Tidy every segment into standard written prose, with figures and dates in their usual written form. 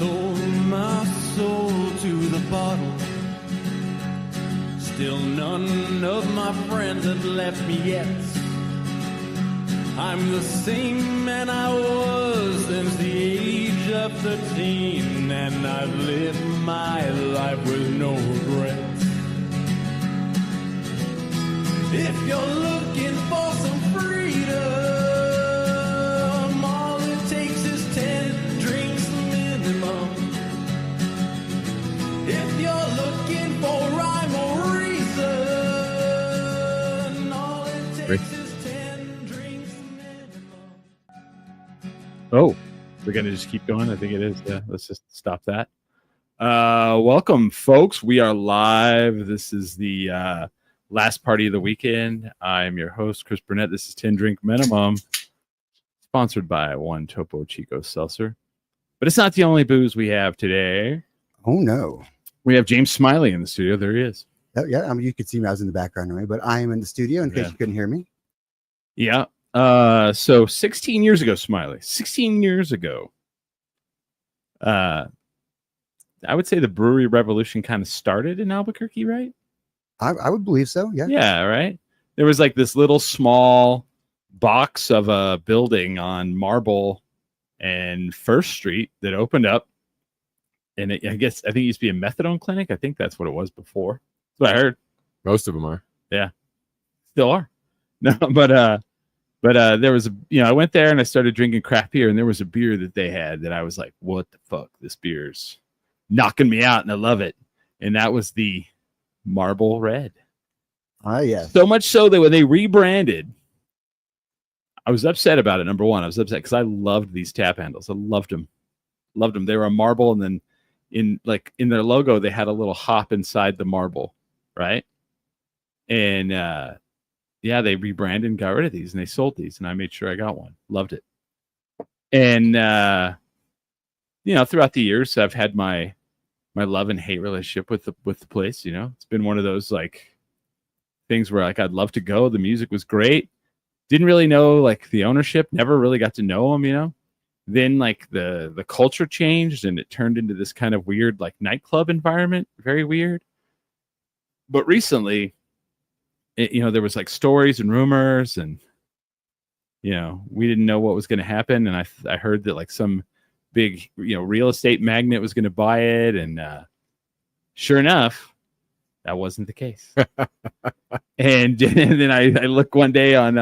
sold my soul to the bottle. Still none of my friends have left me yet. I'm the same man I was since the age of 13, and I've lived my life with no regrets. If you're looking for some freedom, all it takes is 10 drinks minimum. If you're looking for rhyme or reason, all it takes is 10 drinks minimum. Oh, we're going to just keep going? I think it is. Yeah, let's just stop that. Welcome, folks. We are live. This is the last party of the weekend. I'm your host, Chris Burnett. This is 10 Drink Minimum, sponsored by One Topo Chico Seltzer. But it's not the only booze we have today. Oh, no. We have James Smiley in the studio. There he is. Oh, yeah, I mean, you could see me. I was in the background, right? But I am in the studio in case you couldn't hear me. Yeah. So 16 years ago, Smiley. 16 years ago. I would say the brewery revolution kind of started in Albuquerque, right? I would believe so, yeah. Yeah, right? There was like this little small box of a building on Marble and First Street that opened up. And I think it used to be a methadone clinic. I think that's what it was before. That's what I heard. Most of them are. Yeah. Still are. No, but there was I went there and I started drinking craft beer, and there was a beer that they had that I was like, what the fuck? This beer's knocking me out and I love it. And that was the Marble Red. Yeah. So much so that when they rebranded, I was upset about it. Number one, I was upset because I loved these tap handles. I loved them. They were a marble, and then in their logo, they had a little hop inside the marble, right? And they rebranded and got rid of these, and they sold these, and I made sure I got one. Loved it. And throughout the years, I've had my love and hate relationship with the place. It's been one of those like things where like I'd love to go. The music was great. Didn't really know like the ownership. Never really got to know them. Then like the culture changed and it turned into this kind of weird like nightclub environment. Very weird. But recently, there was like stories and rumors, and we didn't know what was going to happen. And I heard that like some big real estate magnate was going to buy it, and sure enough, that wasn't the case. and then I look one day on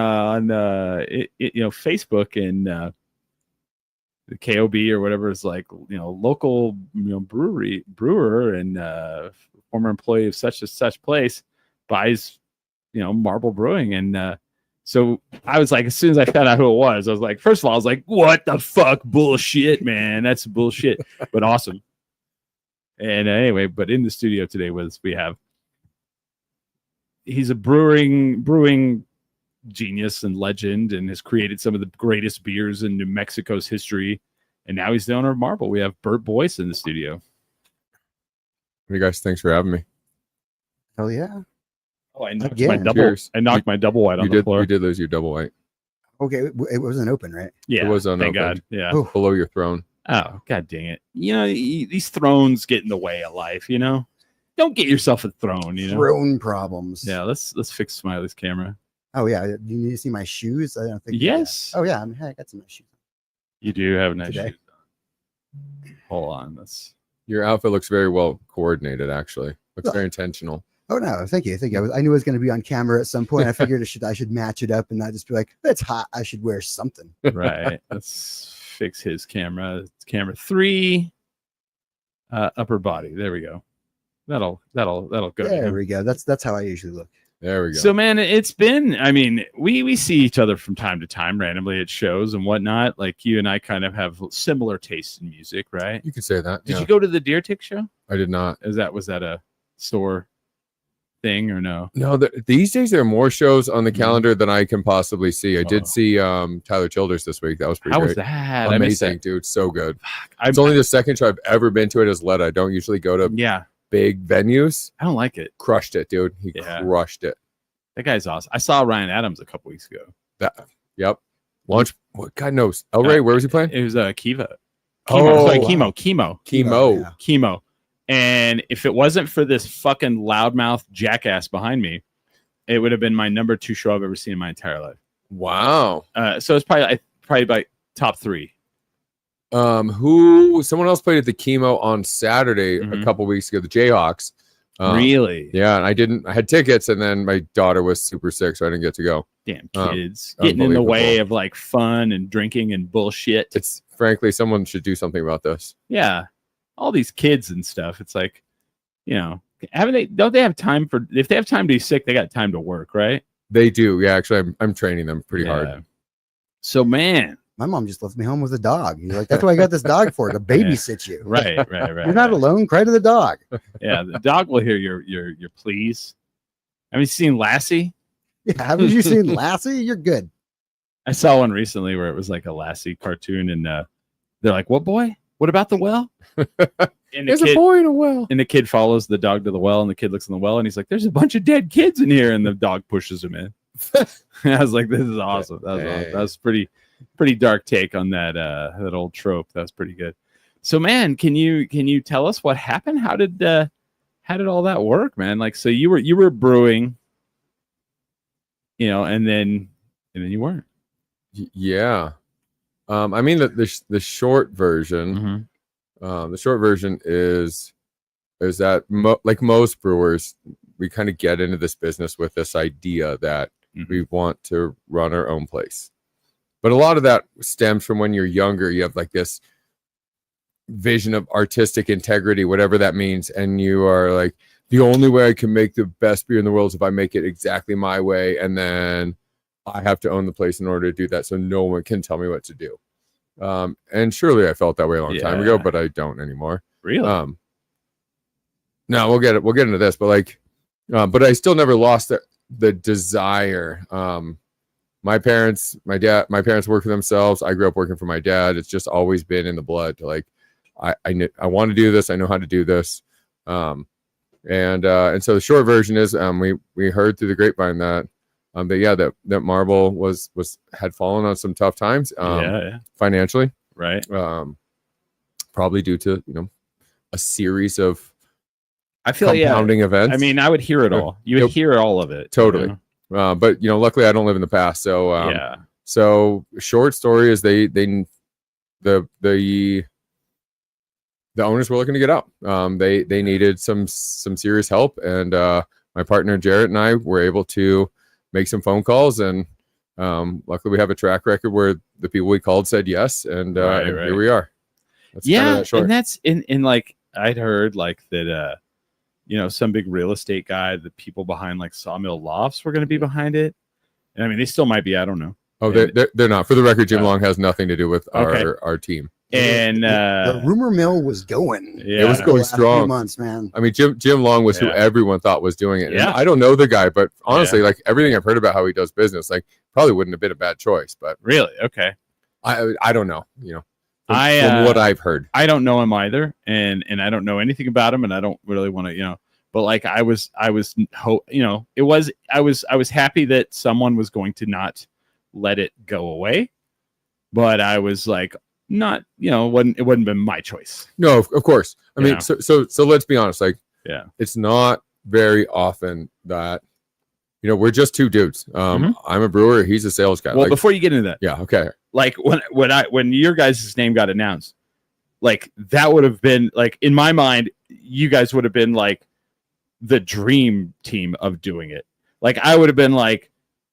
Facebook, and the KOB or whatever is like local brewer and former employee of such and such place buys Marble Brewing. And so I was like, as soon as I found out who it was, I was like, first of all, I was like, what the fuck? Bullshit, man. That's bullshit, but awesome. And anyway, but in the studio today he's a brewing genius and legend, and has created some of the greatest beers in New Mexico's history. And now he's the owner of Marble. We have Bert Boyce in the studio. Hey guys, thanks for having me. Hell yeah. Oh, I knocked my double. I knocked my double white on the floor. You did lose your double white. Okay, it wasn't open, right? Yeah, it was unopened. Thank God. Yeah, below your throne. Oh, God dang it! These thrones get in the way of life. Don't get yourself a throne. Throne problems. Yeah, let's fix Smiley's camera. Oh yeah, you need to see my shoes. I don't think. Yes. Oh yeah, I got some nice shoes. You do have nice shoes. Hold on, Your outfit looks very well coordinated. Actually, looks very intentional. Oh no, thank you. I knew it was going to be on camera at some point. I figured I should match it up and not just be like, it's hot, I should wear something. Right. Let's fix his camera. It's camera 3, upper body. There we go. That'll go. There we go. That's how I usually look. There we go. So man, it's been, we see each other from time to time randomly at shows and whatnot. Like you and I kind of have similar tastes in music, right? You could say that. Did you go to the Deer Tick show? I did not. Was that a store thing or no? No, these days there are more shows on the calendar than I can possibly see. I did see Tyler Childers this week. That was pretty great. Was that? Amazing, dude. So good. It's only the second show I've ever been to it as Led. I don't usually go to big venues. I don't like it. Crushed it, dude. He crushed it. That guy's awesome. I saw Ryan Adams a couple weeks ago. Yep. Launch. What God knows. El Rey, where was he playing? It was Kiva. Chemo. And if it wasn't for this fucking loudmouth jackass behind me, it would have been my number 2 show I've ever seen in my entire life. Wow. So it's probably by top 3. Someone else played at the Chemo on Saturday a couple weeks ago, the Jayhawks. Really? Yeah, and I had tickets, and then my daughter was super sick, so I didn't get to go. Damn kids getting in the way of like fun and drinking and bullshit. It's frankly, someone should do something about this. Yeah, all these kids and stuff. It's like, don't they have time for? If they have time to be sick, they got time to work, right? They do. Yeah, actually, I'm training them pretty hard. So, man, my mom just left me home with a dog. You're like, that's why I got this dog for, to babysit you. Right. You're not alone. Cry to the dog. Yeah, the dog will hear your pleas. Have you seen Lassie? Yeah, haven't you seen Lassie? You're good. I saw one recently where it was like a Lassie cartoon, and they're like, "What boy? What about the well?" And there's a boy in a well. And the kid follows the dog to the well, and the kid looks in the well, and he's like, "There's a bunch of dead kids in here," and the dog pushes him in. I was like, "This is awesome." That was pretty dark take on that old trope. That was pretty good. So, man, can you tell us what happened? How did all that work, man? Like, so you were brewing, and then you weren't. Yeah. I mean, the short version, the short version is that like most brewers, we kind of get into this business with this idea that we want to run our own place. But a lot of that stems from when you're younger. You have like this vision of artistic integrity, whatever that means. And you are like, the only way I can make the best beer in the world is if I make it exactly my way. And then I have to own the place in order to do that. So no one can tell me what to do. And surely I felt that way a long time ago, but I don't anymore. Really? No, we'll get into this, but but I still never lost the desire. My parents work for themselves. I grew up working for my dad. It's just always been in the blood to like, I want to do this. I know how to do this. And so the short version is, we heard through the grapevine that Marble had fallen on some tough times, financially. Right. Probably due to, a series of compounding events. I mean, I would hear it all. You would hear all of it. Totally. But luckily I don't live in the past. So, so short story is the owners were looking to get out. They needed some serious help. And, my partner, Jarrett, and I were able to make some phone calls, and, luckily we have a track record where the people we called said yes. And, here we are. That's and that's in like, I'd heard like that, some big real estate guy, the people behind like Sawmill Lofts were going to be behind it. And I mean, they still might be, I don't know. Oh, they're not. For the record, Jim Long has nothing to do with our team. And the rumor mill was going. Yeah, it was going strong. 2 months, man. I mean, Jim Long was who everyone thought was doing it. Yeah. And I don't know the guy, but honestly, like everything I've heard about how he does business, like probably wouldn't have been a bad choice. But really, okay, I don't know. From what I've heard, I don't know him either, and I don't know anything about him, and I don't really want to, But like I was happy that someone was going to not let it go away, but I was like, not, it wouldn't been my choice. No, of course. I mean, so let's be honest. Like, it's not very often that, we're just two dudes. I'm a brewer. He's a sales guy. Well, before you get into that. Yeah. Okay. Like when your guys' name got announced, like that would have been like, in my mind, you guys would have been like the dream team of doing it. Like I would have been like,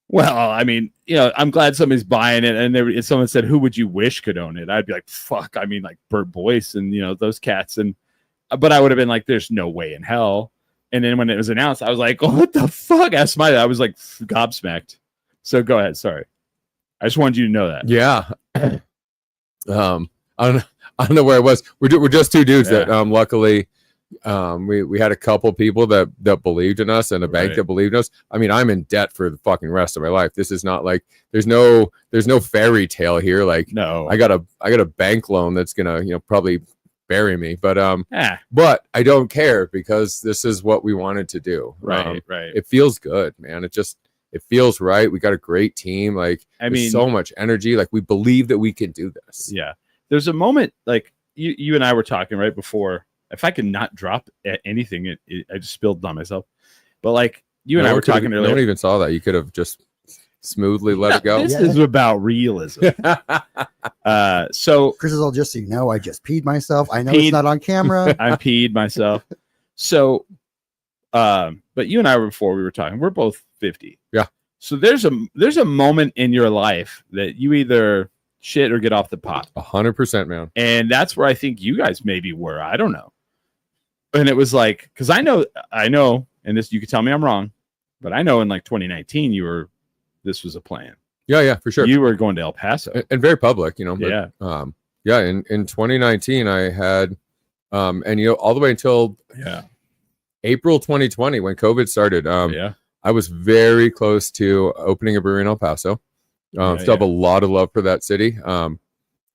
well, I mean, I'm glad somebody's buying it. And if someone said, who would you wish could own it? I'd be like, fuck. I mean, like Bert Boyce and, those cats. But I would have been like, there's no way in hell. And then when it was announced, I was like, oh, what the fuck? I was like gobsmacked. So go ahead. Sorry. I just wanted you to know that. Yeah. I don't know where I was. We're just two dudes that, luckily, we had a couple people that believed in us and a bank that believed in us. I mean, I'm in debt for the fucking rest of my life. This is not like there's no fairy tale here. Like, no, I got a bank loan that's gonna probably bury me. But but I don't care because this is what we wanted to do. Right. It feels good, man. It feels right. We got a great team. Like, I mean, so much energy. Like, we believe that we can do this. Yeah. There's a moment like you and I were talking right before. If I could not drop anything, I just spilled on myself. But like you and I were talking earlier. No one even saw that. You could have just smoothly let it go. This is about realism. So Chris is all, just so you know, I just peed myself. I know it's not on camera. I peed myself. So, but you and I were before we were talking. We're both 50. Yeah. So there's a moment in your life that you either shit or get off the pot. 100%, man. And that's where I think you guys maybe were. I don't know. And it was like, because I know, and this you could tell me I'm wrong, but I know in like 2019 this was a plan. Yeah, for sure. You were going to El Paso, and very public, you know. But, yeah. In 2019, I had, and you know, all the way until April 2020 when COVID started. I was very close to opening a brewery in El Paso. Still have a lot of love for that city. And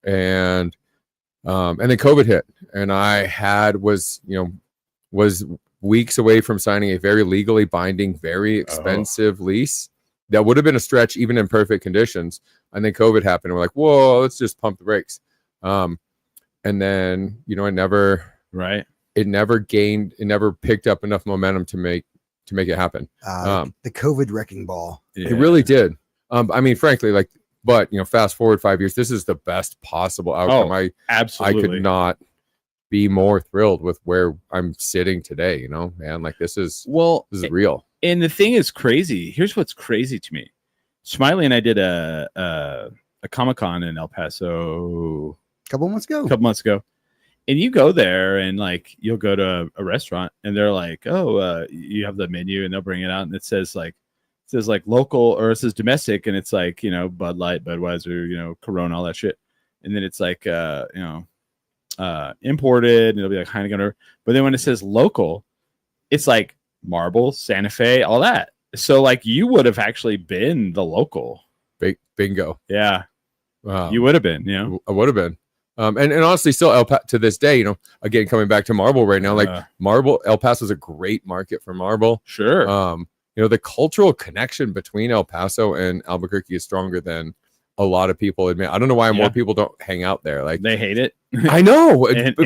then COVID hit, and I was weeks away from signing a very legally binding, very expensive lease that would have been a stretch even in perfect conditions. And then COVID happened. And we're like, whoa, let's just pump the brakes. And then, you know, it never picked up enough momentum to make it happen. The COVID wrecking ball. It really did. I mean, frankly, like, but you know, fast forward 5 years, this is the best possible outcome. Absolutely. I could not be more thrilled with where I'm sitting today, you know, man, like this is real. And the thing is crazy. Here's what's crazy to me. Smiley and I did a Comic-Con in El Paso a couple months ago. And you go there and like, you'll go to a restaurant and they're like, oh, you have the menu and they'll bring it out. And it says like local, or it says domestic. And it's like, you know, Bud Light, Budweiser, you know, Corona, all that shit. And then it's like, imported, and it'll be like Heineken. But then when it says local, it's like Marble, Santa Fe, all that. So like you would have actually been the local. Bingo. Yeah. You would have been, you know. I would have been. And honestly, still to this day, you know, again, coming back to Marble right now, like El Paso is a great market for Marble. Sure. You know, the cultural connection between El Paso and Albuquerque is stronger than a lot of people admit. I don't know why more people don't hang out there. Like they hate it. I know. It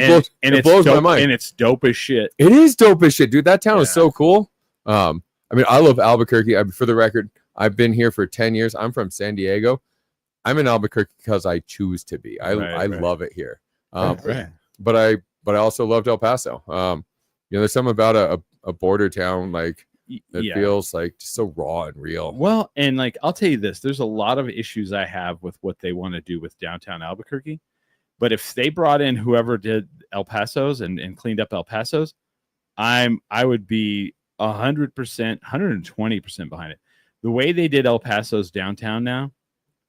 blows my mind. And it's dope as shit. It is dope as shit, dude. That town is so cool. I mean, I love Albuquerque. For the record, I've been here for 10 years. I'm from San Diego. I'm in Albuquerque because I choose to be. I love it here. But I also loved El Paso. You know, there's something about a border town like that feels like just so raw and real. Well, and like I'll tell you this, there's a lot of issues I have with what they want to do with downtown Albuquerque. But if they brought in whoever did El Paso's and cleaned up El Paso's, I would be 100%, 120% behind it. The way they did El Paso's downtown now,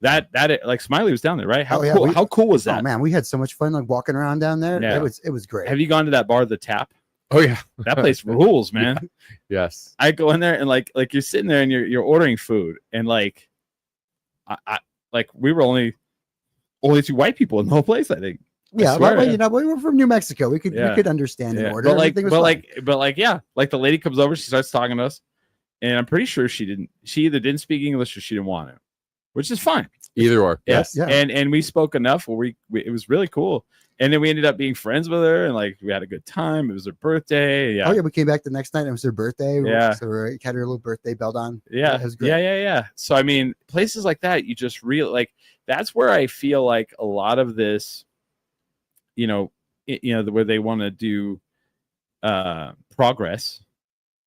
that like Smiley was down there, right? How cool was that? Oh man, we had so much fun like walking around down there. Yeah. It was great. Have you gone to that bar, The Tap? Oh yeah, that place rules, man. Yes, I go in there and like you're sitting there and you're ordering food and like I like we were only two white people in the whole place, I think. Yeah, well, you know, we were from New Mexico. We could understand the order. But like the lady comes over, she starts talking to us, and I'm pretty sure she either didn't speak English or she didn't want to, which is fine. Either or. Yes. Yeah. And we spoke enough where we it was really cool. And then we ended up being friends with her, and like we had a good time. It was her birthday. Yeah. Oh yeah, we came back the next night. And it was her birthday. Yeah. So we had her little birthday belt on. Yeah. It was great. Yeah. So I mean, places like that, you just like that's where I feel like a lot of this, where they want to do progress.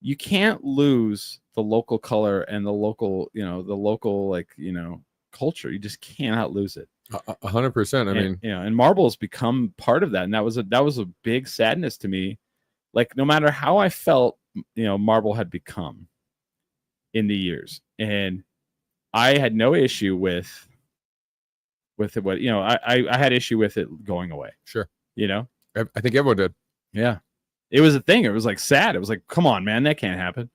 You can't lose the local color and the local, culture. You just cannot lose it. 100%. I mean, and Marble's become part of that, and that was a big sadness to me. Like, no matter how I felt, Marble had become in the years, and I had no issue with it. What I had issue with it going away. Sure. I think everyone did. Yeah, it was a thing. It was like sad. It was like, come on, man, that can't happen.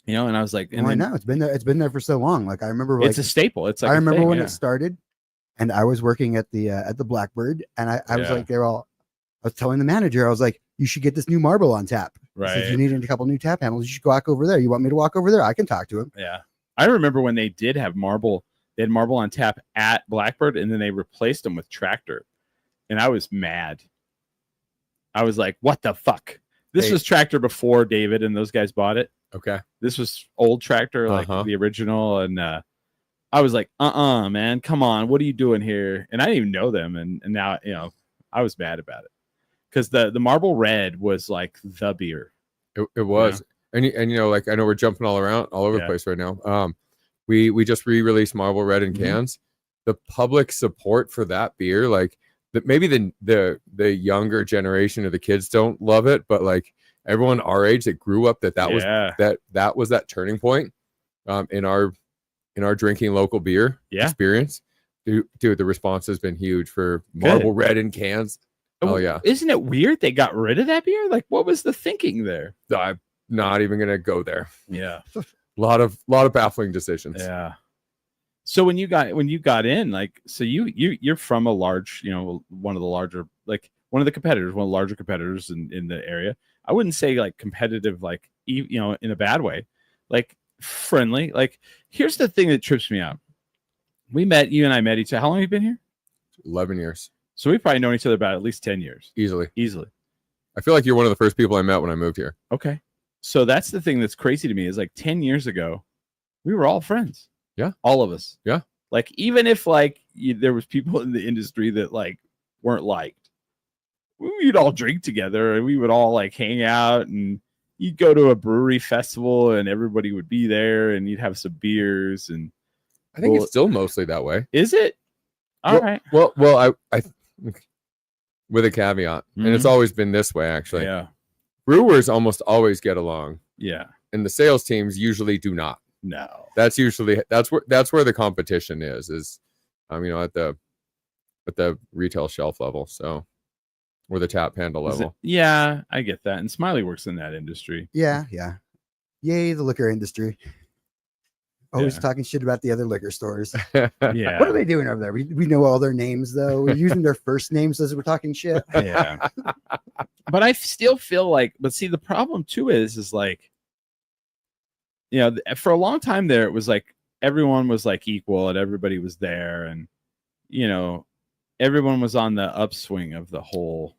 And I was like, I know it's been there for so long. Like I remember, it's a staple. It's like I remember when it started, and I was working at the Blackbird, and I was like, I was telling the manager, I was like, you should get this new Marble on tap. Right. If you need a couple new tap handles, you should walk over there. You want me to walk over there? I can talk to him. Yeah. I remember when they did have Marble. They had Marble on tap at Blackbird, and then they replaced them with Tractor. and I was mad. I was like, what the fuck? This Hey. was Tractor before David and those guys bought it. Okay. This was old Tractor, like the original. And I was like, man, come on. What are you doing here? And I didn't even know them. And now, you know, I was mad about it. Because the Marble Red was like the beer. It was. Yeah. And you know, like I know we're jumping all over the place right now. We just re-released Marble Red in cans. The public support for that beer, like maybe the younger generation of the kids don't love it, but like everyone our age that grew up that was that turning point in our drinking local beer experience. Dude, the response has been huge for Marble Red in cans. Oh yeah. Isn't it weird they got rid of that beer? Like what was the thinking there? I'm not even gonna go there. Yeah. A lot of baffling decisions. Yeah. So when you got in, like, so you're from a large, you know, one of the larger, like one of the competitors, one of the larger competitors in the area. I wouldn't say like competitive, like, you know, in a bad way, like friendly. Like, here's the thing that trips me out. You and I met each other. How long have you been here? 11 years. So we've probably known each other about at least 10 years. Easily. I feel like you're one of the first people I met when I moved here. Okay. So that's the thing that's crazy to me is like 10 years ago, we were all friends. Yeah. All of us. Yeah. Like, even if like there was people in the industry that like weren't liked, we'd all drink together and we would all like hang out, and you'd go to a brewery festival and everybody would be there and you'd have some beers. And I think it's still mostly that way. Is it? All right. Well, I with a caveat, and it's always been this way actually. Yeah. Brewers almost always get along. Yeah. And the sales teams usually do not. No. That's where the competition is you know, at the retail shelf level, so, or the tap handle level. Yeah, I get that. And Smiley works in that industry. Yeah. Yay, the liquor industry. Always talking shit about the other liquor stores. Yeah. What are they doing over there? We know all their names though. We're using their first names as we're talking shit. Yeah. But I still feel like, but see, the problem too is like, you know, for a long time there, it was like everyone was like equal and everybody was there, and, you know, everyone was on the upswing of the whole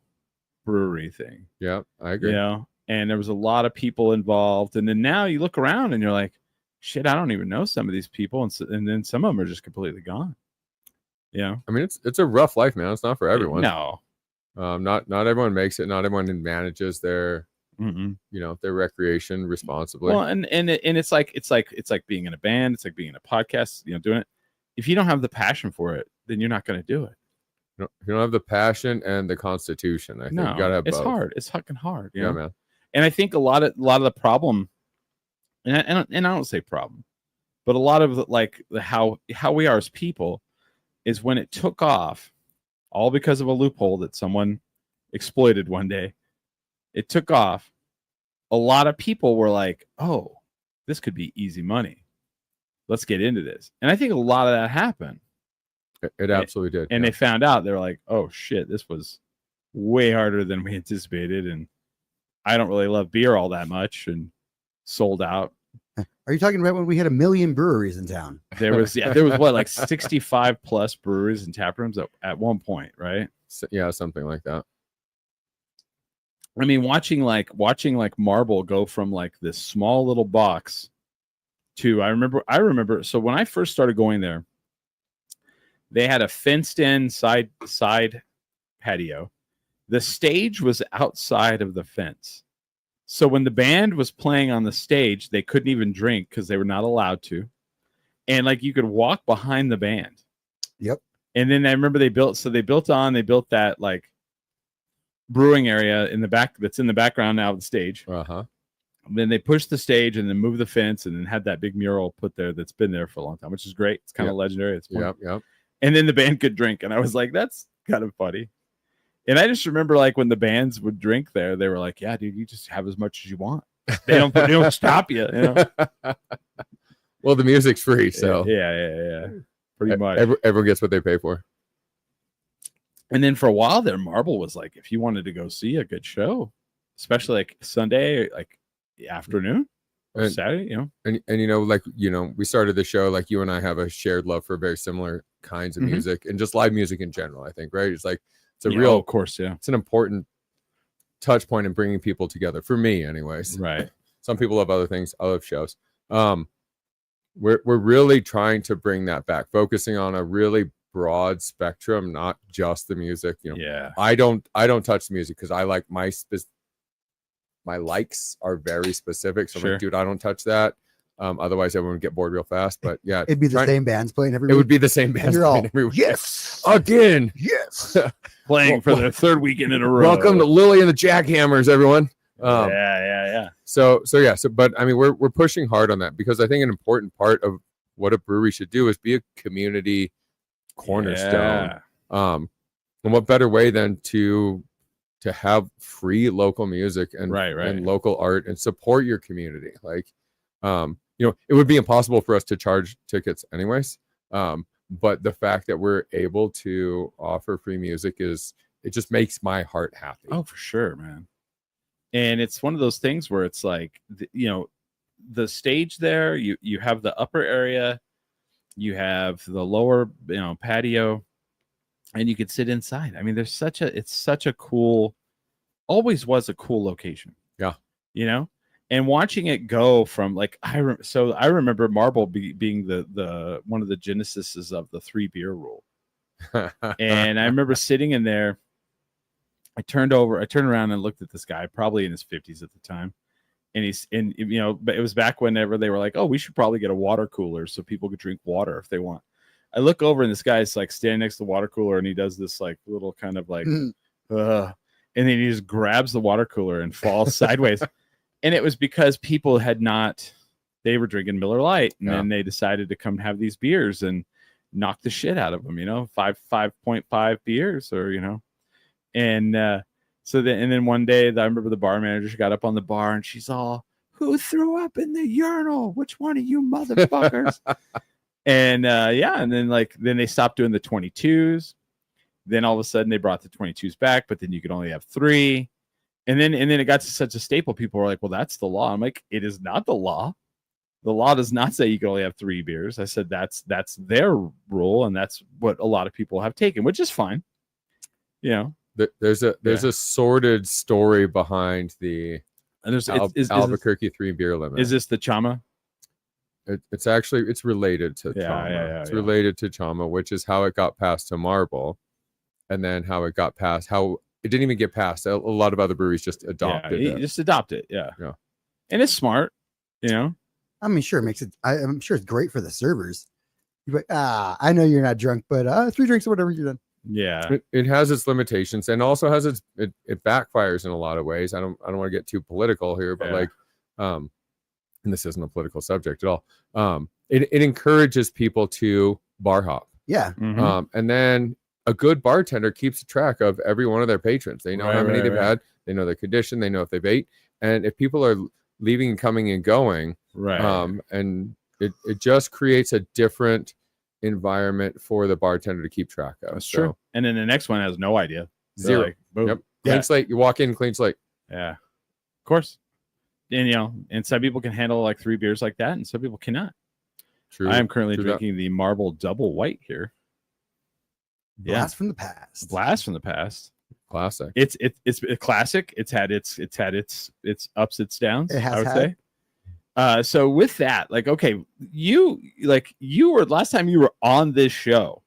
brewery thing. Yeah, I agree. You know, and there was a lot of people involved. And then now you look around and you're like, shit, I don't even know some of these people. And then some of them are just completely gone. You know, I mean, it's a rough life, man. It's not for everyone. No. Not everyone makes it. Not everyone manages their their recreation responsibly. Well, and it's like being in a band. It's like being in a podcast. You know, doing it. If you don't have the passion for it, then you're not going to do it. You don't have the passion and the constitution. I think you gotta have both. It's hard. It's fucking hard. Yeah, man. And I think a lot of the problem, and I don't say problem, but a lot of like how we are as people is when it took off, all because of a loophole that someone exploited one day. It took off. A lot of people were like, "Oh, this could be easy money. Let's get into this." And I think a lot of that happened. It absolutely did. And they found out, they were like, "Oh shit, this was way harder than we anticipated." And I don't really love beer all that much, and sold out. Are you talking about when we had 1 million breweries in town? There was what, like 65 plus breweries and tap rooms at one point, right? Yeah, something like that. I mean, watching Marble go from like this small little box to I remember. So when I first started going there, they had a fenced-in side patio. The stage was outside of the fence. So when the band was playing on the stage, they couldn't even drink because they were not allowed to. And like you could walk behind the band. Yep. And then I remember they built that like brewing area in the back that's in the background now of the stage. Uh-huh. And then they pushed the stage and then moved the fence and then had that big mural put there that's been there for a long time, which is great. It's kind of legendary. It's fun. Yep. And then the band could drink. And I was like, that's kind of funny. And I just remember like when the bands would drink there, they were like, yeah, dude, you just have as much as you want. They don't stop you, you know? Well, the music's free, so yeah. Pretty much. Everyone gets what they pay for. And then for a while there, Marble was like, if you wanted to go see a good show, especially like Sunday, like the afternoon or Saturday, you know. And you know, like, you know, we started the show, like you and I have a shared love for very similar kinds of music and just live music in general, I think, right? It's like It's a Yeah, real, of course, yeah. it's an important touch point in bringing people together for me, anyways. Right. Some people have other things, other shows. We're really trying to bring that back, focusing on a really broad spectrum, not just the music. You know, Yeah. I don't touch the music because I like my likes are very specific. So I'm Sure. like, dude, I don't touch that. Otherwise, everyone would get bored real fast. But yeah, It'd be the same bands playing every It week. would be the same And bands you're all, playing every week. yes, Again. yes. Playing for the third weekend in a row. Welcome to Lily and the Jackhammers, everyone. Yeah. So but I mean, we're pushing hard on that because I think an important part of what a brewery should do is be a community cornerstone. Yeah. And what better way than to have free local music and Right. and local art and support your community. Like, you know, it would be impossible for us to charge tickets anyways. But the fact that we're able to offer free music it just makes my heart happy. Oh, for sure, man. And it's one of those things where it's like, you know, the stage there, you have the upper area, you have the lower, you know, patio, and you could sit inside. I mean, it's such a cool, always was a cool location. Yeah. You know, and watching it go from like, I remember Marble being the one of the genesises of the 3 beer rule. And I remember sitting in there. I turned around and looked at this guy, probably in his 50s at the time. And you know, but it was back whenever they were like, oh, we should probably get a water cooler so people could drink water if they want. I look over and this guy's like standing next to the water cooler and he does this like little kind of like, and then he just grabs the water cooler and falls sideways. And it was because people they were drinking Miller Lite and then they decided to come have these beers and knock the shit out of them, you know, 5.5 beers or, you know. And then one day I remember the bar manager got up on the bar and she's all, who threw up in the urinal? Which one of you motherfuckers? And and then they stopped doing the 22s. Then all of a sudden they brought the 22s back, but then you could only have 3. And then it got to such a staple. People were like, well, that's the law. I'm like, it is not the law. The law does not say you can only have 3 beers. I said that's their rule, and that's what a lot of people have taken, which is fine. You know. There's a sordid story behind the Albuquerque 3 beer limit. Is this the Chama? It's related to Chama. It's related to Chama, which is how it got passed to Marble, and then how it got passed. How it didn't even get passed. A lot of other breweries just adopted it. Just adopt it. Yeah. And it's smart, you know. I mean, sure, it makes it. I'm sure it's great for the servers. You're like, I know you're not drunk, but 3 drinks or whatever you're done. Yeah, it has its limitations and also has it backfires in a lot of ways. I don't want to get too political here, but like, and this isn't a political subject at all. It encourages people to bar hop. Yeah. Mm-hmm. And then a good bartender keeps track of every one of their patrons. They know how many they've had. They know their condition. They know if they've ate. And if people are leaving and coming and going, and it just creates a different environment for the bartender to keep track of. That's true. And then the next one has no idea. 0. Like, boom. Yep. Clean slate. You walk in, clean slate. Yeah. Of course. And you know, and some people can handle like 3 beers like that, and some people cannot. True. I am currently drinking the Marble Double White here. Blast from the past. Blast from the past. Classic. It's a classic. It's had its ups, its downs. It has I would say. So with that, like, okay, you were last time you were on this show,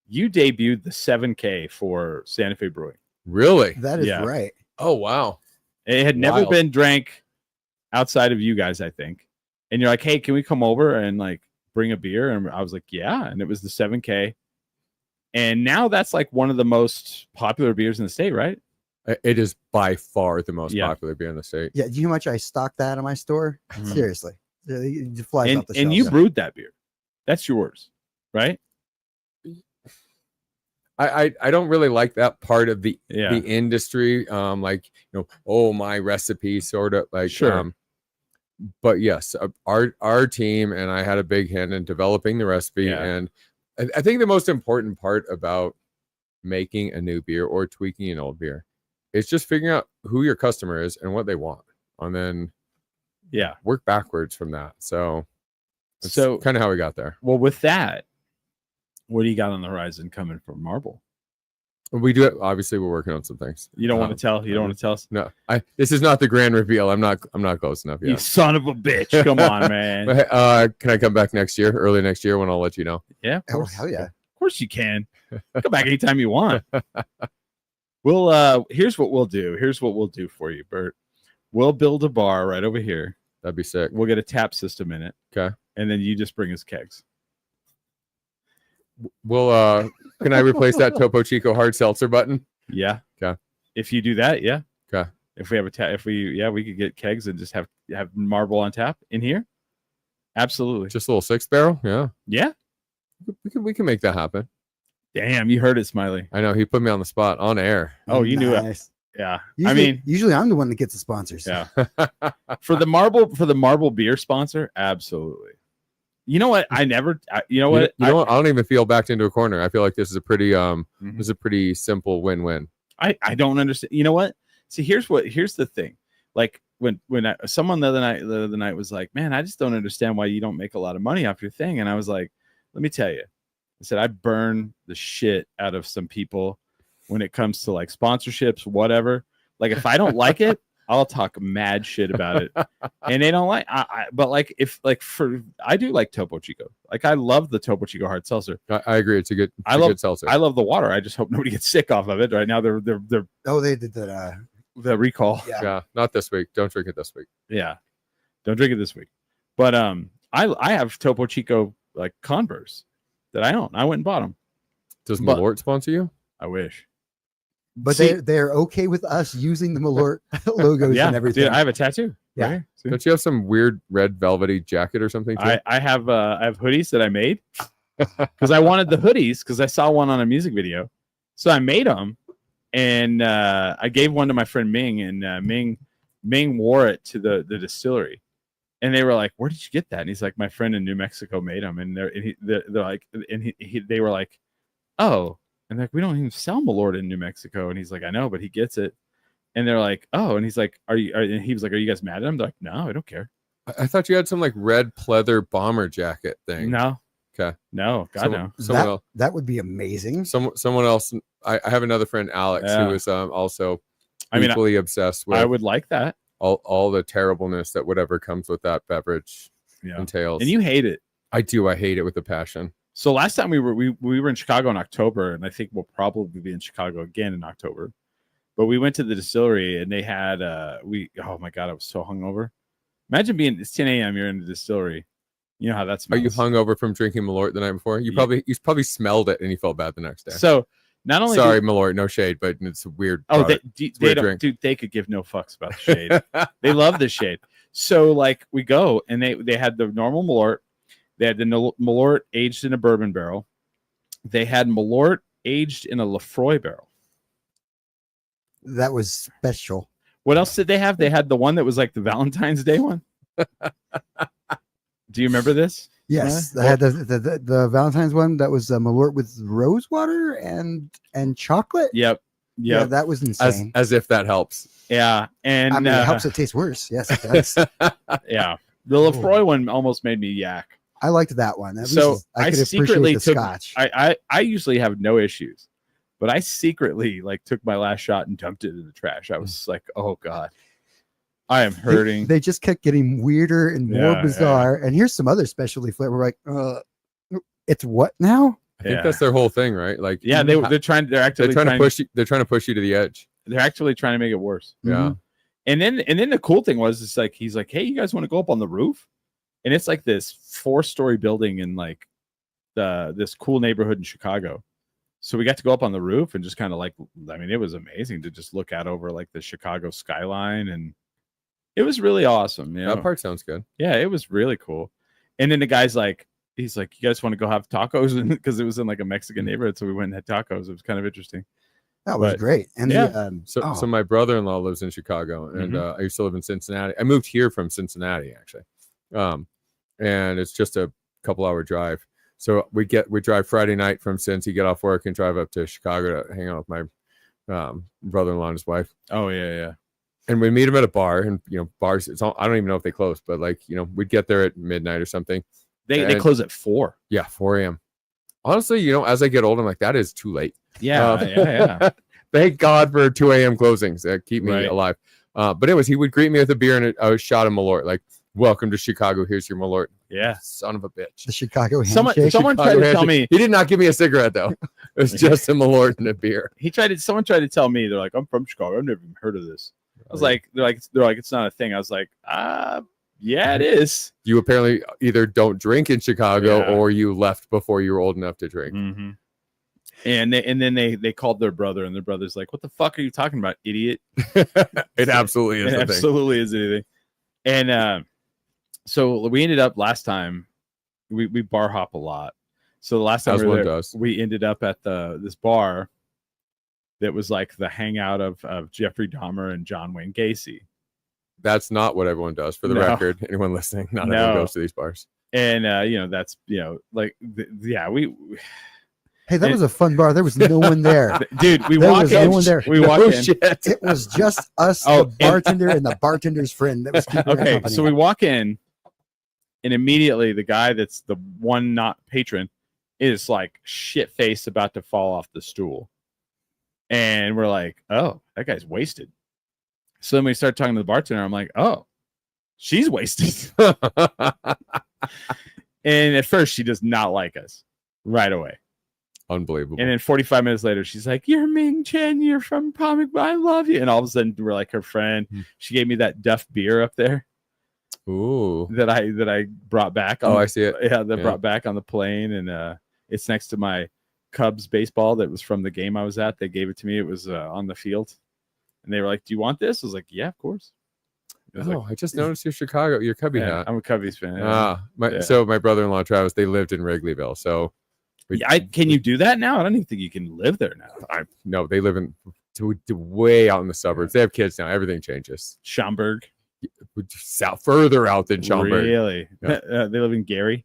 you debuted the 7K for Santa Fe Brewing. Really? That is right. Oh, wow. It had never been drank outside of you guys, I think. And you're like, hey, can we come over and like bring a beer? And I was like, yeah. And it was the 7K. And now that's like one of the most popular beers in the state, right? It is by far the most popular beer in the state. Yeah. Do you know how much I stock that in my store? Mm-hmm. Seriously. It flies off the shelves. And you brewed that beer. That's yours, right? I don't really like that part of the industry. Like, you know, oh, my recipe sort of like, but yes, our team and I had a big hand in developing the recipe. And I think the most important part about making a new beer or tweaking an old beer is just figuring out who your customer is and what they want, and then work backwards from that. So that's kind of how we got there. Well, with that, what do you got on the horizon coming from Marble? We do it. Obviously, we're working on some things. You don't want to tell. You don't want to tell us. No, this is not the grand reveal. I'm not close enough yet. You son of a bitch! Come on, man. But, can I come back early next year when I'll let you know? Yeah. Of Oh course. hell yeah! Of course you can. Come back anytime you want. We'll here's what we'll do. Here's what we'll do for you, Bert. We'll build a bar right over here. That'd be sick. We'll get a tap system in it. Okay. And then you just bring us kegs. We'll can I replace that Topo Chico hard seltzer button? Yeah. Okay. If you do that, yeah. Okay. If we have we could get kegs and just have Marble on tap in here. Absolutely. Just a little 6-barrel. Yeah. Yeah. We can make that happen. Damn, you heard it, Smiley. I know he put me on the spot on air. Oh, you knew it. Nice. Yeah. Usually I'm the one that gets the sponsors. Yeah. for the Marble beer sponsor, absolutely. You know what? I don't even feel backed into a corner. I feel like this is a pretty this is a pretty simple win-win. I don't understand. You know what? See, here's the thing. Like when someone the other night was like, "Man, I just don't understand why you don't make a lot of money off your thing." And I was like, "Let me tell you." I said, "I burn the shit out of some people when it comes to like sponsorships, whatever. Like if I don't like it, I'll talk mad shit about it, and they don't like. But like I do like Topo Chico. Like I love the Topo Chico hard seltzer. I agree. It's a good seltzer. I love the water. I just hope nobody gets sick off of it. Right now they're they did that. The recall. Yeah, not this week. Don't drink it this week. Yeah, don't drink it this week. But I have Topo Chico like Converse that I own. I went and bought them. Does Malort sponsor you? I wish. But they're okay with us using the Malort logos and everything. Dude, I have a tattoo. Yeah. Right here. Don't you have some weird red velvety jacket or something too? I have hoodies that I made because I wanted the hoodies because I saw one on a music video. So I made them and I gave one to my friend Ming, and Ming wore it to the distillery. And they were like, "Where did you get that?" And he's like, "My friend in New Mexico made them." And they're like, and they were like, "Oh." And like, "We don't even sell Malort in New Mexico." And he's like, "I know, but he gets it." And they're like, "Oh." And he's like, and he was like, "Are you guys mad at him?" They're like, "No, I don't care." I thought you had some like red pleather bomber jacket thing. No. Okay. No. God, no. That would be amazing. Someone else. I have another friend, Alex, who is also equally obsessed with. I would like that. All the terribleness that whatever comes with that beverage entails. And you hate it. I do. I hate it with a passion. So last time we were in Chicago in October, and I think we'll probably be in Chicago again in October. But we went to the distillery, and they had oh my God, I was so hungover. Imagine it's 10 a.m. You're in the distillery. You know how that smells. Are you hungover from drinking Malort the night before? You probably smelled it and you felt bad the next day. So not only Malort, no shade, but it's a weird. They don't, dude. They could give no fucks about the shade. They love the shade. So like we go, and they had the normal Malort. They had the Malort aged in a bourbon barrel. They had Malort aged in a Lefroy barrel. That was special. What else did they have? They had the one that was like the Valentine's Day one. Do you remember this? Yes, I had the Valentine's one that was Malort with rose water and chocolate. Yep. Yeah, that was insane. As if that helps. Yeah, and I mean, it helps it taste worse. Yes, it does. Yeah, the Lefroy one almost made me yak. I liked that one. I secretly took Scotch. I usually have no issues, but I secretly like took my last shot and dumped it in the trash. I was like, oh God, I am hurting. They just kept getting weirder and more bizarre. Yeah. And here's some other specialty flavor. We're like, it's what now? I think that's their whole thing, right? Like, yeah, they're trying to push you. They're trying to push you to the edge. They're actually trying to make it worse. Yeah. And then the cool thing was, it's like he's like, "Hey, you guys want to go up on the roof?" And it's like this 4-story building in like this cool neighborhood in Chicago. So we got to go up on the roof and just kind of like, I mean, it was amazing to just look out over like the Chicago skyline, and it was really awesome. You know? That part sounds good. Yeah, it was really cool. And then the guy's like, he's like, "You guys want to go have tacos?" Because it was in like a Mexican neighborhood, so we went and had tacos. It was kind of interesting. That was great. And so my brother-in-law lives in Chicago, and I used to live in Cincinnati. I moved here from Cincinnati actually, and it's just a couple-hour drive. So we drive Friday night from Cincy, get off work, and drive up to Chicago to hang out with my brother-in-law and his wife. Oh yeah. And we meet him at a bar, and bars. I don't even know if they close, but like we'd get there at midnight or something. They close at 4. Yeah, 4 a.m. Honestly, as I get older, I'm like, that is too late. Yeah. Thank God for 2 a.m. closings that keep me Right. alive. But anyways, he would greet me with a beer and a shot of Malort. Like, welcome to Chicago. Here's your Malort. Yeah. Son of a bitch. The Chicago Someone handshake. tried to tell me. He did not give me a cigarette though. It was just a Malort and a beer. Someone tried to tell me, they're like, I'm from Chicago. I've never even heard of this. I was like, they're like, it's not a thing. I was like, yeah, it is. You apparently either don't drink in Chicago or you left before you were old enough to drink. Mm-hmm. And then they called their brother, and their brother's like, what the fuck are you talking about, idiot? It absolutely is. It absolutely is anything. And so we ended up last time, we bar hop a lot. So the last time we ended up at this bar that was like the hangout of Jeffrey Dahmer and John Wayne Gacy. That's not what everyone does, for the record. Anyone listening, not everyone goes to these bars. And that's like we. Hey, that was a fun bar. There was no one there, dude. We walked in. No one there. We walked in. Shit. It was just us, the bartender, and the bartender's friend. That was okay. So we walk in, and immediately the guy that's the one not patron is like shit faced, about to fall off the stool, and we're like, "Oh, that guy's wasted." So then we start talking to the bartender. I'm like, "Oh, she's wasted." And at first, she does not like us right away. Unbelievable. And then 45 minutes later, she's like, "You're Ming Chen. You're from Comic Book. I love you." And all of a sudden, we're like her friend. She gave me that Duff beer up there. Ooh. That I brought back. I see it. Yeah, brought back on the plane, and it's next to my Cubs baseball that was from the game I was at. They gave it to me. It was on the field, and they were like, "Do you want this?" I was like, "Yeah, of course." I just noticed your Cubby hat. I'm a Cubbies fan. Yeah. So my brother-in-law Travis, they lived in Wrigleyville, so. Can you do that now? I don't even think you can live there now. No, they live in way out in the suburbs. They have kids now. Everything changes. Schaumburg, further out than Schaumburg. Really? Yeah. They live in Gary.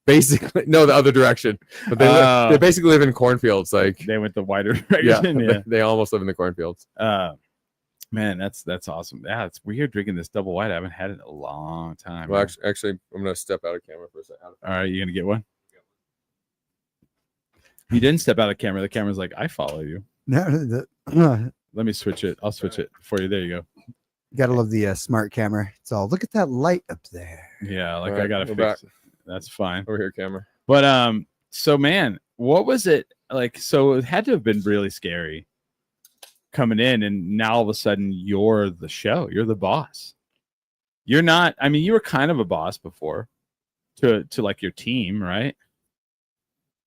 Basically, no, the other direction. But they basically live in cornfields. Like they went the wider direction. Yeah. They almost live in the cornfields. Man, that's awesome. Yeah, it's weird drinking this double white. I haven't had it in a long time. Well, actually, I'm gonna step out of camera for a second. All right, you gonna get one? You didn't step out of camera. The camera's like, I follow you. No, let me switch it. I'll switch it for you. There you go. You gotta love the smart camera. It's all, look at that light up there. Yeah, like I gotta fix it. That's fine. Over here, camera. But so man, what was it like? So it had to have been really scary coming in, and now all of a sudden you're the show. You're the boss. You're not. I mean, you were kind of a boss before to like your team, right?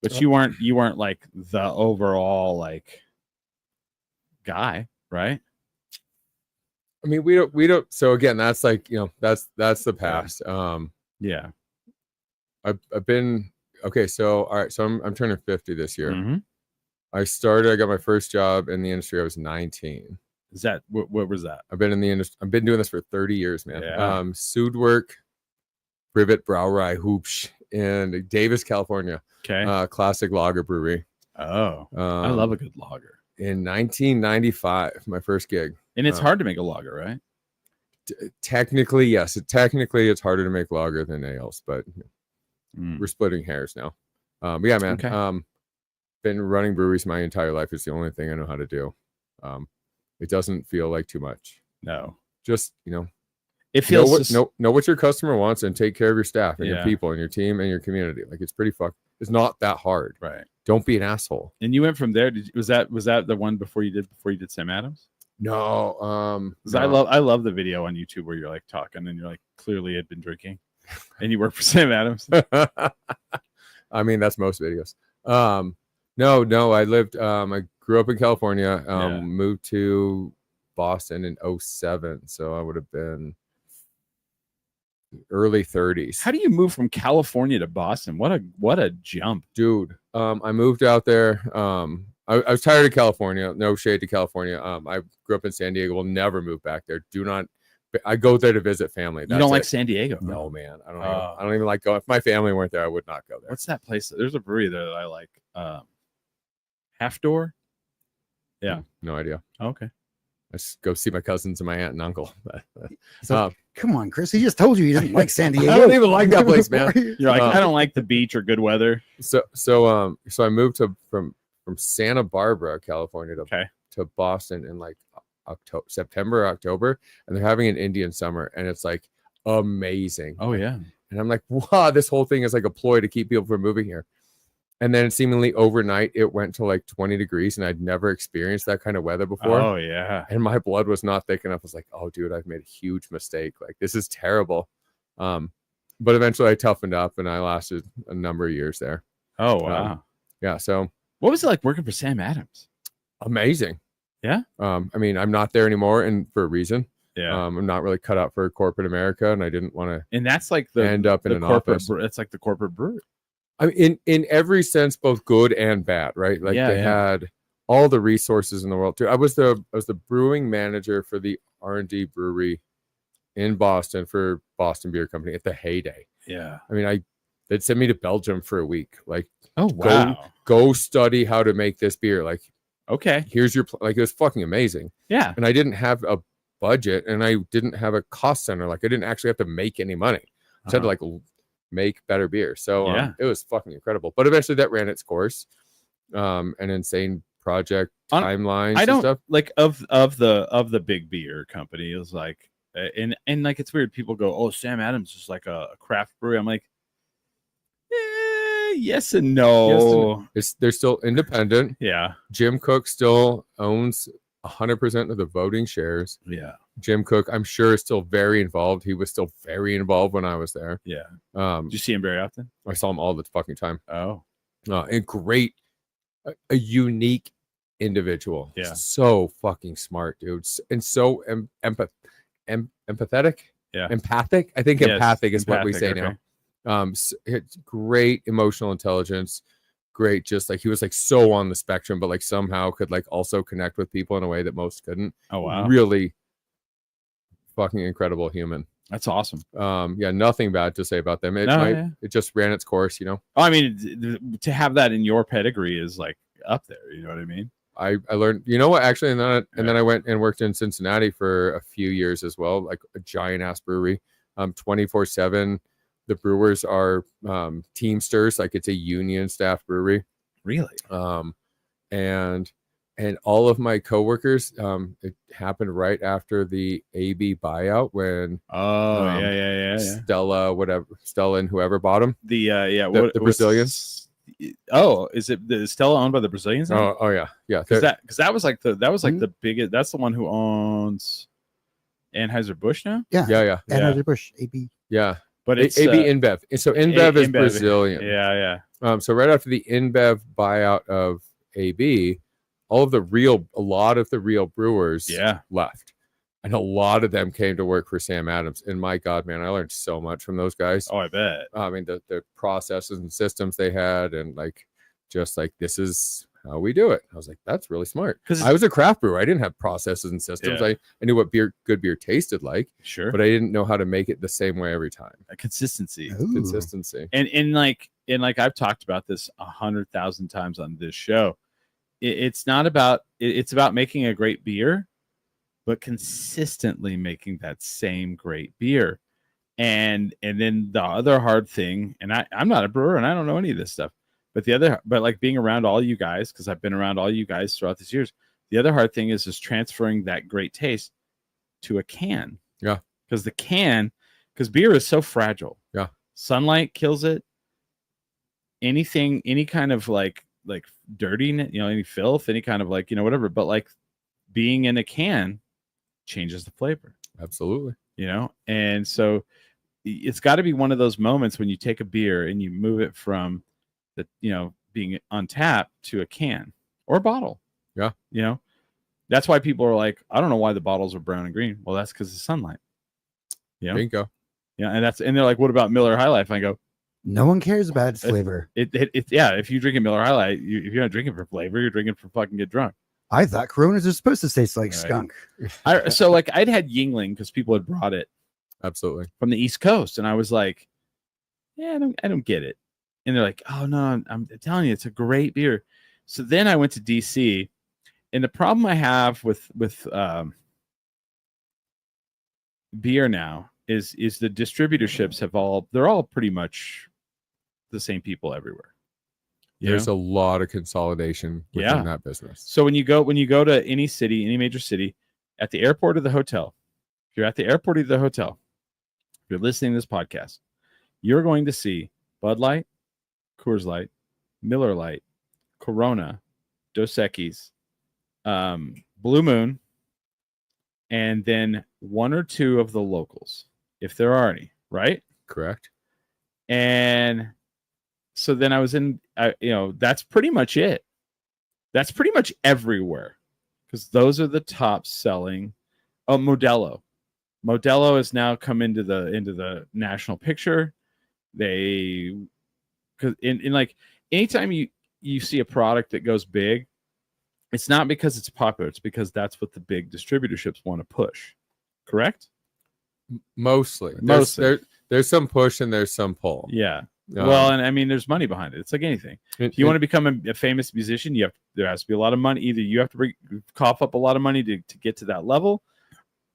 But you weren't like the overall like guy, right? I mean, we don't. So again, that's like, that's the past. Yeah. I've been okay. So all right. So I'm turning 50 this year. Mm-hmm. I got my first job in the industry. I was 19. Is that what was that? I've been in the industry. I've been doing this for 30 years, man. Yeah. Sewed work, Privet Brauerei Hoops in Davis, California. Okay. Classic lager brewery. Oh, I love a good lager. In 1995, my first gig. And it's hard to make a lager, right? Technically, yes. Technically, it's harder to make lager than ales, but we're splitting hairs now. But yeah, man. Okay. Been running breweries my entire life. It's the only thing I know how to do. It doesn't feel like too much. No. Just, it feels know what your customer wants and take care of your staff and your people and your team and your community. Like, it's pretty it's not that hard. Right. Don't be an asshole. And you went from there. Was that the one before you did Sam Adams? No. No. I love the video on YouTube where you're like talking and you're like clearly had been drinking and you work for Sam Adams. I mean, that's most videos. No, I lived, I grew up in California, moved to Boston in 2007. So I would have been early 30s. How do you move from California to Boston? What a jump, dude. I moved out there. I was tired of California. No shade to California. I grew up in San Diego. Will never move back there. I go there to visit family. You don't like San Diego? No, man. I don't even like going. If my family weren't there, I would not go there. What's that place? There's a brewery there that I like. Half Door. Yeah. No idea. Oh, okay. I just go see my cousins and my aunt and uncle. Come on, Chris. He just told you didn't like San Diego. I don't even like that place, man. You're like, I don't like the beach or good weather. So I moved from from Santa Barbara, California to Boston in like September, October, and they're having an Indian summer, and it's like amazing. Oh yeah. And I'm like, wow, this whole thing is like a ploy to keep people from moving here. And then seemingly overnight, it went to like 20 degrees, and I'd never experienced that kind of weather before. Oh yeah. And my blood was not thick enough. I was like, oh dude, I've made a huge mistake. Like, this is terrible. But eventually I toughened up, and I lasted a number of years there. Oh wow. Yeah. So what was it like working for Sam Adams? Amazing. Yeah. I mean, I'm not there anymore, and for a reason. Yeah. I'm not really cut out for corporate America, and I didn't want to. And that's like the end up in an office. It's like the corporate brewery. I mean, in every sense, both good and bad, right? Like they had all the resources in the world too. I was the brewing manager for the R&D brewery in Boston for Boston Beer Company at the heyday. Yeah. I mean, they'd send me to Belgium for a week. Like, oh wow, go study how to make this beer. Like, okay, here's your like, it was fucking amazing. Yeah. And I didn't have a budget, and I didn't have a cost center. Like, I didn't actually have to make any money. I just had to like make better beer. So it was fucking incredible. But eventually that ran its course. An insane project timelines. I don't stuff. like of the big beer company is like, and like it's weird. People go, oh, Sam Adams is like a craft brewery. I'm like, yes and no. They're still independent. Yeah. Jim Cook still owns 100% of the voting shares. Yeah. Jim Cook, I'm sure, is still very involved. He was still very involved when I was there. Yeah. Did you see him very often? I saw him all the fucking time. Oh. And great, a unique individual. Yeah. So fucking smart, dude. And so empathetic. Yeah. Empathic. I think empathic is what we say okay. now. It's great emotional intelligence. Great, just like he was like so on the spectrum, but like somehow could like also connect with people in a way that most couldn't. Oh wow. Really fucking incredible human. That's awesome. Yeah, nothing bad to say about them. It just ran its course, you know. Oh, I mean, to have that in your pedigree is like up there, you know what I mean? I learned, you know what, actually, and then I went and worked in Cincinnati for a few years as well, like a giant ass brewery. 24/7. The brewers are Teamsters, like it's a union staff brewery. Really? And all of my coworkers, it happened right after the AB buyout when Stella and whoever bought them. The Brazilians. Oh, is Stella owned by the Brazilians now? Oh yeah. Because that was like the biggest. That's the one who owns Anheuser-Busch now. Yeah. Anheuser-Busch, AB. Yeah. But it's AB InBev. So InBev is Brazilian. Yeah. So right after the InBev buyout of AB, a lot of the real brewers left. And a lot of them came to work for Sam Adams. And my God, man, I learned so much from those guys. Oh, I bet. I mean, the processes and systems they had, and like, just like, this is how we do it. I was like, that's really smart. Because I was a craft brewer. I didn't have processes and systems. I knew what good beer tasted like. Sure. But I didn't know how to make it the same way every time. A consistency. Ooh. Consistency. And like I've talked about this 100,000 times on this show. It's about making a great beer, but consistently making that same great beer. And then the other hard thing, and I'm not a brewer and I don't know any of this stuff, but like being around all you guys, because I've been around all you guys throughout these years, the other hard thing is transferring that great taste to a can. Yeah. Because beer is so fragile. Yeah. Sunlight kills it. Any kind of like dirtiness, any filth, any kind of like, whatever, but like being in a can changes the flavor. Absolutely. And so it's got to be one of those moments when you take a beer and you move it from the, being on tap to a can or a bottle. Yeah. That's why people are like, I don't know why the bottles are brown and green. Well, that's because of sunlight. Bingo. Yeah. And they're like, what about Miller High Life? I go, no one cares about its flavor. If you drink a Miller High Life, if you're not drinking for flavor, you're drinking for fucking get drunk. I thought Coronas are supposed to taste like skunk. So like I'd had Yingling because people had brought it. Absolutely. From the East Coast. And I was like, yeah, I don't get it. And they're like, oh no, I'm telling you, it's a great beer. So then I went to DC, and the problem I have with beer now is the distributorships they're all pretty much the same people everywhere. there's a lot of consolidation within that business. So when you go to any city, any major city, at the airport or the hotel, if you're at the airport or the hotel, if you're listening to this podcast, you're going to see Bud Light, Coors Light, Miller Lite, Corona, Dos Equis, Blue Moon, and then one or two of the locals, if there are any, right? Correct. And so then I was in, that's pretty much it. That's pretty much everywhere, because those are the top selling. Oh, Modelo has now come into the national picture. Because in like anytime you see a product that goes big, it's not because it's popular. It's because that's what the big distributorships want to push. Correct? Mostly. There's some push and there's some pull. Yeah. Well, and I mean, there's money behind it. It's like anything. If you want to become a famous musician, there has to be a lot of money. Either you have to cough up a lot of money to get to that level,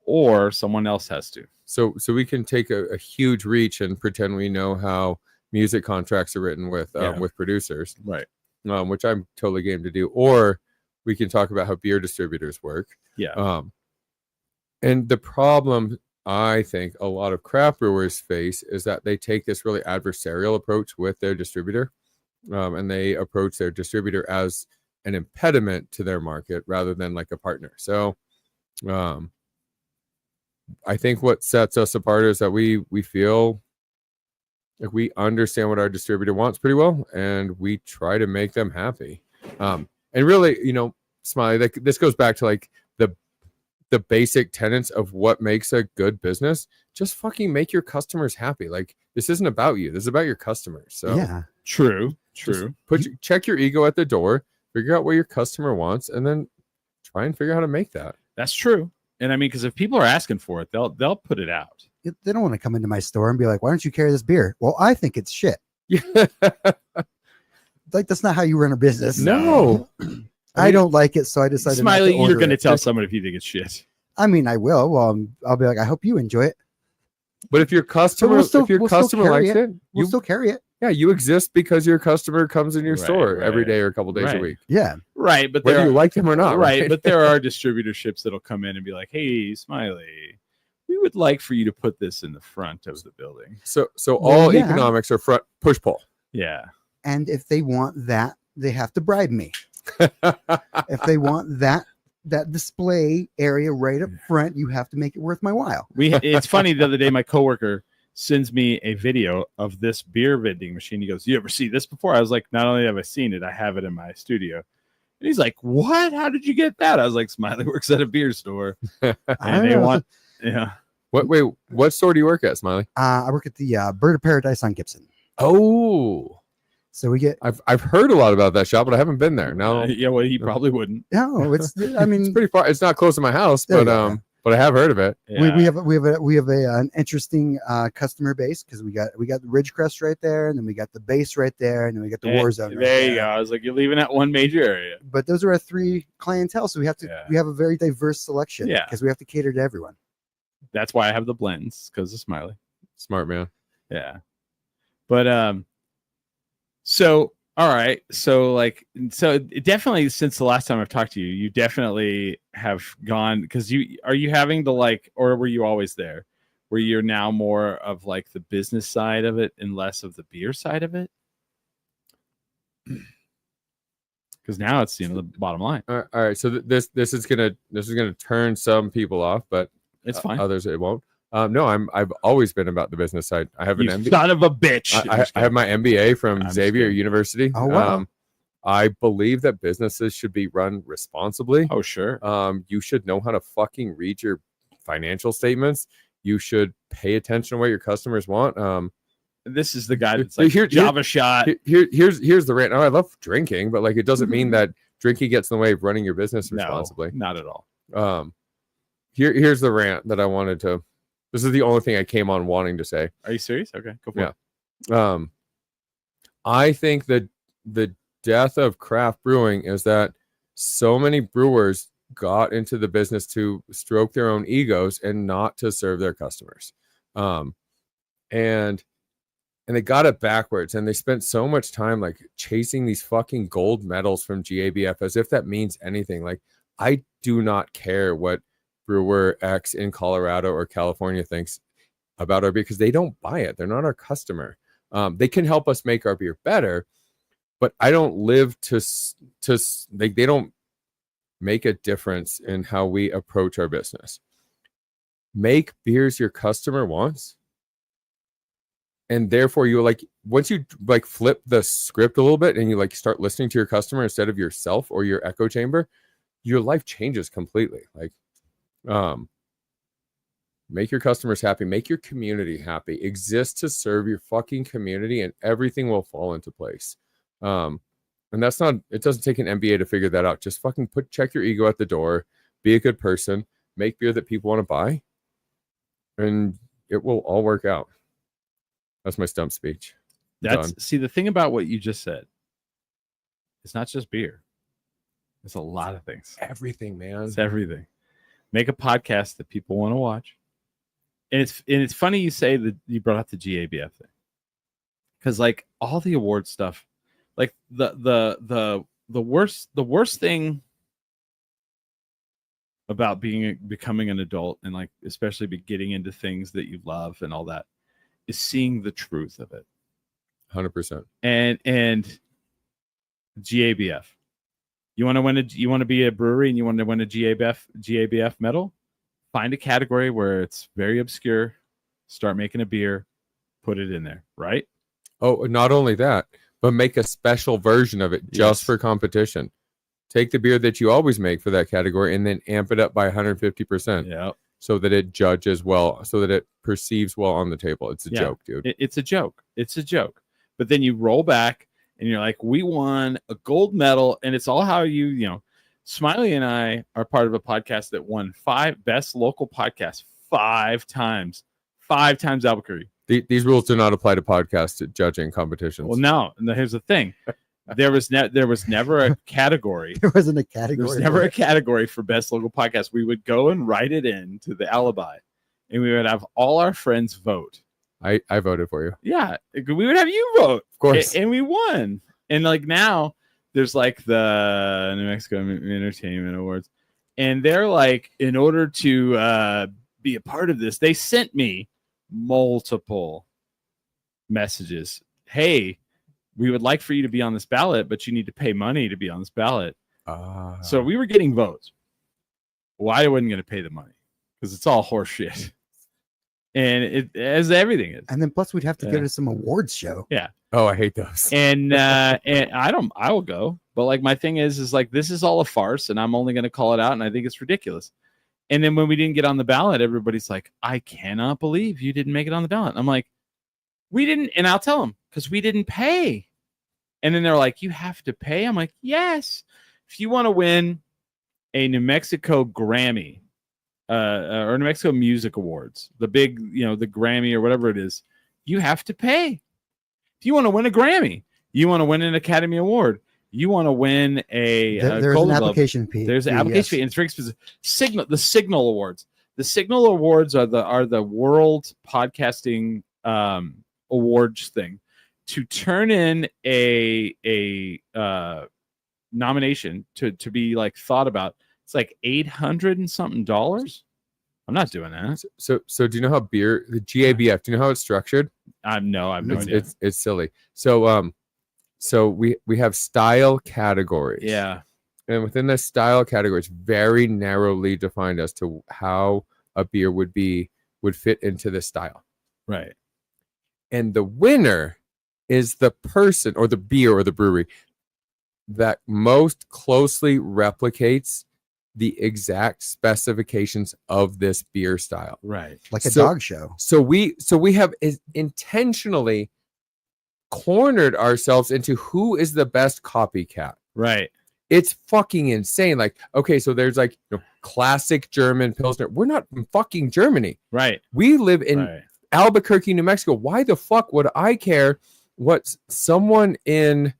or someone else has to. So we can take a huge reach and pretend we know how music contracts are written with producers, right? Which I'm totally game to do. Or we can talk about how beer distributors work. Yeah. And the problem I think a lot of craft brewers face is that they take this really adversarial approach with their distributor, and they approach their distributor as an impediment to their market rather than like a partner. So I think what sets us apart is that we feel like we understand what our distributor wants pretty well, and we try to make them happy. And really, Smiley, like this goes back to like the basic tenets of what makes a good business. Just fucking make your customers happy. Like this isn't about you. This is about your customers. So yeah, true. Check your ego at the door, figure out what your customer wants, and then try and figure out how to make that. That's true. And I mean, because if people are asking for it, they'll put it out. They don't want to come into my store and be like, why don't you carry this beer? Well, I think it's shit. Like, that's not how you run a business. No. I don't like it, so I decided. Smiley, you're going to tell someone if you think it's shit. I mean, I will. Well, I'll be like, I hope you enjoy it. But if your customer, likes it, we'll still carry it. Yeah, you exist because your customer comes in your store every day or a couple days a week. Yeah, right. But whether you like them or not, right? But there are distributorships that'll come in and be like, "Hey, Smiley, we would like for you to put this in the front of the building." So all economics are front push pull. Yeah. And if they want that, they have to bribe me. If they want that display area right up front, you have to make it worth my while. It's funny, the other day my coworker sends me a video of this beer vending machine. He goes, "You ever see this before?" I was like, "Not only have I seen it, I have it in my studio." And he's like, "What? How did you get that?" I was like, "Smiley works at a beer store." And they want what store do you work at, Smiley? I work at the Bird of Paradise on Gibson. Oh. So we get. I've heard a lot about that shop, but I haven't been there. No. Well, he probably wouldn't. No, it's. I mean, it's pretty far. It's not close to my house, but I have heard of it. Yeah. We have an interesting customer base, because we got the Ridgecrest right there, and then we got the base right there, and then we got the Warzone. There you go. I was like, you're leaving that one major area. But those are our three clientele, so we have a very diverse selection. Yeah, because we have to cater to everyone. That's why I have the blends, because of Smiley. Smart man. Yeah, but So, all right. So definitely since the last time I've talked to you, you definitely have gone, because are you having the or were you always there, where you're now more of like the business side of it and less of the beer side of it? Because now it's the bottom line. All right. So this is gonna turn some people off, but it's fine. Others it won't. No, I've always been about the business side. I have an MBA. Son of a bitch. I have my MBA from Xavier University. Oh wow. I believe that businesses should be run responsibly. Oh sure. You should know how to fucking read your financial statements. You should pay attention to what your customers want. This is the guy that's like Java shot. Here's the rant. Oh, I love drinking, but it doesn't mean that drinking gets in the way of running your business responsibly. No, not at all. Here's the rant that I wanted to. This is the only thing I came on wanting to say. Are you serious? Okay, go for it. I think that the death of craft brewing is that so many brewers got into the business to stroke their own egos and not to serve their customers. And and they got it backwards, and they spent so much time like chasing these fucking gold medals from GABF as if that means anything. Like, I do not care what brewer X in Colorado or California thinks about our beer, because they don't buy it. They're not our customer. They can help us make our beer better, but I don't live to like, they don't make a difference in how we approach our business. Make beers your customer wants. And therefore, you like, once you like flip the script a little bit and you like start listening to your customer instead of yourself or your echo chamber, your life changes completely. Like, make your customers happy, make your community happy, exist to serve your fucking community, and everything will fall into place. And that's not, it doesn't take an MBA to figure that out. Just fucking check your ego at the door, be a good person, make beer that people want to buy, and it will all work out. That's my stump speech. See, the thing about what you just said, it's not just beer. It's a lot of things. Everything, man. It's everything. Make a podcast that people want to watch. And it's funny you say that you brought up the GABF thing. Because like all the award stuff, like the worst thing about becoming an adult, and like especially getting into things that you love and all that, is seeing the truth of it. 100%. And GABF. You want to be a brewery and you want to win a GABF medal? Find a category where it's very obscure, start making a beer, put it in there, right? Oh, not only that, but make a special version of it just for competition. Take the beer that you always make for that category and then amp it up by 150%. Yeah. So that it judges well, so that it perceives well on the table. It's a joke, dude. It's a joke. It's a joke. But then you roll back and you're like, we won a gold medal, and it's all how you know, Smiley and I are part of a podcast that won 5 best local podcasts 5 times. 5 times Albuquerque. These rules do not apply to podcast judging competitions. Well, no. Here's the thing. There was never a category. There wasn't a category. There was never a category for best local podcast. We would go and write it in to the Alibi, and we would have all our friends vote. I voted for you. Yeah, we would have you vote, of course, and we won. And like now, there's like the New Mexico Entertainment Awards, and they're like, in order to be a part of this, they sent me multiple messages. Hey, we would like for you to be on this ballot, but you need to pay money to be on this ballot. So we were getting votes. Why I wasn't going to pay the money? Because it's all horse shit. And it, as everything is. And then plus we'd have to go to some awards show. Yeah. Oh, I hate those. And I will go. But like my thing is like, this is all a farce, and I'm only going to call it out, and I think it's ridiculous. And then when we didn't get on the ballot, everybody's like, I cannot believe you didn't make it on the ballot. I'm like, we didn't. And I'll tell them, because we didn't pay. And then they're like, you have to pay? I'm like, yes. If you want to win a New Mexico Grammy or New Mexico Music Awards, the big, the Grammy or whatever it is, you have to pay. If you want to win a Grammy, you want to win an Academy Award, you want to win there's an application fee. There's an application fee, and it's very specific. The Signal Awards. The Signal Awards are the world podcasting awards thing. To turn in a nomination to be like thought about, it's like $800 and something. I'm not doing that. So do you know how the GABF? Do you know how it's structured? I have no idea. It's silly. So we have style categories. Yeah. And within the style category, it's very narrowly defined as to how a beer would fit into the style. Right. And the winner is the person or the beer or the brewery that most closely replicates the exact specifications of this beer style. Right. Like a dog show. So we have intentionally cornered ourselves into who is the best copycat. Right. It's fucking insane. Like, okay, so there's like classic German Pilsner. We're not from fucking Germany. Right. We live in Albuquerque, New Mexico. Why the fuck would I care what someone in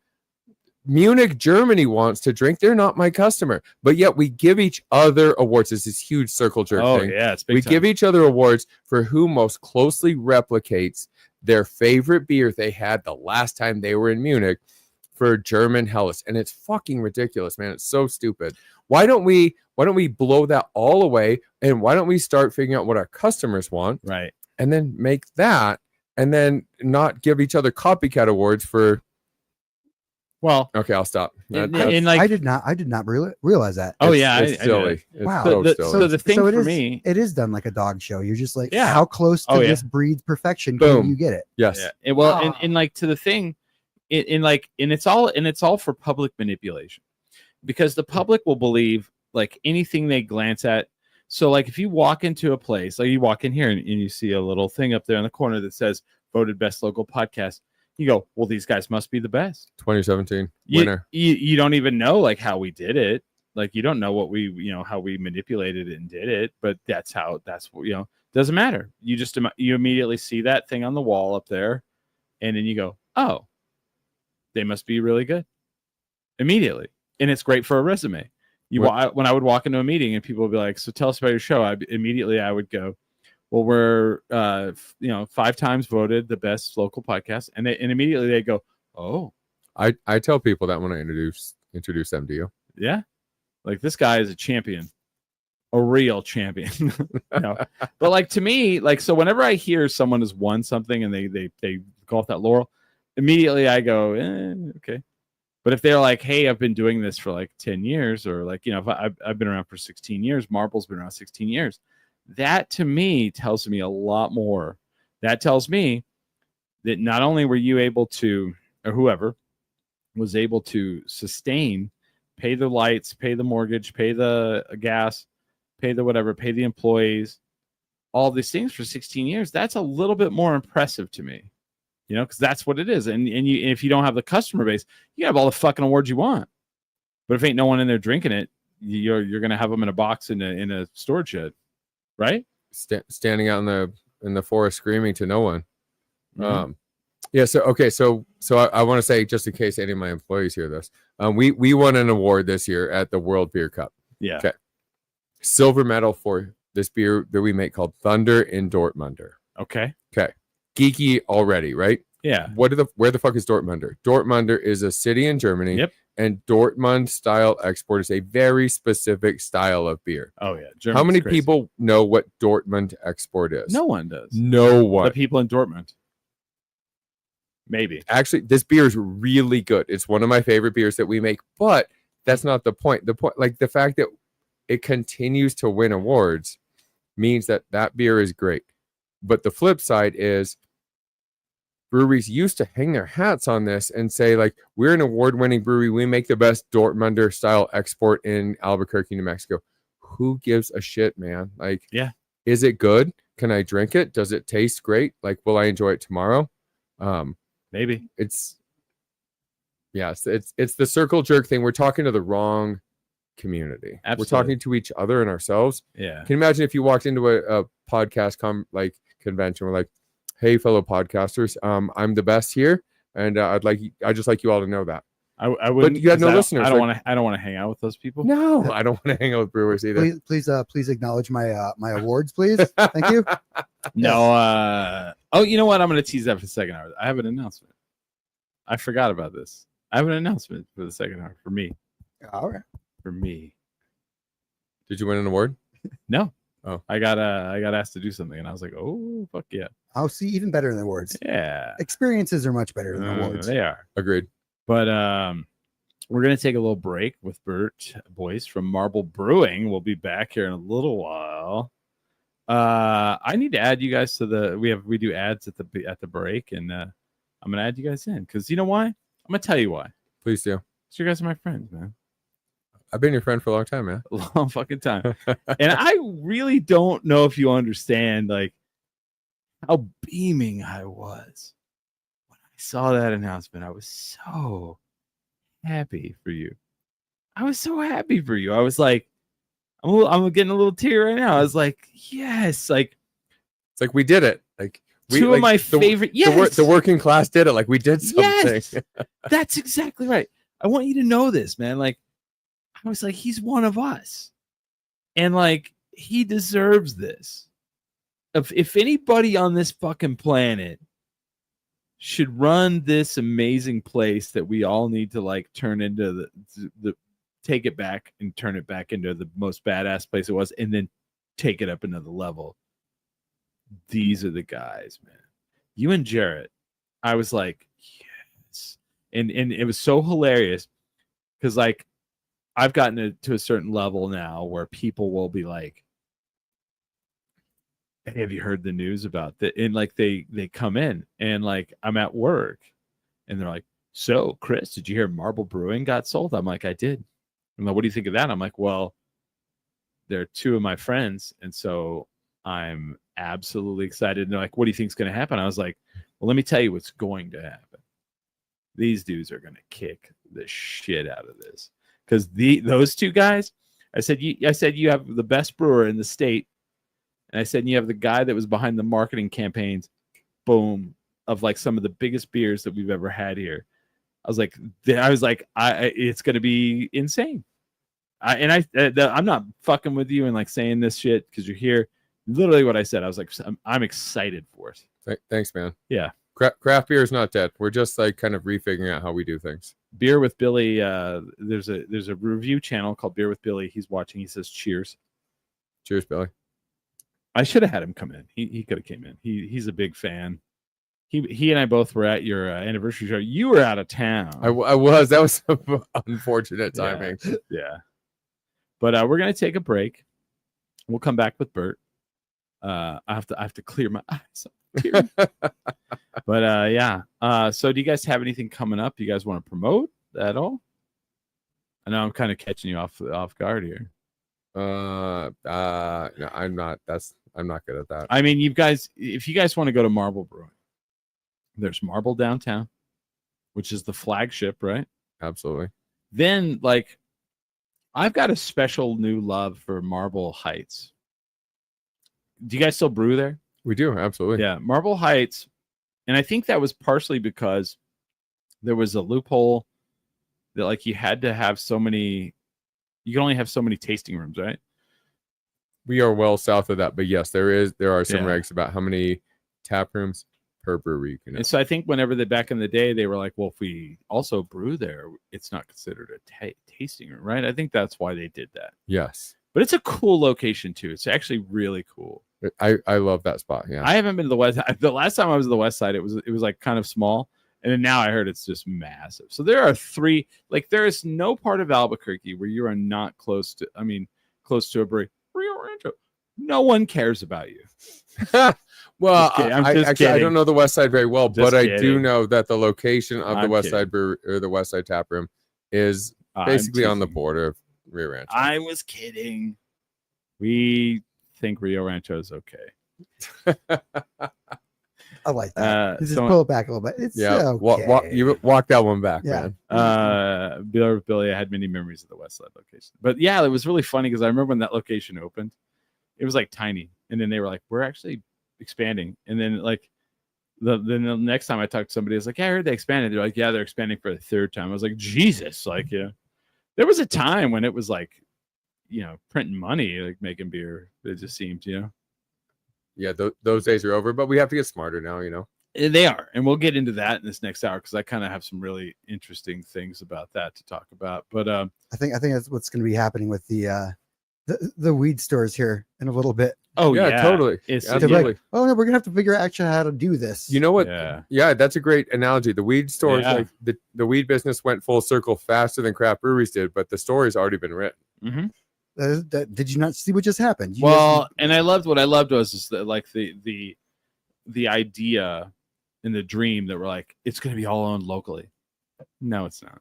Munich, Germany wants to drink? They're not my customer. But yet we give each other awards. It's this huge circle jerk thing. Yeah, it's big we time. give each other awards for who most closely replicates their favorite beer they had the last time they were in Munich for German Helles. And it's fucking ridiculous, man. It's so stupid. Why don't we blow that all away? And why don't we start figuring out what our customers want? Right. And then make that, and then not give each other copycat awards for. Well, okay, I'll stop. I did not realize that. Oh, It's- yeah. it's silly. It's Wow. so silly. So the thing it for is, me. it is done like a dog show. You're just like, Yeah. how close to Oh, yeah. this breed's perfection Boom. can you get it? Yes. Yeah. And like to the thing, and it's all for public manipulation, because the public will believe like anything they glance at. So like if you walk into a place, like you walk in here and you see a little thing up there in the corner that says voted best local podcast, you go, well, these guys must be the best. 2017 winner. You don't even know like how we did it. Like you don't know what how we manipulated it and did it, but that's what, doesn't matter. You immediately see that thing on the wall up there, and then you go, oh, they must be really good immediately. And it's great for a resume. When I would walk into a meeting and people would be like, so tell us about your show. I would go, well, we're 5 times voted the best local podcast. And immediately they go, oh, I tell people that when I introduce them to you. Yeah. Like this guy is a champion, a real champion. But like to me, like, so whenever I hear someone has won something and they go off that laurel, immediately I go, okay. But if they're like, hey, I've been doing this for like 10 years, or like, if I've been around for 16 years, Marble's been around 16 years. That to me tells me a lot more. That tells me that not only were you able to, or whoever was able to sustain, pay the lights, pay the mortgage, pay the gas, pay the whatever, pay the employees, all these things for 16 years. That's a little bit more impressive to me. Because that's what it is. And if you don't have the customer base, you have all the fucking awards you want. But if ain't no one in there drinking it, you're gonna have them in a box in a storage shed, right? Standing out in the forest screaming to no one. Mm-hmm. Yeah. So okay. So I want to say, just in case any of my employees hear this, we won an award this year at the World Beer Cup. Yeah. Okay. Silver medal for this beer that we make called Thunder in Dortmunder. Okay. Okay. Geeky already, right? Yeah. Where the fuck is Dortmunder? Dortmunder is a city in Germany. Yep. And Dortmund style export is a very specific style of beer. Oh yeah. Germany's How many crazy. People know what Dortmund export is? No one does. No one. The people in Dortmund. Maybe. Actually, this beer is really good. It's one of my favorite beers that we make, but that's not the point. The point, like the fact that it continues to win awards, means that beer is great. But the flip side is, breweries used to hang their hats on this and say, like, we're an award-winning brewery. We make the best Dortmunder style export in Albuquerque, New Mexico. Who gives a shit, man? Like, yeah, is it good? Can I drink it? Does it taste great? Like, will I enjoy it tomorrow? Maybe. It's the circle jerk thing. We're talking to the wrong community. Absolutely. We're talking to each other and ourselves. Yeah. Can you imagine if you walked into a podcast convention, we're like, hey, fellow podcasters, I'm the best here, and I'd just like you all to know that. I wouldn't. But you had no listeners. I don't want to hang out with those people. No, I don't want to hang out with brewers either. Please acknowledge my my awards, please. Thank you. No. Oh, you know what? I'm going to tease that for the second hour. I have an announcement. I forgot about this. I have an announcement for the second hour for me. All right. For me. Did you win an award? No. Oh, I got asked to do something, and I was like, "Oh, fuck yeah!" I'll see, even better than awards. Yeah, experiences are much better than awards. They are. Agreed. But we're gonna take a little break with Bert Boyce from Marble Brewing. We'll be back here in a little while. I need to add you guys to we do ads at the break, and I'm gonna add you guys in because you know why? I'm gonna tell you why. Please do. So you guys are my friends, man. I've been your friend for a long time, man. A long fucking time. And I really don't know if you understand like how beaming I was when I saw that announcement. I was so happy for you. I was so happy for you. I was like, I'm getting a little tear right now. I was like, yes, like it's like we did it. Like two of my favorite. Yes, the working class did it. Like we did something. Yes, that's exactly right. I want you to know this, man. Like I was like, he's one of us, and like he deserves this. If anybody on this fucking planet should run this amazing place that we all need to like turn into the take it back and turn it back into the most badass place it was, and then take it up another level. These are the guys, man. You and Jarrett, I was like, yes. And it was so hilarious because like I've gotten to a certain level now where people will be like, hey, have you heard the news about that? And like they come in and like I'm at work and they're like, so Chris, did you hear Marble Brewing got sold? I'm like, I did. I'm like, what do you think of that? I'm like, well, they're two of my friends, and so I'm absolutely excited. And they're like, what do you think is going to happen? I was like, well, let me tell you what's going to happen. These dudes are going to kick the shit out of this because those two guys. I said you have the best brewer in the state, and I said you have the guy that was behind the marketing campaigns, boom, of like some of the biggest beers that we've ever had here. I was like, it's going to be insane. I'm not fucking with you and like saying this shit because you're here. Literally what I said. I was like, I'm excited for it. Thanks, man. Yeah. Craft beer is not dead. We're just like kind of refiguring out how we do things. Beer with Billy. There's a review channel called Beer with Billy. He's watching. He says, cheers. Cheers, Billy. I should have had him come in. He could have came in. He's a big fan. He and I both were at your anniversary show. You were out of town. I was. That was some unfortunate timing. Yeah. But we're gonna take a break. We'll come back with Bert. I have to clear my eyes. But yeah. So do you guys have anything coming up? Do you guys want to promote at all? I know I'm kind of catching you off guard here. No, I'm not. I'm not good at that. I mean, if you guys want to go to Marble Brewing, there's Marble downtown, which is the flagship, right? Absolutely. Then like I've got a special new love for Marble Heights. Do you guys still brew there? We do, absolutely. Yeah, Marble Heights. And I think that was partially because there was a loophole that like you had to have you can only have so many tasting rooms, right? We are well south of that, but yes, there are some regs about how many tap rooms per brewery you can have. And so I think whenever back in the day, they were like, well, if we also brew there, it's not considered a tasting room, right? I think that's why they did that. Yes. But it's a cool location too. It's actually really cool. I love that spot. Yeah. I haven't been to the west. The last time I was at the west side, it was like kind of small. And then now I heard it's just massive. So there are there is no part of Albuquerque where you are not close to a brewery. Rio Rancho. No one cares about you. Well, I don't know the west side very well, but I do know that the location of the west side brewery or the west side tap room is basically on the border of Rio Rancho. I was kidding. We think Rio Rancho is okay. I like that. Just so, pull it back a little bit. It's okay. You walk that one back, Yeah. man. Billy, I had many memories of the west side location. But yeah, it was really funny because I remember when that location opened, it was like tiny. And then they were like, we're actually expanding. And then like the next time I talked to somebody, I was like, yeah, I heard they expanded. They're like, yeah, they're expanding for the third time. I was like, Jesus, like, yeah. There was a time when it was like, printing money, like making beer. It just seemed, Yeah, those days are over, but we have to get smarter now, They are. And we'll get into that in this next hour because I kind of have some really interesting things about that to talk about. But I think that's what's going to be happening with the weed stores here in a little bit. Oh yeah, totally. Absolutely. Like, oh no, we're gonna have to figure out actually how to do this. You know what? Yeah, that's a great analogy. The weed stores, like the weed business went full circle faster than craft breweries did, but the story's already been written. Mm-hmm. Did you not see what just happened? And I loved was that, like the idea and the dream that we're like, it's going to be all owned locally. No, it's not.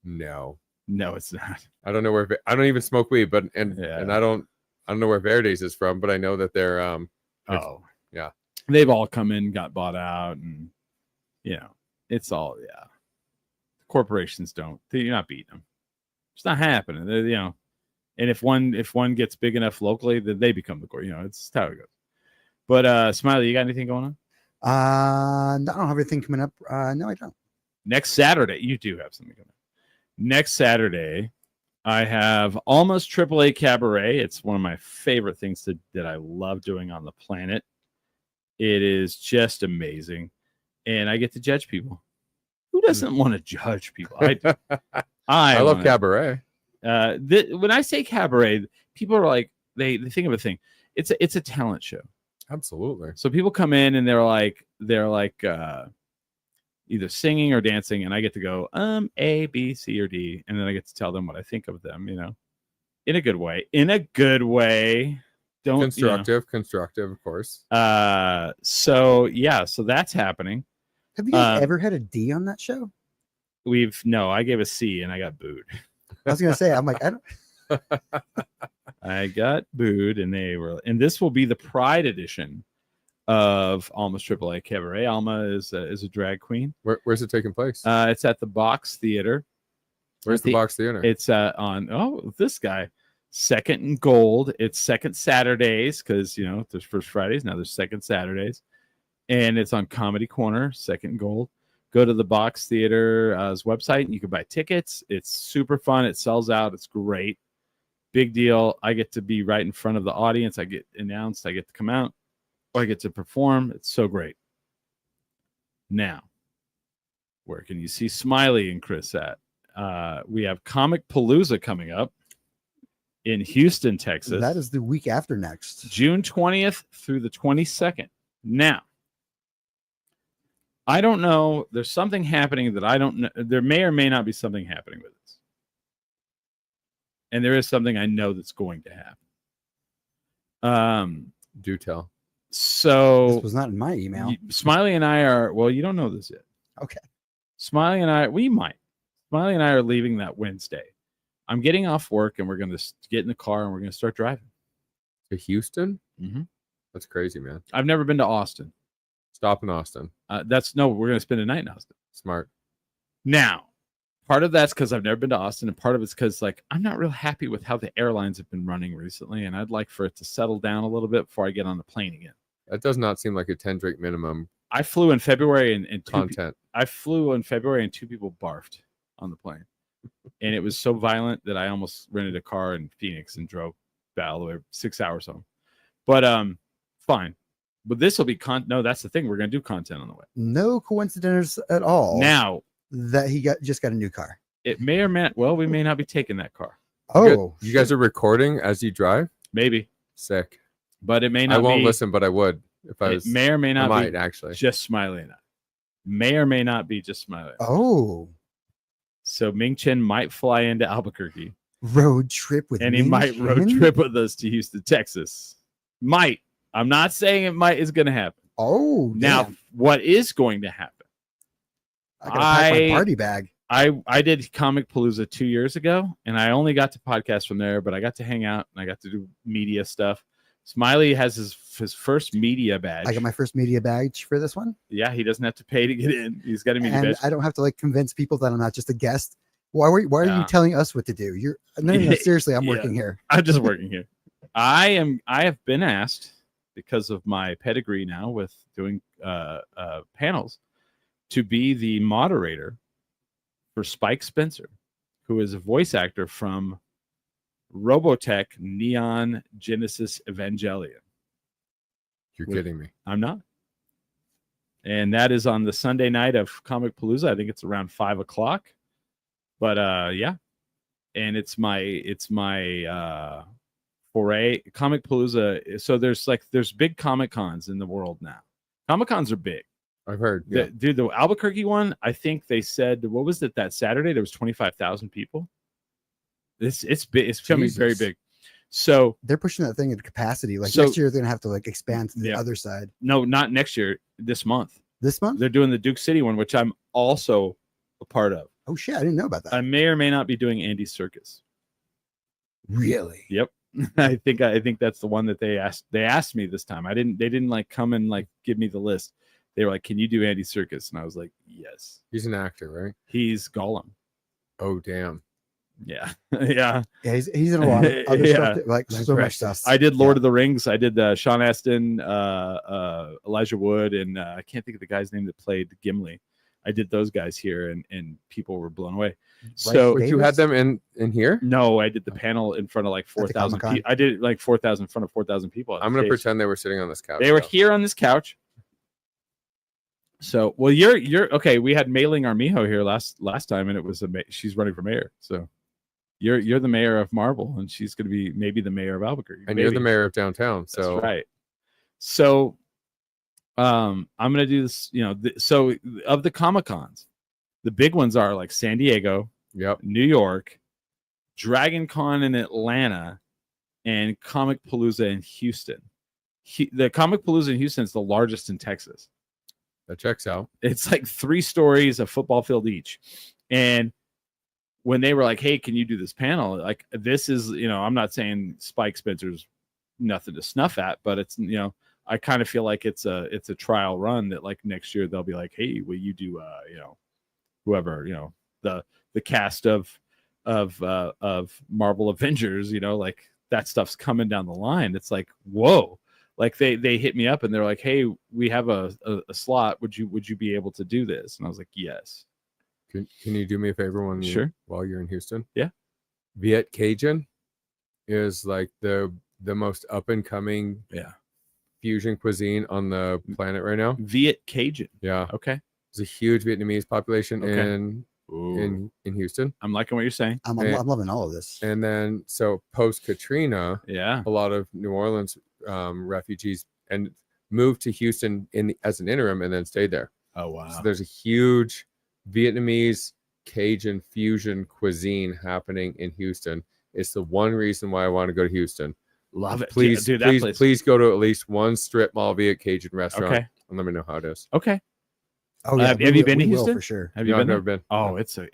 No, it's not. I don't know I don't even smoke weed, but and I don't know where Verdes is from, but I know that they're yeah, they've all come in, got bought out, and it's all corporations you're not beating them. It's not happening. And if one gets big enough locally, then they become the core. It's how it goes. But Smiley, you got anything going on? I don't have anything coming up. No, I don't. Next Saturday, you do have something coming up. Next Saturday, I have Almost AAA Cabaret. It's one of my favorite things that I love doing on the planet. It is just amazing. and I get to judge people. Who doesn't want to judge people? I do. I love wanna- cabaret. When I say cabaret, people are like they think of a thing. It's a talent show. Absolutely. So people come in and they're like either singing or dancing, and I get to go A, B, C, or D, and then I get to tell them what I think of them, in a good way. In a good way. Don't Constructive, of course. So that's happening. Have you guys ever had a D on that show? I gave a C and I got booed. I was gonna say, I'm like, I don't. I got booed, and this will be the Pride edition of Alma's AAA Cabaret. Alma is a drag queen. Where's it taking place? It's at the Box Theater. Where's the Box Theater? It's on this guy, Second and Gold. It's second Saturdays because there's first Fridays, now there's second Saturdays, and it's on Comedy Corner, Second and Gold. Go to the Box Theater's website and you can buy tickets. It's super fun. It sells out. It's great. Big deal. I get to be right in front of the audience. I get announced. I get to come out. I get to perform. It's so great. Now, where can you see Smiley and Chris at? We have Comic Palooza coming up in Houston, Texas. That is the week after next. June 20th through the 22nd. Now, I don't know. There's something happening that I don't know. There may or may not be something happening with this. And there is something I know that's going to happen. Do tell. So This was not in my email. Smiley and I are, well, you don't know this yet. Okay. Smiley and I, we might. Smiley and I are leaving that Wednesday. I'm getting off work and we're going to get in the car and we're going to start driving. To Houston? Mm-hmm. That's crazy, man. I've never been to Austin. Stop in Austin. We're going to spend a night in Austin. Smart. Now, part of that's because I've never been to Austin, and part of it's because I'm not real happy with how the airlines have been running recently, and I'd like for it to settle down a little bit before I get on the plane again. That does not seem like a 10 drink minimum. I flew in February and content. I flew in February and 2 people barfed on the plane, and it was so violent that I almost rented a car in Phoenix and drove all the way 6 hours home. But fine. But this will be no. That's the thing. We're going to do content on the way. No coincidence at all. Now that he just got a new car. It may or may we may not be taking that car. Oh, you guys are recording as you drive? Maybe. Sick. But it may not. I won't listen, but I would if I was. It may or may not. I might be actually. Just Smiley and I. May or may not be just Smiley. Oh. So Ming Chen might fly into Albuquerque. Road trip with and he might road trip with us to Houston, Texas. Might. I'm not saying it's going to happen. Oh, now damn. What is going to happen? I gotta pack my party bag. I did Comic Palooza 2 years ago, and I only got to podcast from there, but I got to hang out and I got to do media stuff. Smiley has his first media badge. I got my first media badge for this one. Yeah, he doesn't have to pay to get in. He's got a media badge. I don't have to convince people that I'm not just a guest. Why are you telling us what to do? No, seriously, I'm working here. I'm just working here. I have been asked, because of my pedigree now with doing panels, to be the moderator for Spike Spencer, who is a voice actor from Robotech, Neon Genesis Evangelion. You're kidding me. I'm not. And that is on the Sunday night of Comic Palooza. I think it's around 5:00. But yeah. And it's my foray. Comic Palooza. So there's big Comic Cons in the world now. Comic Cons are big. I've heard. Yeah. The Albuquerque one, I think they said, what was it, that Saturday? There was 25,000 people. It's big. It's becoming very big. So they're pushing that thing into capacity. Next year they're gonna have to expand to the other side. No, not next year. This month. This month? They're doing the Duke City one, which I'm also a part of. Oh shit! I didn't know about that. I may or may not be doing Andy's Circus. Really? Yep. I think that's the one that they asked me this time. They didn't come and give me the list. They were like, "Can you do Andy's Circus?" And I was like, "Yes." He's an actor, right? He's Gollum. Oh damn. Yeah. Yeah. He's in a lot of other stuff. So much stuff. I did Lord of the Rings. I did Sean Astin, Elijah Wood, and I can't think of the guy's name that played Gimli. I did those guys here, and people were blown away. So but you had them in here? No, I did the panel in front of 4,000 people. I did 4,000 in front of 4,000 people. I'm gonna pretend they were sitting on this couch. They were here on this couch. So, well, you're okay. We had Mailing Armijo here last time, and it was she's running for mayor. So, you're the mayor of Marble, and she's going to be maybe the mayor of Albuquerque. And maybe. you're the mayor of downtown. So That's right. So, I'm going to do this. So of the Comic-Cons, the big ones are like San Diego, yep, New York, Dragon Con in Atlanta, and Comic Palooza in Houston. The Comic Palooza in Houston is the largest in Texas. that checks out. It's like 3 stories, a football field each. And when they were like, hey, can you do this panel? Like, this is, I'm not saying Spike Spencer's nothing to snuff at, but it's, I kind of feel like it's a trial run that like next year they'll be like, hey, will you do, whoever, the cast of Marvel Avengers, like that stuff's coming down the line. It's like, whoa. Like they hit me up and they're like, hey, we have a slot. Would you be able to do this? And I was like, yes. Can you do me a favor while you're in Houston? Yeah. Viet Cajun is like the most up and coming fusion cuisine on the planet right now. Viet Cajun. Yeah. Okay. There's a huge Vietnamese population in Houston. I'm liking what you're saying. I'm loving all of this. And then so post Katrina, a lot of New Orleans refugees and moved to Houston as an interim and then stayed there. Oh wow. So there's a huge Vietnamese Cajun fusion cuisine happening in Houston. It's the one reason why I want to go to Houston. Love it. Please, dude, please go to at least one strip mall Viet Cajun restaurant and let me know how it is. Okay. Oh yeah. Have you been to Houston? For sure. Have you I've been never been. Oh, it's a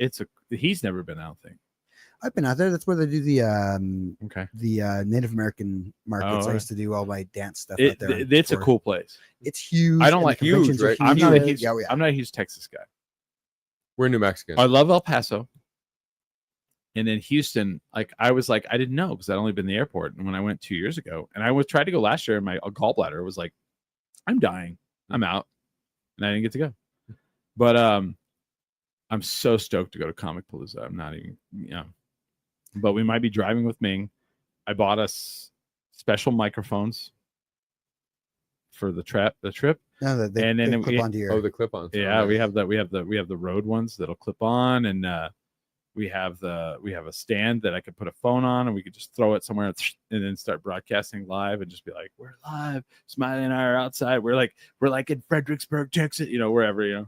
he's never been, I don't think. I've been out there. That's where they do the Native American markets. Oh, I used to do all my dance stuff out there. It's a cool place. It's huge. I don't like huge, right? I'm not a huge. I'm not a huge Texas guy. We're New Mexicans. I love El Paso. And then Houston, like I was like, I didn't know because I'd only been to the airport. And when I went 2 years ago, and I tried to go last year, and my gallbladder was like, I'm dying, I'm out, and I didn't get to go. But I'm so stoked to go to Comic Palooza. I'm not even, but we might be driving with Ming. I bought us special microphones for the trip. No, And then clip onto your. Oh, the clip-ons. Yeah, Oh, we nice. have the Rode ones that'll clip on, and we have a stand that I could put a phone on, and we could just throw it somewhere and then start broadcasting live and just be like, we're live. Smiley and I are outside. We're like in Fredericksburg, Texas, wherever,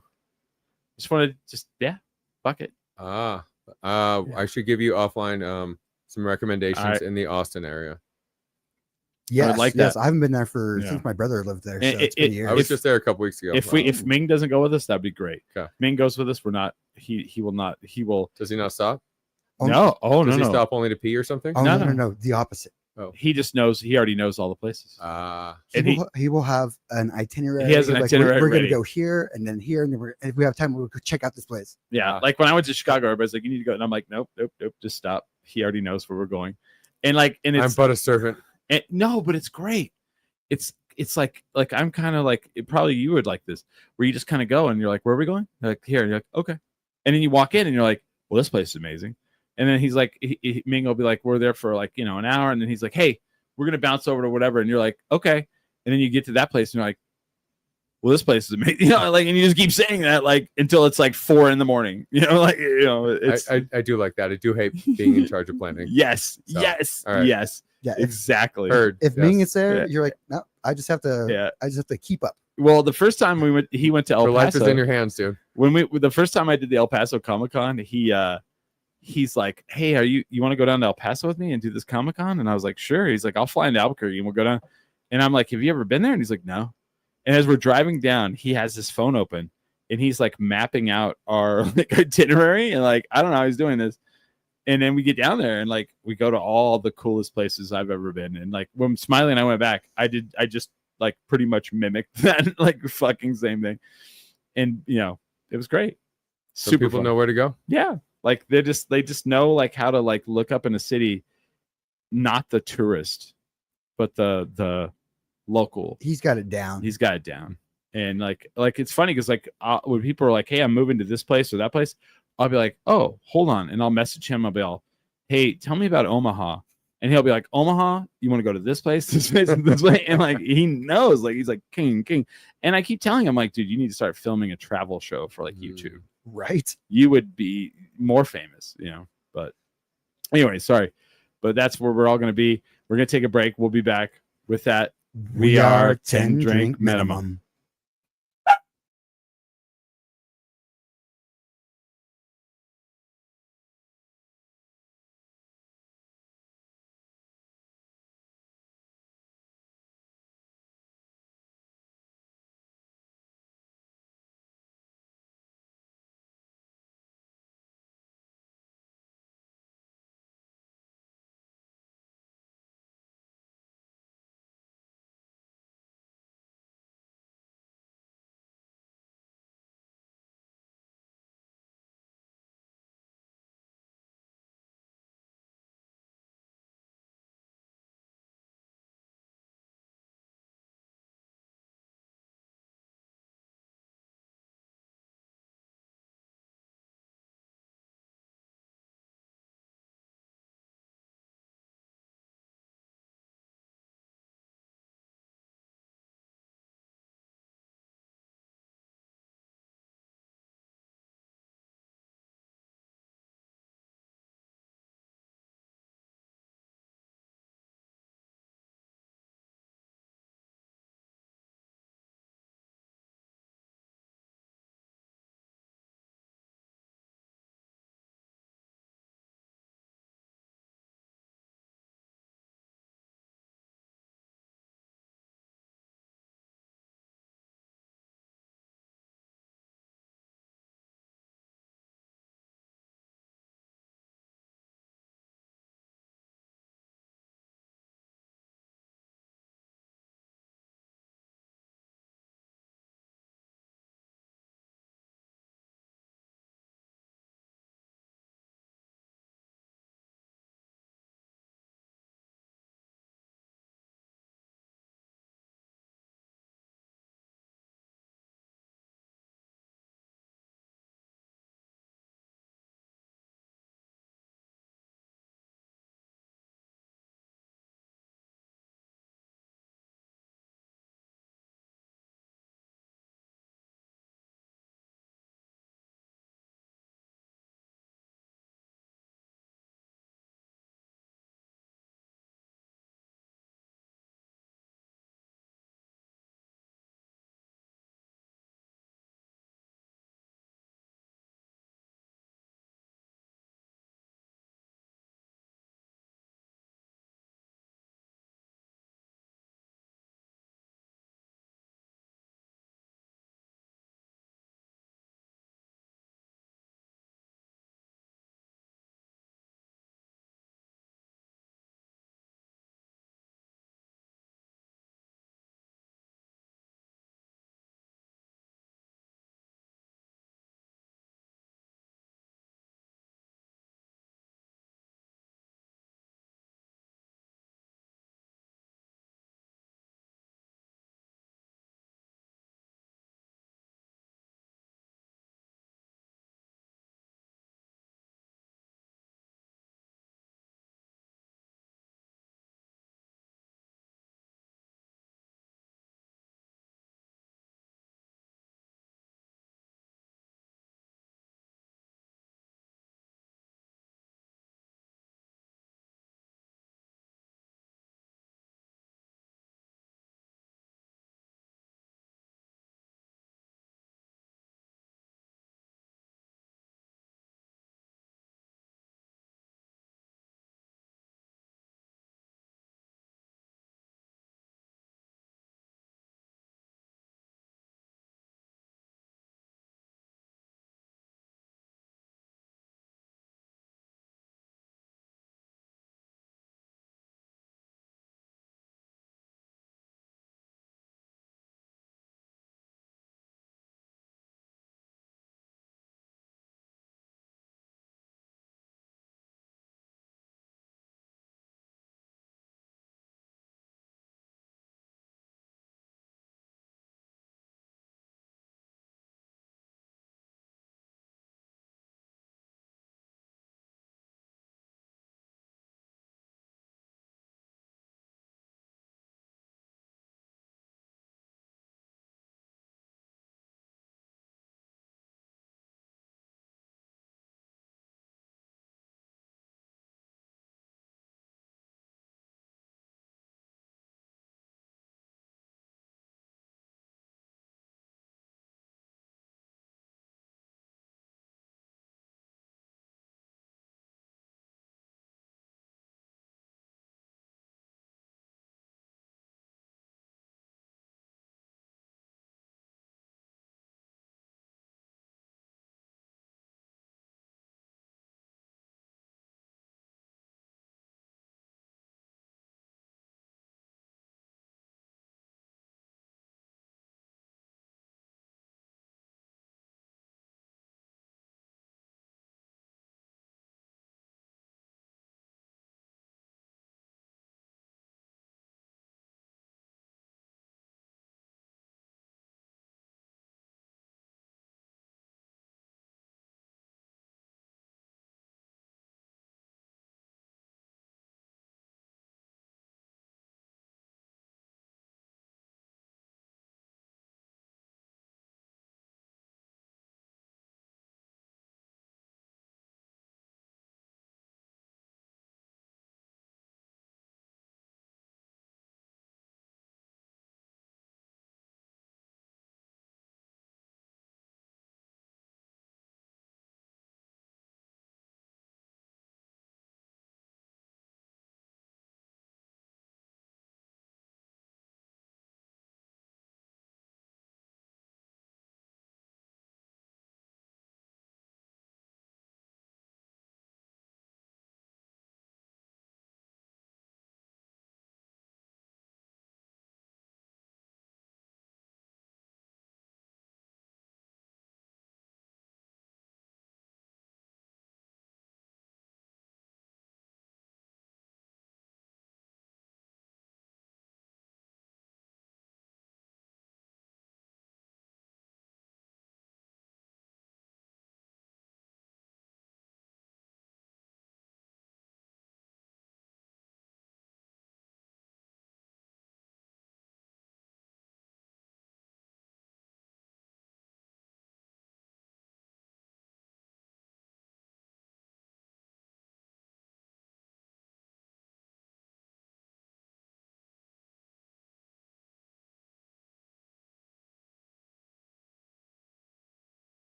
Just want to fuck it. I should give you offline some recommendations in the Austin area. Yes, like yes. that. I haven't been there since my brother lived there. So it's been years. I was just there a couple weeks ago. If Ming doesn't go with us, that'd be great. Okay. Ming goes with us. We're not. He will not. He will. Does he not stop? No. Oh Does no. he stop only to pee or something? Oh No, no. The opposite. He just knows. He already knows all the places. He will have an itinerary. He has an itinerary We're going ready. to go here and then here, and then if we have time, we'll go check out this place. Yeah, like when I went to Chicago, everybody's like, "You need to go," and I'm like, "Nope, just stop." He already knows where we're going, and it's I'm but a servant. no, but it's great. It's like I'm kind of like probably you would like this, where you just kind of go and you're like, "Where are we going?" They're like, "Here," and you're like, "Okay," and then you walk in and you're like, "Well, this place is amazing," and then he's like, Ming will be like, "We're there for like an hour," and then he's like, "Hey, we're gonna bounce over to whatever," and you're like, "Okay," and then you get to that place and you're like, well, this place is amazing, and you just keep saying that until it's 4 a.m. It's I do like that. I do hate being in charge of planning. yes, So, yes, all right. yes, Yeah. exactly. Heard. If yes. Ming is there, Yeah. you're like, no, I just have to. Yeah. I just have to keep up. Well, the first time he went to El Your life Paso. is in your hands, dude. The first time I did the El Paso Comic-Con, he's like, hey, you want to go down to El Paso with me and do this Comic-Con? And I was like, sure. He's like, I'll fly into Albuquerque and we'll go down. And I'm like, have you ever been there? And he's like, no. And as we're driving down, he has his phone open and he's mapping out our itinerary and I don't know how he's doing this. And then we get down there and we go to all the coolest places I've ever been. And when Smiley and I went back, I just pretty much mimicked that fucking same thing. And it was great. So Super people fun. know where to go. Yeah. They just know how to look up in a city, not the tourist, but the local. He's got it down. He's got it down. And it's funny because when people are like, hey, I'm moving to this place or that place, I'll be like, oh, hold on. And I'll message him. I'll be all, hey, tell me about Omaha. And he'll be like, Omaha, you want to go to this place, this place, this place? And like, he knows, like, he's like, king. And I keep telling him, like, dude, you need to start filming a travel show for like YouTube. Right. You would be more famous, you know. But anyway, sorry. But that's where we're all going to be. We're going to take a break. We'll be back with that. We are 10 drink minimum.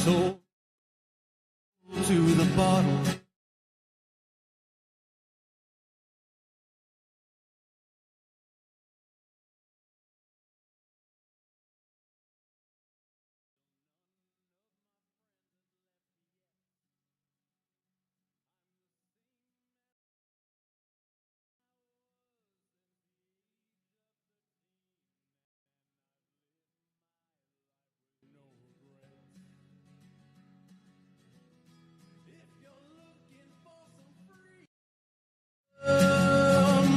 soul to the bottle.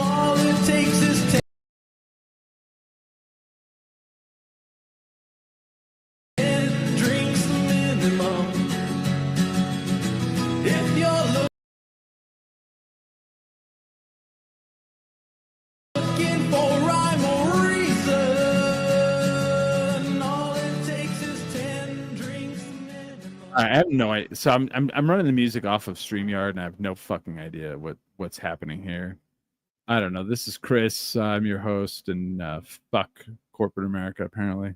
All it takes is 10 drinks minimum. If you're looking for rhyme or reason, all it takes is 10 drinks minimum. I have no idea. So I'm running the music off of StreamYard, and I have no fucking idea what's happening here. I don't know. This is Chris. I'm your host, and fuck corporate America, apparently.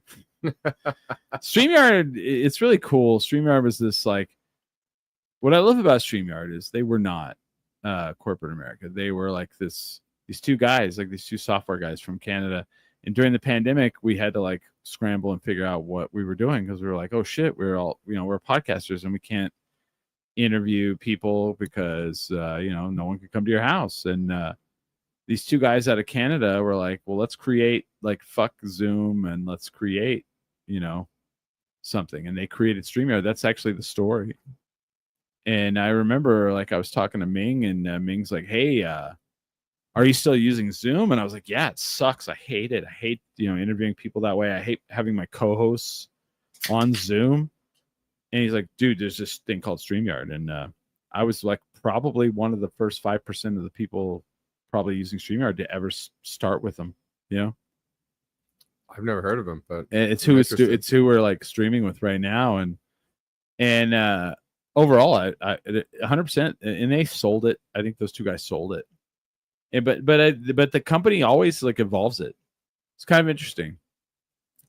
StreamYard, it's really cool. StreamYard was this like, what I love about StreamYard is they were not corporate America. They were like these two guys, like these two software guys from Canada. And during the pandemic, we had to like scramble and figure out what we were doing because we were like, oh shit, we're podcasters and we can't interview people because no one could come to your house. And these two guys out of Canada were like, well, let's create like fuck Zoom and let's create, something. And they created StreamYard. That's actually the story. And I remember like I was talking to Ming, and Ming's like, hey, are you still using Zoom? And I was like, yeah, it sucks. I hate it. I hate, interviewing people that way. I hate having my co-hosts on Zoom. And he's like, dude, there's this thing called StreamYard. And I was like probably one of the first 5% of the people probably using StreamYard to ever start with them. I've never heard of them, but it's who we're like streaming with right now. And overall, I 100%, and they sold it. I think those two guys sold it. But the company always like evolves it. It's kind of interesting.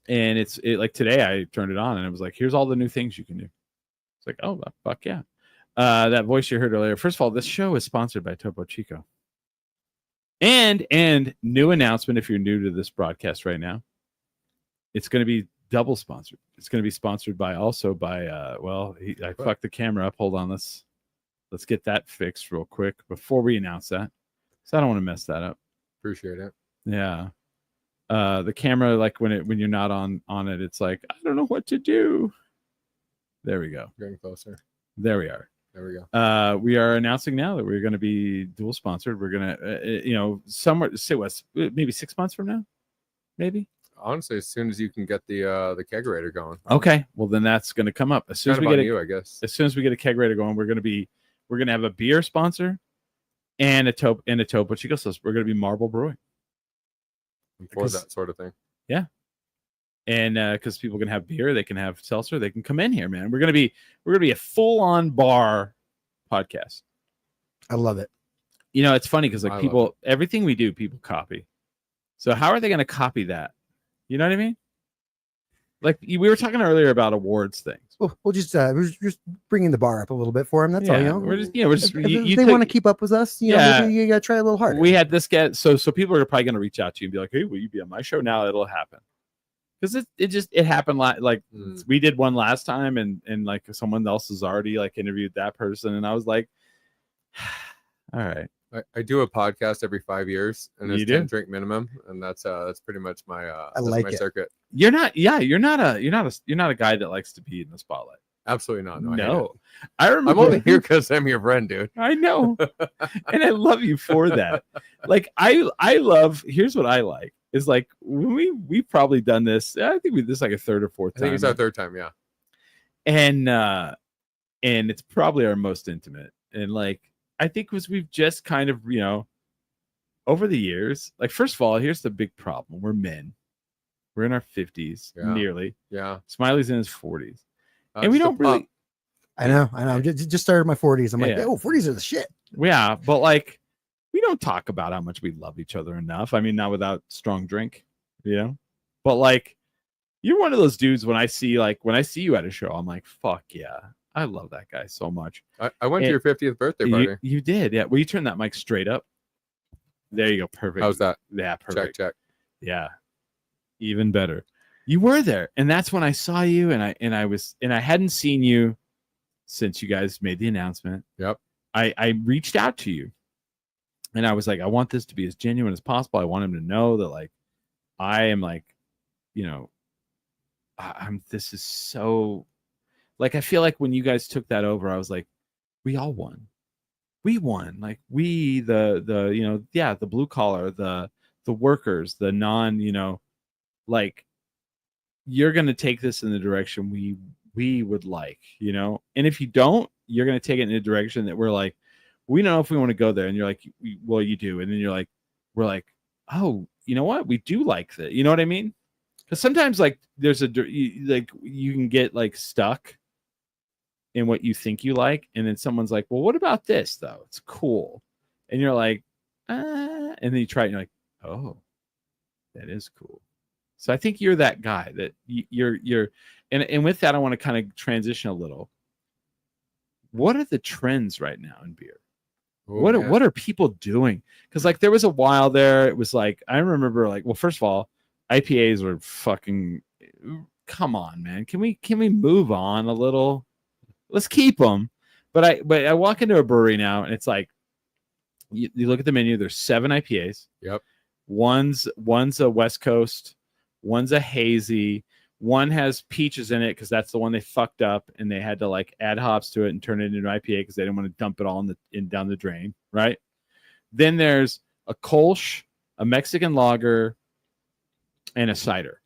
And it's like today I turned it on and it was like, here's all the new things you can do. It's like, oh fuck yeah. That voice you heard earlier. First of all, this show is sponsored by Topo Chico. And new announcement, if you're new to this broadcast right now, it's going to be double sponsored. It's going to be sponsored by I fucked the camera up. Hold on, let's get that fixed real quick before we announce that. So I don't want to mess that up. Appreciate it. Yeah. The camera, like when you're not on it, it's like, I don't know what to do. There we go. Getting closer. There we are. There we go. We are announcing now that we're going to be dual sponsored. We're going to, somewhere, say what, maybe 6 months from now, maybe. Honestly, as soon as you can get the kegerator going. Okay, well then that's going to come up as soon as we get I guess. As soon as we get a kegerator going, we're going to have a beer sponsor and a Topo Chico sauce. We're going to be Marble Brewing. For that sort of thing. Yeah. And because people can have beer, they can have seltzer, they can come in here, man. We're gonna be a full-on bar podcast. I love it. It's funny because like people, everything we do, people copy. So how are they gonna copy that? You know what I mean? Like we were talking earlier about awards things. Well, we're just bringing the bar up a little bit for them. That's all. We're just if they want to keep up with us, you gotta try a little harder. We had this guy, so people are probably gonna reach out to you and be like, hey, will you be on my show? Now it'll happen. Because it happened like we did one last time and like someone else has already like interviewed that person, and I was like, all right. I do a podcast every 5 years, and it's 10 drink minimum, and that's pretty much my my circuit. You're not a guy that likes to be in the spotlight. Absolutely not. No. I remember I'm only here because I'm your friend, dude. I know. And I love you for that. Like I love, here's what I like is like when we've probably done this. I think this is like a third or fourth time. I think it's our third time, yeah. And it's probably our most intimate. And like I think we've just kind of, over the years, like first of all, here's the big problem. We're men. We're in our 50s, nearly. Yeah. Smiley's in his 40s. And we don't really. I know. Just started my 40s. I'm like, 40s are the shit. Yeah, but like, we don't talk about how much we love each other enough. I mean, not without strong drink, But like, You're one of those dudes when I see you at a show, I'm like, fuck yeah. I love that guy so much. I went to your 50th birthday party. You did, yeah. Will you turn that mic straight up? There you go. Perfect. How's that? Yeah, perfect. Check. Yeah. Even better. You were there. And that's when I saw you and I hadn't seen you since you guys made the announcement. Yep. I reached out to you and I was like, I want this to be as genuine as possible. I want him to know that like I am like, you know, this is so like, I feel like when you guys took that over, I was like, we all won. We won. Like the you know, yeah, the blue collar, the workers, the non, you know, like you're going to take this in the direction we would like, you know, and if you don't, you're going to take it in a direction that we're like, we don't know if we want to go there. And you're like, well, you do. And then you're like, we're like, oh, you know what? We do like that. You know what I mean? Because sometimes like there's you can get like stuck in what you think you like. And then someone's like, well, what about this though? It's cool. And you're like, and then you try it and you're like, oh, that is cool. So I think you're that guy that you're, and with that, I want to kind of transition a little. What are the trends right now in beer? What are people doing? Because like there was a while there, it was like I remember like, well, first of all, IPAs were fucking. Come on, man. Can we move on a little? Let's keep them. But I walk into a brewery now and it's like you look at the menu. There's 7 IPAs. Yep. One's a West Coast. One's a hazy. One has peaches in it because that's the one they fucked up and they had to like add hops to it and turn it into an IPA because they didn't want to dump it all down the drain, right? Then there's a Kolsch, a Mexican lager, and a cider.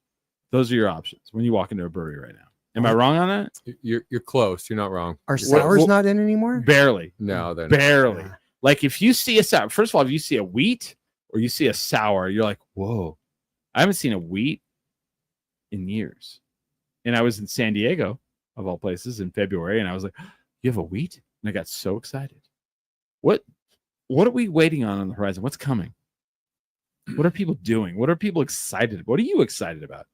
Those are your options when you walk into a brewery right now. Am I wrong on that? You're close. You're not wrong. Are sours not in anymore? Barely. No, they're barely. Not. Like if you see a sour, first of all, if you see a wheat or you see a sour, you're like, whoa. I haven't seen a wheat in years. And I was in San Diego, of all places, in February, and I was like, you have a wheat? And I got so excited. What are we waiting on the horizon? What's coming? What are people doing? What are people excited about? What are you excited about?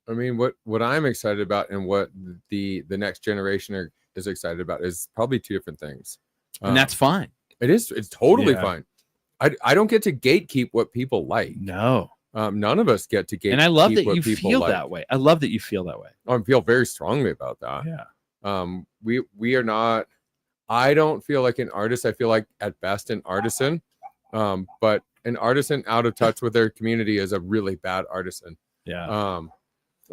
I mean, what I'm excited about and what the next generation is excited about is probably 2 different things. And that's fine. It is. It's totally fine. I don't get to gatekeep what people like. No. None of us get to gatekeep. And I love that you people feel like. that way. I love that you feel that way. I feel very strongly about that. Yeah. We are not. I don't feel like an artist. I feel like at best an artisan. But an artisan out of touch with their community is a really bad artisan. Yeah.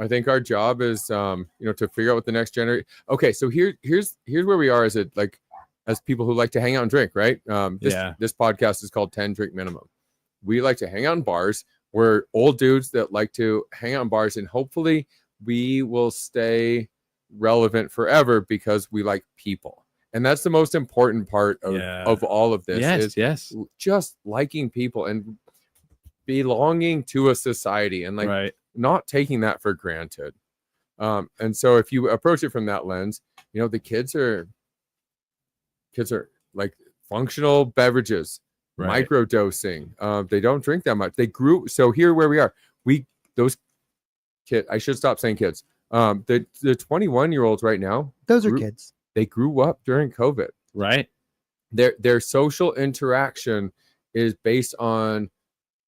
I think our job is, to figure out what the next generation. Okay, so here's where we are as people who like to hang out and drink, right? This podcast is called 10 Drink Minimum. We like to hang out in bars. We're old dudes that like to hang out in bars, and hopefully we will stay relevant forever because we like people. And that's the most important part of all of this. Yes. Just liking people and belonging to a society and not taking that for granted. And so if you approach it from that lens, the kids are like functional beverages, micro dosing. They don't drink that much. They grew. So here where we are, those kids, I should stop saying kids. The 21-year-olds right now, those are kids. They grew up during COVID. Right. Their social interaction is based on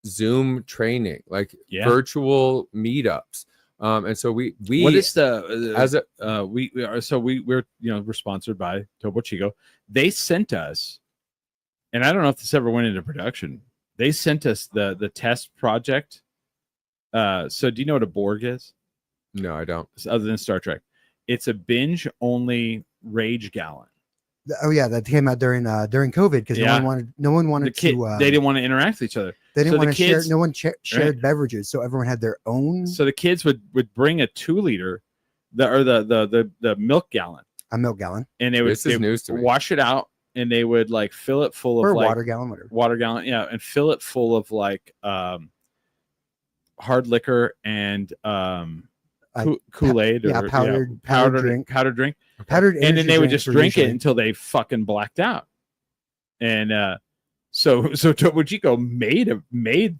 Zoom training, virtual meetups. And so we what is we're sponsored by Topo Chico. They sent us, and I don't know if this ever went into production. They sent us the test project. So do you know what a Borg is? No, I don't. Other than Star Trek, it's a binge only rage gallon. Oh yeah, that came out during COVID because no one wanted to. They didn't want to interact with each other. They didn't want to share. No one shared beverages, so everyone had their own. So the kids would bring a 2-liter, the milk gallon. A milk gallon. And they would news to me. Wash it out, and they would fill it full of water gallon, whatever. Water gallon, yeah, and fill it full of hard liquor and Kool-Aid or powdered drink. And then they would just drink it until they fucking blacked out. And so Topo Chico made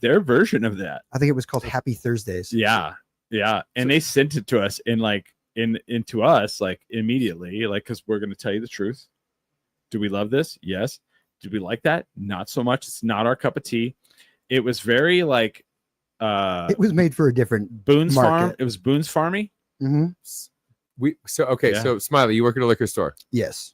their version of that. I think it was called Happy Thursdays. Yeah. Yeah, and they sent it to us into us like immediately, like because we're gonna tell you the truth. Do we love this? Yes. Do we like that? Not so much. It's not our cup of tea. It was very like It was made for a different Boone's market. Farm. It was Boone's Farmy. Mm-hmm. Yeah. So Smiley, you work at a liquor store. Yes.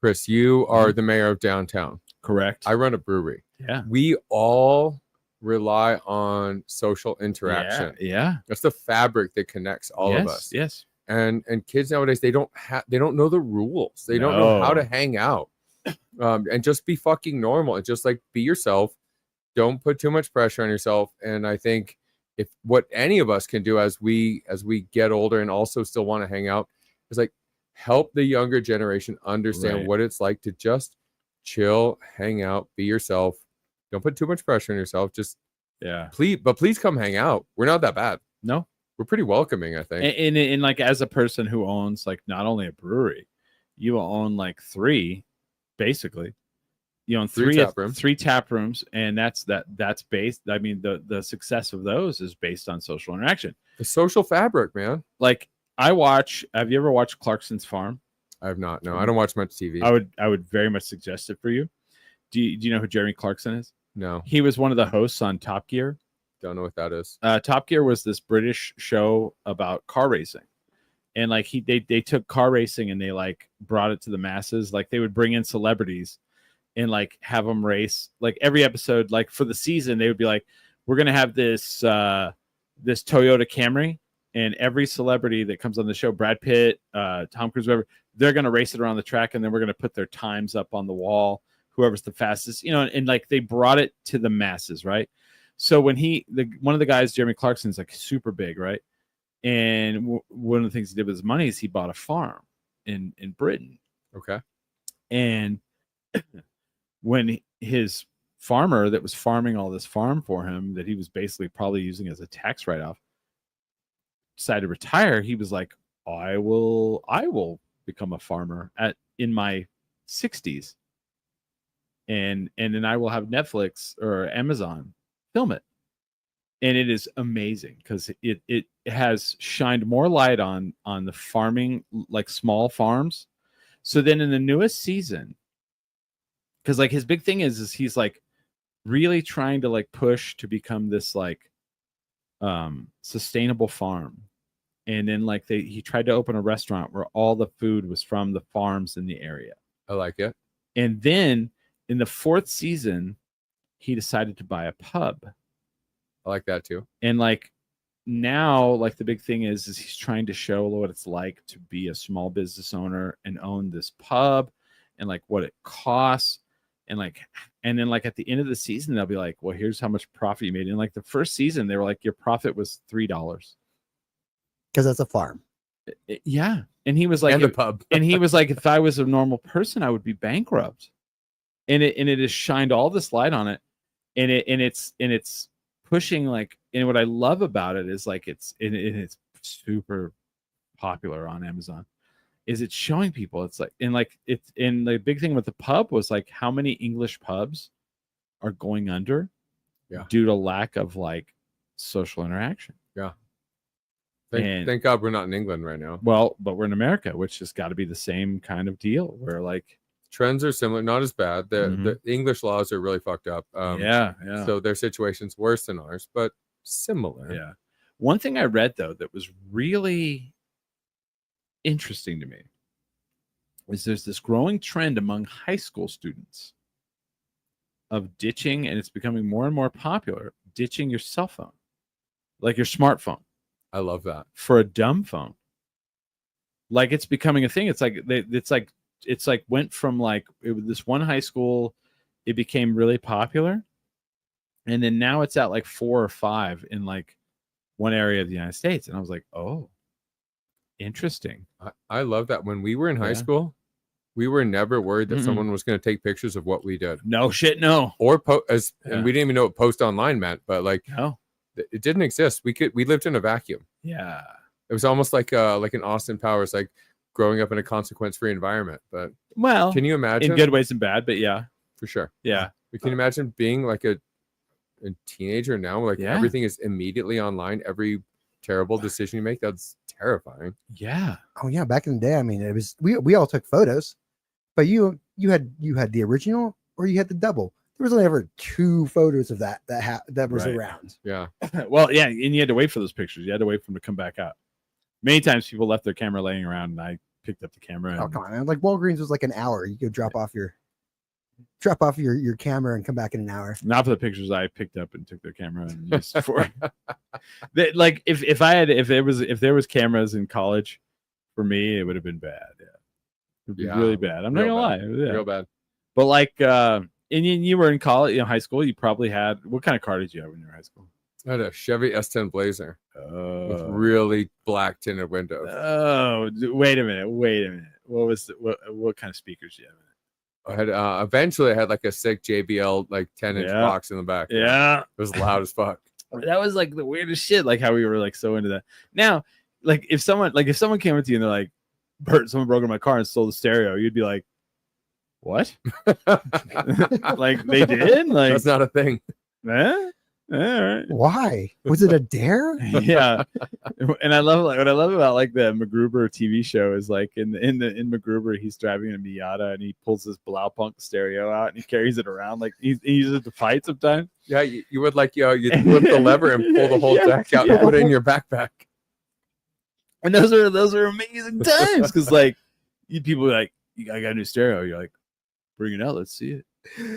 Chris, you are the mayor of downtown. Correct. I run a brewery. Yeah. We all rely on social interaction. Yeah. That's the fabric that connects all of us. Yes. And kids nowadays, they don't know the rules. They don't know how to hang out. And just be fucking normal and just like be yourself. Don't put too much pressure on yourself. And I think if what any of us can do as we get older and also still want to hang out is like help the younger generation understand what it's like to just chill, hang out, be yourself. Don't put too much pressure on yourself. Just please come hang out. We're not that bad. No, we're pretty welcoming, I think. And like as a person who owns like not only a brewery, you own like three, basically. You own three tap rooms, and that's based. I mean, the success of those is based on social interaction. The social fabric, man. Like have you ever watched Clarkson's Farm? I have not. No, I don't watch much TV. I would very much suggest it for you. Do you know who Jeremy Clarkson is? No. He was one of the hosts on Top Gear. Don't know what that is. Top Gear was this British show about car racing. And like they took car racing and they like brought it to the masses. Like they would bring in celebrities and like have them race. Like every episode, like for the season, they would be like, we're going to have this this Toyota Camry, and every celebrity that comes on the show, Brad Pitt, Tom Cruise, whatever, they're going to race it around the track, and then we're going to put their times up on the wall. Whoever's the fastest, and like they brought it to the masses, right? So when one of the guys, Jeremy Clarkson's like super big, right? And one of the things he did with his money is he bought a farm in Britain. Okay. And when his farmer that was farming all this farm for him, that he was basically probably using as a tax write-off, decided to retire, he was like, I will become a farmer in my 60s. And then I will have Netflix or Amazon film it. And it is amazing because it has shined more light on the farming, like small farms. So then in the newest season, because like his big thing is he's like really trying to like push to become this like sustainable farm. And then like he tried to open a restaurant where all the food was from the farms in the area. I like it. And then in the fourth season, he decided to buy a pub. I like that too. And like now, like the big thing is he's trying to show what it's like to be a small business owner and own this pub, and like what it costs, and then like at the end of the season, they'll be like, well, here's how much profit you made. And like the first season, they were like, your profit was $3. Because that's a farm. Yeah. And he was like, and the pub. And he was like, if I was a normal person, I would be bankrupt. And it has shined all this light on it, and it's pushing like. And what I love about it is like it's super popular on Amazon. Is it's showing people it's like and the big thing with the pub was like how many English pubs are going under, due to lack of like social interaction. Yeah. Thank God we're not in England right now. Well, but we're in America, which has got to be the same kind of deal where like. Trends are similar, not as bad. The English laws are really fucked up. Yeah. So their situation's worse than ours, but similar. Yeah. One thing I read though that was really interesting to me is there's this growing trend among high school students of ditching, and it's becoming more and more popular, ditching your cell phone, like your smartphone. I love that. For a dumb phone. Like it's becoming a thing. It's like went from like this one high school, it became really popular, and then now it's at like 4 or 5 in like one area of the United States. And I was like, oh, interesting. I love that. When we were in high school, we were never worried that someone was going to take pictures of what we did. No shit, no. Or and we didn't even know what post online meant, but like it didn't exist. We lived in a vacuum. Yeah, it was almost like an Austin Powers, like growing up in a consequence-free environment. But well, can you imagine? In good ways and bad, but yeah, for sure. Yeah, but can you imagine being like a teenager now? Like everything is immediately online. Every terrible decision you make, that's terrifying. Yeah. Oh yeah, back in the day, I mean, it was we all took photos, but you had the original or you had the double. There was only ever 2 photos of that was Right. around. Yeah. Well, yeah, and you had to wait for those pictures. You had to wait for them to come back out. Many times people left their camera laying around, and I picked up the camera. And, Oh come on, man. Like Walgreens was like an hour. You could drop off your camera and come back in an hour. not for the pictures I picked up and took their camera and used for. Like if there was cameras in college, for me it would have been bad. Yeah, it would be really bad. I'm not Real gonna bad. lie. Yeah. Real bad. But like, and you were in college, high school. You probably had what kind of car did you have when you were in high school? I had a Chevy S10 Blazer with Oh, really black tinted windows. wait a minute. What kind of speakers do you have? I had eventually I had like a sick JBL like 10-inch Yeah. box in the back. Yeah, It was loud as fuck. that was like the weirdest shit. Like how we were like so into that. Now, like if someone came up to you and they're like, "Bert, someone broke into my car and stole the stereo," you'd be like, "What?" Like they did? Like That's not a thing. eh? All right. Why? Was it a dare? Yeah, and I love what I love about like the MacGruber TV show is like in MacGruber he's driving a Miata and he pulls this Blaupunkt stereo out and he carries it around like he uses it to fight sometimes. Yeah, you would like you flip the lever and pull the whole deck out and put it in your backpack. And those are amazing times because like people are like, I got a new stereo. You're like, bring it out, let's see it.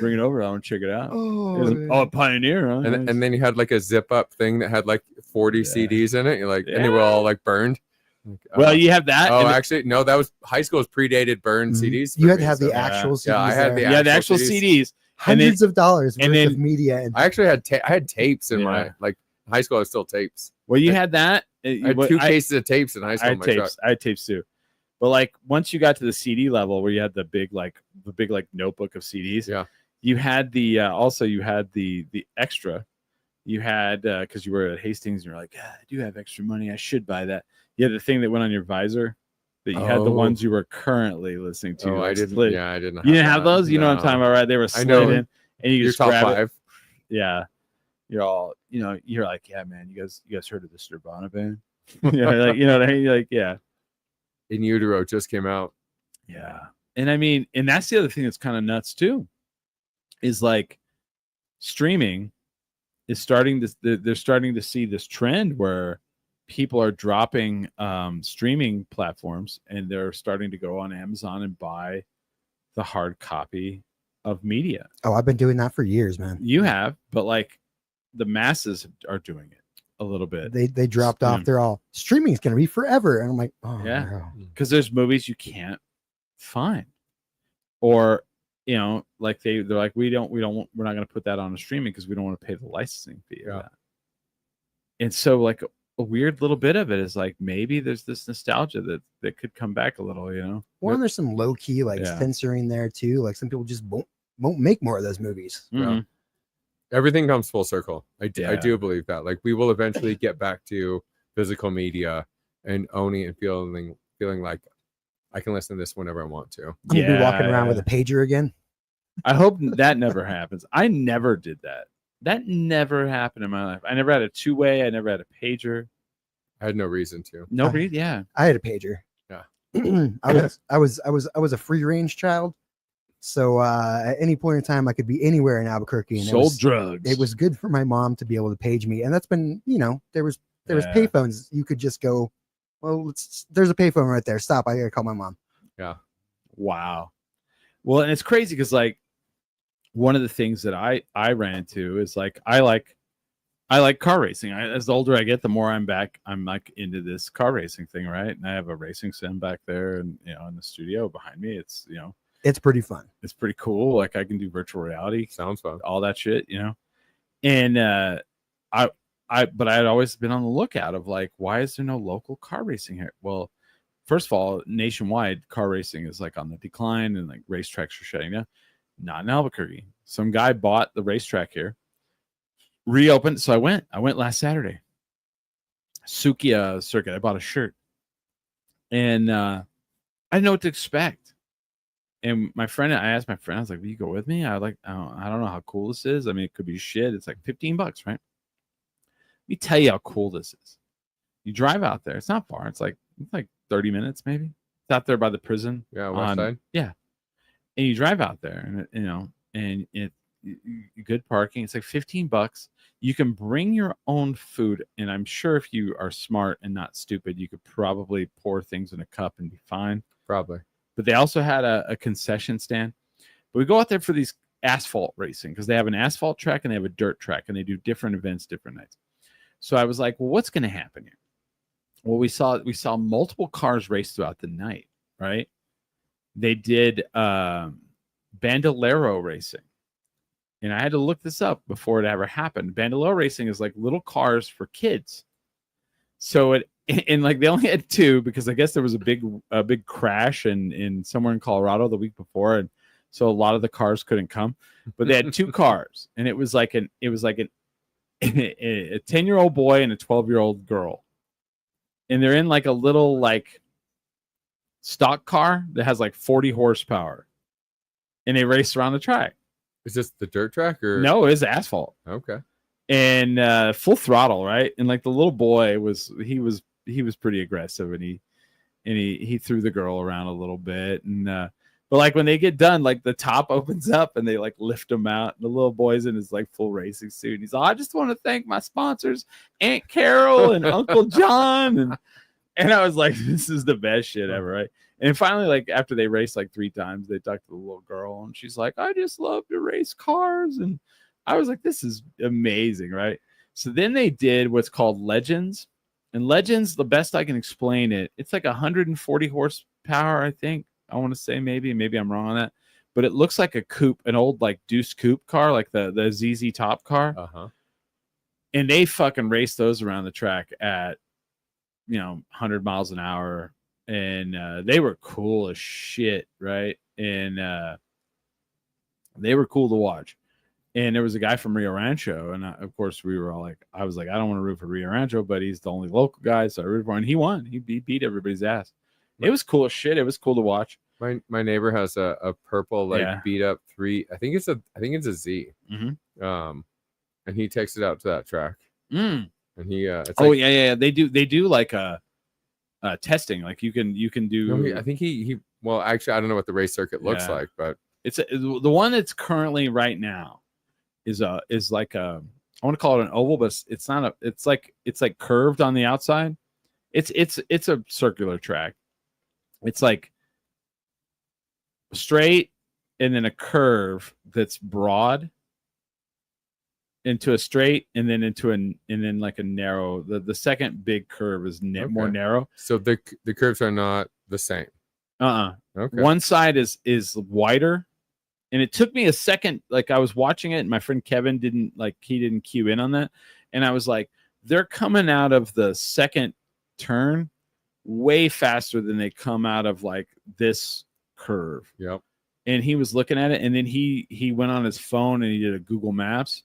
Bring it over. I want to check it out. Oh, Pioneer, huh? And then you had like a zip up thing that had like 40 CDs in it. You're like, and they were all like burned. Like, well, you have that. Oh, actually, no, that was high school's predated burned CDs. You for had to me, have so- the actual CDs. Yeah, I had there. the the actual CDs. hundreds of dollars and worth then- of media. And I actually had I had tapes in Yeah. my like high school. I was still tapes. Well, you had that. I had 2 cases of tapes in high I school. had in my truck. tapes. I had tapes too. But like once you got to the CD level where you had the big notebook of CDs, Yeah. you had the also you had the extra. You had because you were at Hastings and you're like, I do have extra money. I should buy that. You had the thing that went on your visor that you had the Oh. ones you were currently listening to. Oh, I like, didn't. slid. Yeah, I didn't. You didn't have that. those? You know what I'm No. talking about, right? They were I slid know. in and you Your just top grab it. 5. Yeah. You're all, you're like, yeah, man, you guys heard of the Nirvana band? Yeah, like, you know what I mean? You're like, yeah. In Utero just came out. Yeah. And I mean, and that's the other thing that's kind of nuts too, is like streaming is starting to, they're starting to see this trend where people are dropping streaming platforms and they're starting to go on Amazon and buy the hard copy of media. oh, I've been doing that for years, man. You have, but like the masses are doing it a little bit. They dropped off. They're all streaming is going to be forever, and I'm like, oh Yeah. no. Because there's movies you can't find, or like they're like we're not going to put that on a streaming because we don't want to pay the licensing fee. Yeah. Of that. And so like a weird little bit of it is like maybe there's this nostalgia that could come back a little, Well, and there's some low key like Yeah. censoring there too. Like some people just won't make more of those movies. Mhm. Everything comes full circle. I Yeah. do believe that. Like we will eventually get back to physical media and owning and feeling like I can listen to this whenever I want to. I'm gonna be walking around with a pager again. I hope that never happens. I never did that. That never happened in my life. I never had a 2-way. I never had a pager. I had no reason to. Nobody. Yeah. I had a pager. Yeah. I was a free range child. So at any point in time I could be anywhere in Albuquerque, and Sold drugs. it was good for my mom to be able to page me. And that's been, there was Yeah. payphones. You could just go, well, there's a payphone right there. Stop. I gotta call my mom. Wow. Well, and it's crazy because like one of the things that I ran into is like I like car racing. As the older I get, the more I'm like into this car racing thing, right? And I have a racing sim back there, and in the studio behind me, it's It's pretty fun. it's pretty cool. Like I can do virtual reality, Sounds fun. all that shit, And but I had always been on the lookout of like, why is there no local car racing here? Well, first of all, nationwide car racing is like on the decline, and like racetracks are shutting down. Not in Albuquerque. Some guy bought the racetrack here, reopened. So I went last Saturday. Sukiya circuit. I bought a shirt, and I didn't know what to expect. And I asked my friend, I was like, will you go with me? I don't know how cool this is. I mean, it could be shit. It's like $15, right? Let me tell you how cool this is. You drive out there. It's not far. It's like 30 minutes maybe. It's out there by the prison. Yeah, west side. Yeah, and you drive out there, and and good parking. It's like $15. You can bring your own food, and I'm sure if you are smart and not stupid, you could probably pour things in a cup and be fine. Probably. But they also had a concession stand. But we go out there for these asphalt racing because they have an asphalt track and they have a dirt track, and they do different events different nights. So I was like, well, what's going to happen here? Well, we saw multiple cars race throughout the night, right? They did Bandolero racing. And I had to look this up before it ever happened. Bandolero racing is like little cars for kids. So they only had 2 because I guess there was a big crash in somewhere in Colorado the week before, and so a lot of the cars couldn't come. But they had 2 cars, and it was like a 10-year-old boy and a 12-year-old girl, and they're in like a little like stock car that has like 40 horsepower, and they race around the track. Is this the dirt track or no? It is asphalt. Okay. And full throttle, right? And like the little boy was pretty aggressive, and he threw the girl around a little bit, and but like when they get done, like the top opens up and they like lift him out. And the little boy's in his like full racing suit. And he's like, I just want to thank my sponsors, Aunt Carol and Uncle John, and I was like, this is the best shit ever, right? And finally, like after they raced like 3 times, they talked to the little girl, and she's like, I just love to race cars. And I was like, this is amazing, right? So then they did what's called Legends. And Legends, the best I can explain it, it's like 140 horsepower, I think. I want to say maybe I'm wrong on that. But it looks like a coupe, an old like Deuce coupe car, like the ZZ Top car. Uh-huh. And they fucking race those around the track at 100 miles an hour. And they were cool as shit, right? And they were cool to watch. And there was a guy from Rio Rancho, and of course we were all like, I was like, I don't want to root for Rio Rancho, but he's the only local guy, so I rooted for him. And he won. He beat everybody's ass. It was cool as shit. It was cool to watch. My neighbor has a purple beat up 3. I think it's a Z. Mm-hmm. And he takes it out to that track. Mm. And he it's yeah. They do like a testing. Like you can do. No, I think he well, actually, I don't know what the race circuit looks like, but it's the one that's currently right now is like a, I want to call it an oval, but it's not it's like curved on the outside. It's a circular track. It's like straight and then a curve that's broad into a straight and then like a narrow. The second big curve is more narrow. So the curves are not the same. Okay. One side is wider, and it took me a second. Like I was watching it, and my friend Kevin didn't cue in on that, and I was like, they're coming out of the second turn way faster than they come out of like this curve. Yep. And he was looking at it, and then he went on his phone and he did a Google Maps,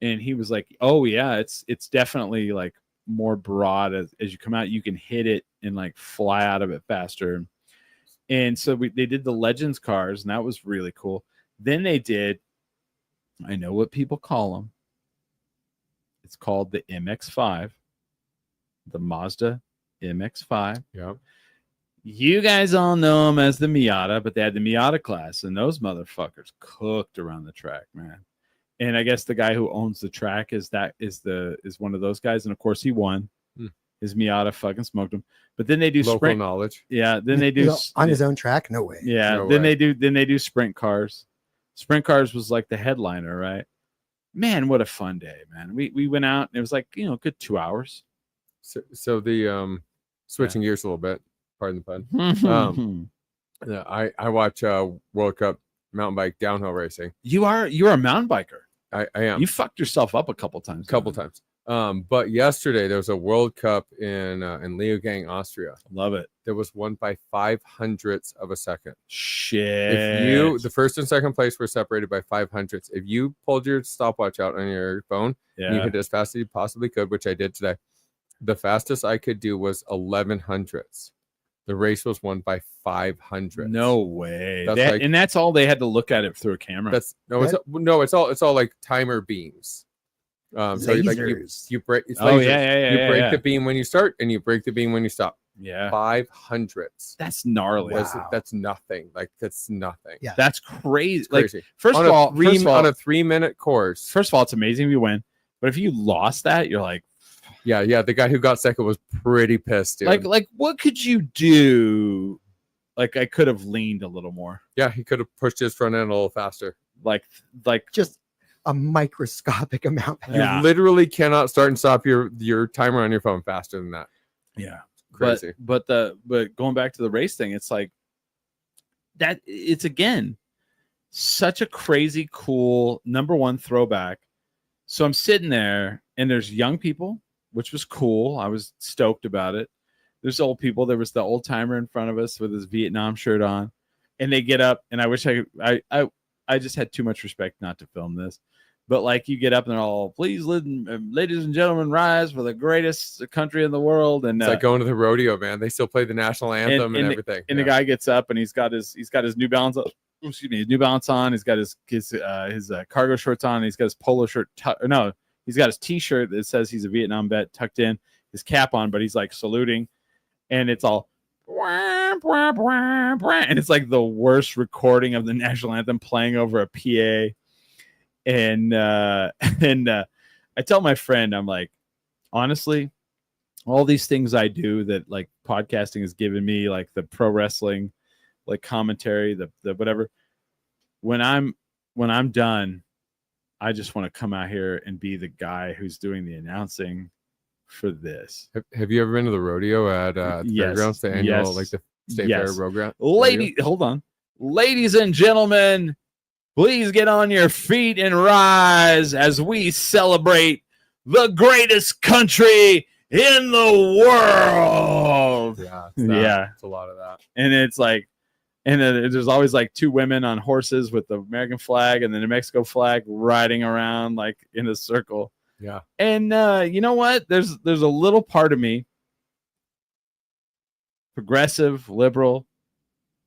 and he was like, oh yeah, it's definitely like more broad as you come out. You can hit it and like fly out of it faster. And so they did the Legends cars, and that was really cool. Then they did, I know what people call them. It's called the MX-5, the Mazda MX-5. Yep. You guys all know them as the Miata, but they had the Miata class, and those motherfuckers cooked around the track, man. And I guess the guy who owns the track is one of those guys, and of course he won. His Miata fucking smoked him. But then they do local sprint knowledge. Yeah, then they do on his own track. No way. Yeah, No then way. they do sprint cars. Sprint cars was like the headliner, right? Man, what a fun day, man. We went out, and it was like, good 2 hours. So the switching gears a little bit, pardon the pun. Yeah, I watch World Cup mountain bike downhill racing. You're a mountain biker. I am. You fucked yourself up a couple times. Times. But yesterday there was a World Cup in Leogang, Austria. Love it. That was won by 500ths of a second. Shit. If the first and second place were separated by 500ths, if you pulled your stopwatch out on your phone, and you hit as fast as you possibly could, which I did today, the fastest I could do was 1100ths. The race was won by 500. No way. That's and that's all they had to look at it through a camera. It's all like timer beams. So like Lasers. you break. It's Oh, lasers. yeah, You break yeah. the beam when you start, and you break the beam when you stop. Yeah. 500s. That's gnarly. Wow. That's nothing. Like that's nothing. Yeah. That's crazy. It's crazy. Like, first on of a all, on a 3-minute course. first of all, it's amazing if you win. But if you lost that, you're like, Yeah. The guy who got second was pretty pissed, dude. like what could you do? Like, I could have leaned a little more. Yeah, he could have pushed his front end a little faster. Like Just a microscopic amount. Yeah. You literally cannot start and stop your timer on your phone faster than that. yeah. Crazy. But going back to the race thing, it's like that. It's again such a crazy cool number one throwback. So I'm sitting there, and there's young people, which was cool. I was stoked about it. There's old people. There was the old timer in front of us with his Vietnam shirt on, and they get up. And I wish I just had too much respect not to film this. But like, you get up and they're all, please, ladies and gentlemen, rise for the greatest country in the world. And it's like going to the rodeo, man. They still play the national anthem and everything. And the guy gets up and he's got his New Balance. Excuse me, his New Balance on. He's got his cargo shorts on. And he's got his polo shirt. He's got his T-shirt that says he's a Vietnam vet tucked in. His cap on, but he's like saluting, and it's all. And it's like the worst recording of the national anthem playing over a PA. And I tell my friend, I'm like, honestly, all these things I do that like podcasting has given me, like the pro wrestling, like commentary, the whatever. When I'm done, I just want to come out here and be the guy who's doing the announcing for this. Have you ever been to the rodeo at the fairgrounds, the annual like the state fair rodeo? Hold on, ladies and gentlemen. Please get on your feet and rise as we celebrate the greatest country in the world. Yeah, it's a lot of that. And it's like, and then there's always like two women on horses with the American flag and the New Mexico flag riding around like in a circle. Yeah. And you know what? There's a little part of me, progressive, liberal,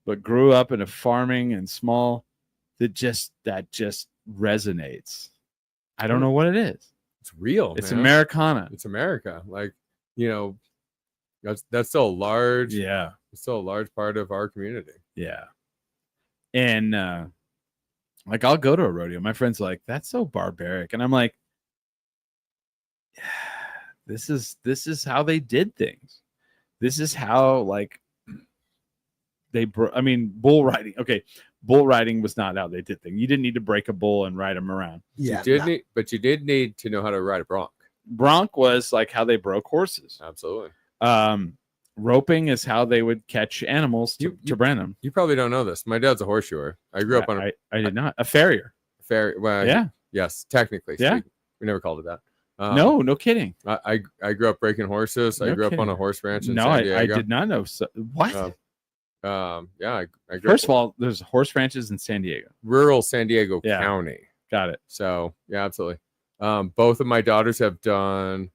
but grew up in a farming and small. That just resonates. I don't know what it is. It's real. It's man. Americana. It's America. Like, that's still a large. Yeah. It's still a large part of our community. Yeah. And like, I'll go to a rodeo. My friend's like, that's so barbaric. And I'm like, this is how they did things. This is how like bull riding. Okay. Bull riding was not how they did things. You didn't need to break a bull and ride them around. Yeah, but you did need to know how to ride a bronc. Bronc was like how they broke horses. Absolutely. Roping is how they would catch animals to brand them. You probably don't know this. My dad's a horseshoer. I grew up on I did not. A farrier. Well, yeah. Yes, technically. Yeah. We never called it that. No kidding. I grew up breaking horses. I grew up on a horse ranch in San Diego. I did not know. What? I grew First of all, there's horse ranches in San Diego. Rural San Diego County. Got it. So yeah, absolutely. Both of my daughters have done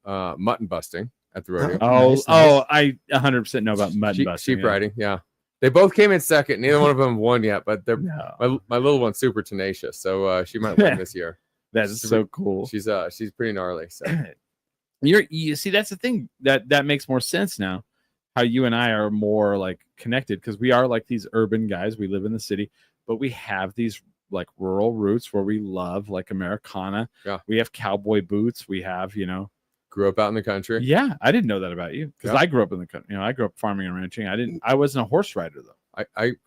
mutton busting at the rodeo. Nice. I 100% know about mutton busting. Sheep riding, yeah. They both came in second. Neither one of them won yet, but my little one's super tenacious, so she might win this year. That's so cool. She's pretty gnarly. So you see, that's the thing that makes more sense now. How you and I are more like connected because we are like these urban guys. We live in the city, but we have these like rural roots where we love like Americana. Yeah. We have cowboy boots. We have, grew up out in the country. Yeah. I didn't know that about you because I grew up in the country. I grew up farming and ranching. I wasn't a horse rider though.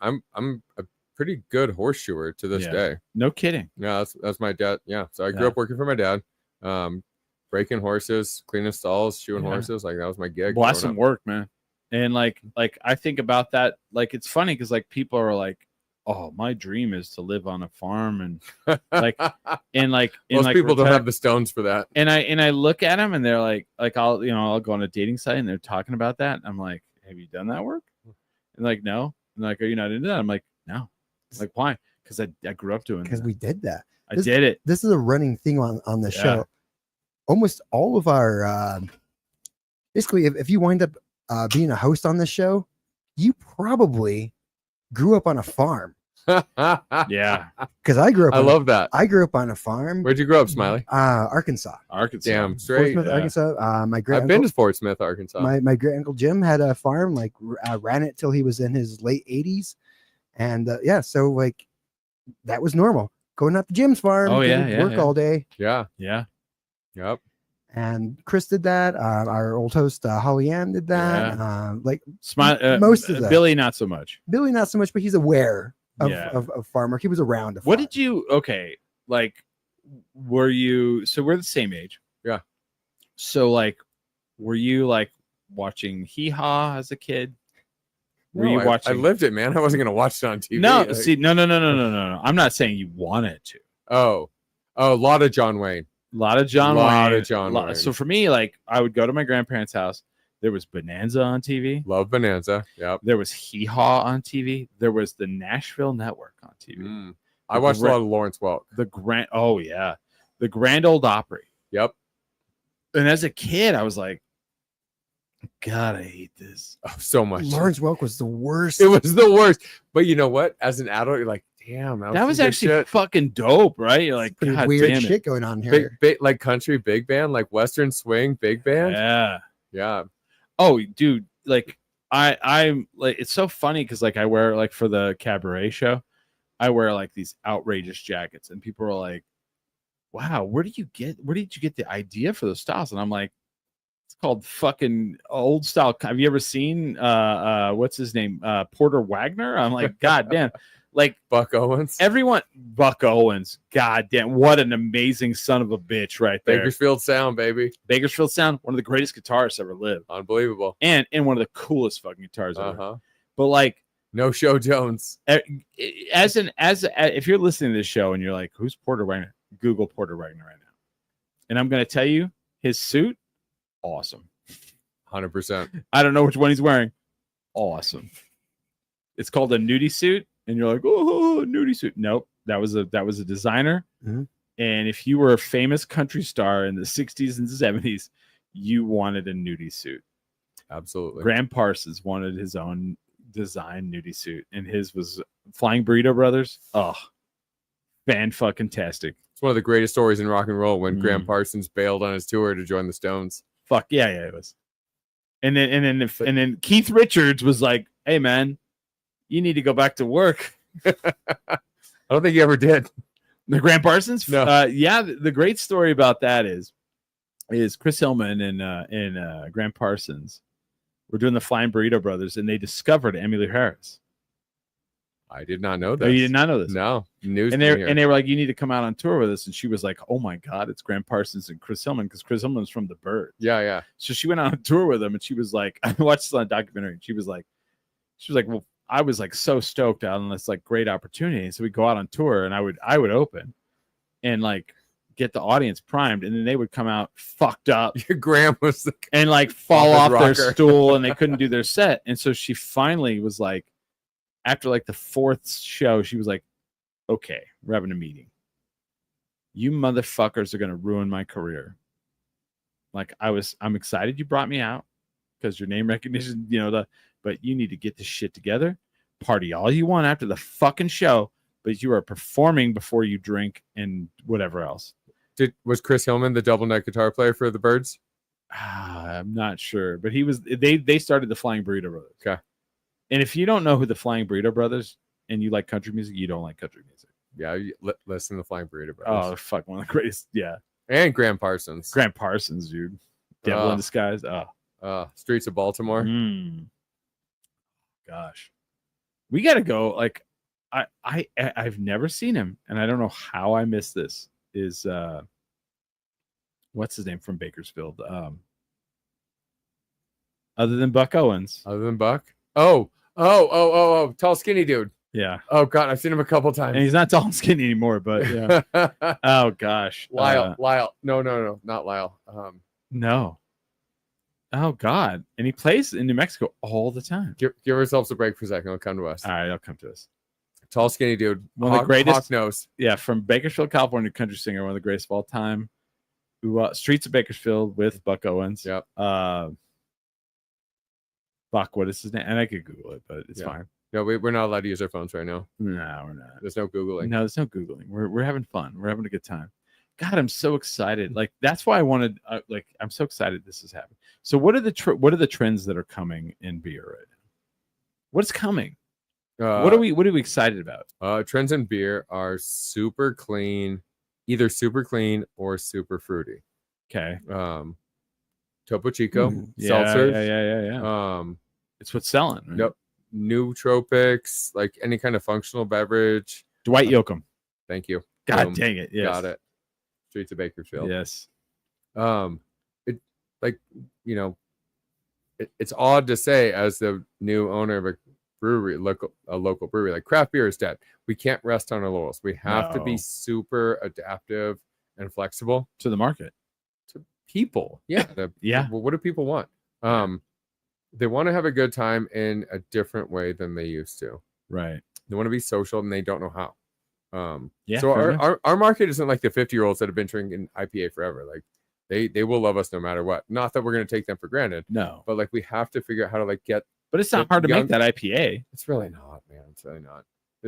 I'm a pretty good horseshoer to this day. No kidding. Yeah. That's my dad. Yeah. So I grew up working for my dad. Breaking horses, cleaning stalls, shoeing horses. Like that was my gig. Well, that's some work, man. And like I think about that, like it's funny because like people are like, oh, my dream is to live on a farm and like most people don't have the stones for that. And I look at them and they're like I'll go on a dating site and they're talking about that. I'm like, have you done that work? And like, no. And like, are you not into that? I'm like, no. I'm like, why? Because I grew up doing. Because we did that. I did it. This is a running thing on the show. Almost all of our basically, if you wind up being a host on this show, you probably grew up on a farm Yeah, Because I grew up. I love that. I grew up on a farm. Where'd you grow up, Smiley? Arkansas. Arkansas. Damn straight. Portsmouth, yeah. Arkansas. My great I've been to Fort Smith, Arkansas. my great uncle Jim had a farm, like ran it till he was in his late 80s, and yeah, so like that was normal. Going out to Jim's farm. Oh, he yeah, would yeah, work yeah. all day. Yeah. Yeah. Yep. And Chris did that. Our old host Holly Ann did that. Like most of that. Billy, not so much. Billy, not so much, but he's aware of, Yeah. of farm work. He was around. What did you? Okay, like, were you? So we're the same age. Yeah. So like, were you like watching Hee Haw as a kid? Were No, you I watching? lived it, man. I wasn't gonna watch it on TV. No, like- see, no. I'm not saying you wanted to. Oh, a lot of John Wayne. A lot of John Lot Wayne. of John Wayne. So for me, like, I would go to my grandparents' house. There was Bonanza on TV. Love Bonanza. Yep. There was Hee Haw on TV. There was the Nashville Network on TV. Mm. I watched a lot of Lawrence Welk. The Grand Ole Opry. Yep. And as a kid, I was like, God, I hate this. Oh, so much. Lawrence Welk was the worst. It was the worst. But you know what? As an adult, you're like, damn, That was some good actually shit. fucking dope, right? You're like, Pretty God weird damn shit it. going on here. big, like country big band, like Western swing big band. Yeah. Yeah. Oh, dude, like I'm like, it's so funny because like I wear, like, for the cabaret show, I wear like these outrageous jackets, and people are like, wow, where did you get the idea for those styles? And I'm like, it's called fucking old style. Have you ever seen what's his name? Porter Wagner? I'm like, God damn. Like, Buck Owens. Buck Owens. God damn, what an amazing son of a bitch right there. Bakersfield Sound, baby. Bakersfield Sound, one of the greatest guitarists ever lived. Unbelievable. And one of the coolest fucking guitars ever. Uh-huh. But like, No Show Jones. if you're listening to this show and you're like, who's Porter Wagner? Google Porter Wagner right now. And I'm going to tell you, his suit, awesome. 100%. I don't know which one he's wearing. Awesome. It's called a nudie suit. And you're like, oh, nudie suit. Nope. That was a designer. Mhm. And if you were a famous country star in the 60s and 70s, you wanted a nudie suit. Absolutely. Graham Parsons wanted his own design nudie suit, and his was Flying Burrito Brothers. Oh, fan-fucking-tastic. It's one of the greatest stories in rock and roll when Graham Parsons bailed on his tour to join the Stones. Fuck yeah, it was. And then Keith Richards was like, "Hey man, you need to go back to work." I don't think he ever did. The Graham Parsons? No. Yeah, the great story about that is Chris Hillman and Graham Parsons were doing the Flying Burrito Brothers, and they discovered Emmylou Harris. I did not know this. Oh, you did not know this? No. News And to me here. they were like, you need to come out on tour with us. And she was like, oh my God, it's Graham Parsons and Chris Hillman, because Chris Hillman's from the Byrds. Yeah. So she went on tour with them, and she was like, I watched this on a documentary, and she was like, well, I was like so stoked out on this like great opportunity. So we go out on tour, and I would open and like get the audience primed, and then they would come out fucked up Graham was the and like fall Off off his their rocker. stool, and they couldn't do their set. And so she finally was like, after like the fourth show, she was like, okay, we're having a meeting. You motherfuckers are gonna ruin my career. Like, I'm excited you brought me out because your name recognition, but you need to get this shit together. Party all you want after the fucking show, but you are performing before you drink and whatever else. Was Chris Hillman the double neck guitar player for the Byrds? I'm not sure, but he was. They started the Flying Burrito Brothers. Okay. And if you don't know who the Flying Burrito Brothers and you like country music, you don't like country music. Yeah, listen to the Flying Burrito Oh Brothers. fuck, one of the greatest. Yeah, And Graham Parsons. Graham Parsons, dude. Devil in Disguise. Streets of Baltimore. Gosh, we gotta go. Like, I've never seen him, and I don't know how I missed this. Is what's his name from Bakersfield? Other than Buck Owens. Other than Buck? Oh, tall, skinny dude. Yeah. Oh God, I've seen him a couple And times. he's not tall and skinny anymore, but yeah. Oh gosh. Lyle. No, not Lyle. No. Oh God. And he plays in New Mexico all the time. Give ourselves a break for a second. It'll come to us. All right, I'll come to us. Tall, skinny dude. One of the greatest- Hawk nose. Yeah, from Bakersfield, California, country singer, one of the greatest of all time. Who Streets of Bakersfield with Buck Owens. Yep. Buck, what is his name? And I could Google it, but it's Yeah. fine. No, we're not allowed to use our phones right now. No, we're not. There's no Googling. No, there's no Googling. We're having fun. We're having a good time. God, I'm so excited. Like that's why I wanted. I'm so excited this is happening. So what are the trends that are coming in beer right now? What's coming? What are we excited about? Trends in beer are super clean, either super clean or super fruity. Okay. Topo Chico, Yeah, seltzers. yeah. It's what's selling. Right? Yep. Nootropics, like any kind of functional beverage. Dwight Yoakam. Thank you. God Boom. dang it. Yes. Got it. Streets of Bakersfield. Yes. It like, you know, it's odd to say as the new owner of a brewery, a local brewery, like craft beer is dead. We can't rest on our laurels. We have to be super adaptive and flexible to the market, to people. Yeah. Well, what do people want? They want to have a good time in a different way than they used to. Right. They want to be social and they don't know how. Yeah. So our market isn't like the 50-year-olds that have been drinking IPA forever. Like they will love us no matter what. Not that we're going to take them for granted. No. But like we have to figure out how to like get. But it's not hard to make that IPA. It's really not, man. It's really not.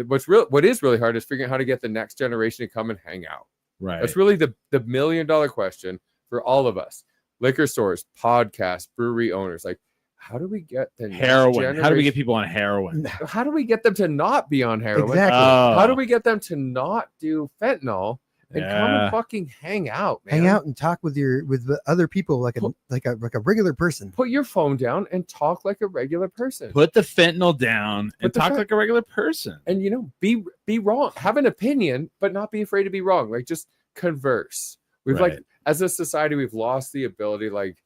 What is really hard is figuring out how to get the next generation to come and hang out. Right. That's really the $1 million question for all of us. Liquor stores, podcasts, brewery owners. Like, how do we get the heroin? How do we get people on heroin? How do we get them to not be on heroin? Exactly. How do we get them to not do fentanyl and come and fucking hang out, man? Hang out and talk with the other people like a regular person. Put your phone down and talk like a regular person. Put the fentanyl down and talk like a regular person. And be wrong. Have an opinion, but not be afraid to be wrong. Like just converse. We've like as a society, we've lost the ability. Like,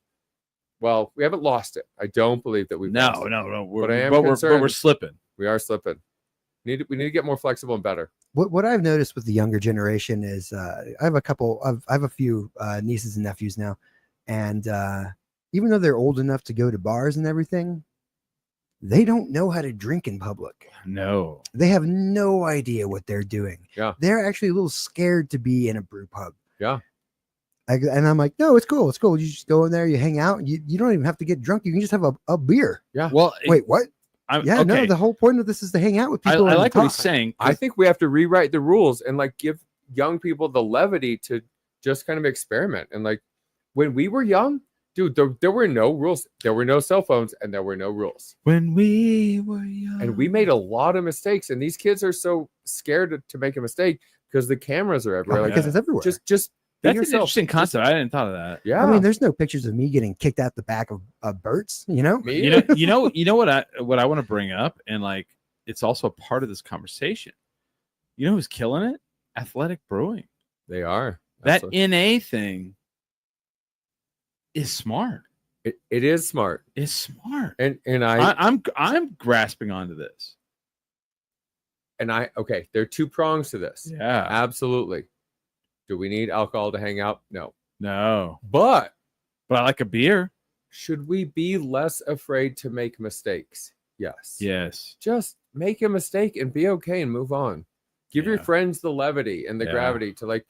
well, we haven't lost it. I don't believe that we've lost it. No. But we're slipping. We are slipping. We need to get more flexible and better. What I've noticed with the younger generation is I have a few nieces and nephews now, and even though they're old enough to go to bars and everything, they don't know how to drink in public. No, they have no idea what they're doing. Yeah, they're actually a little scared to be in a brew pub. Yeah. And I'm like, no, it's cool. It's cool. You just go in there, you hang out. You don't even have to get drunk. You can just have a beer. Yeah. Well, wait, what? Okay. No, the whole point of this is to hang out with people. I like what he's saying. I think we have to rewrite the rules and like give young people the levity to just kind of experiment. And like when we were young, dude, there were no rules. There were no cell phones and there were no rules. When we were young. And we made a lot of mistakes. And these kids are so scared to make a mistake because the cameras are everywhere. Because it's everywhere. Just that's an interesting concept. I didn't thought of that. Yeah. I mean, there's no pictures of me getting kicked out the back of Bert's, you know? You know what I want to bring up, and like it's also a part of this conversation. You know who's killing it? Athletic Brewing. They are. That NA thing is smart. It is smart. It's smart. And I'm grasping onto this. And there are two prongs to this. Yeah. Absolutely. Do we need alcohol to hang out? No. But I like a beer. Should we be less afraid to make mistakes? Yes. Just make a mistake and be okay and move on. Give your friends the levity and the gravity to like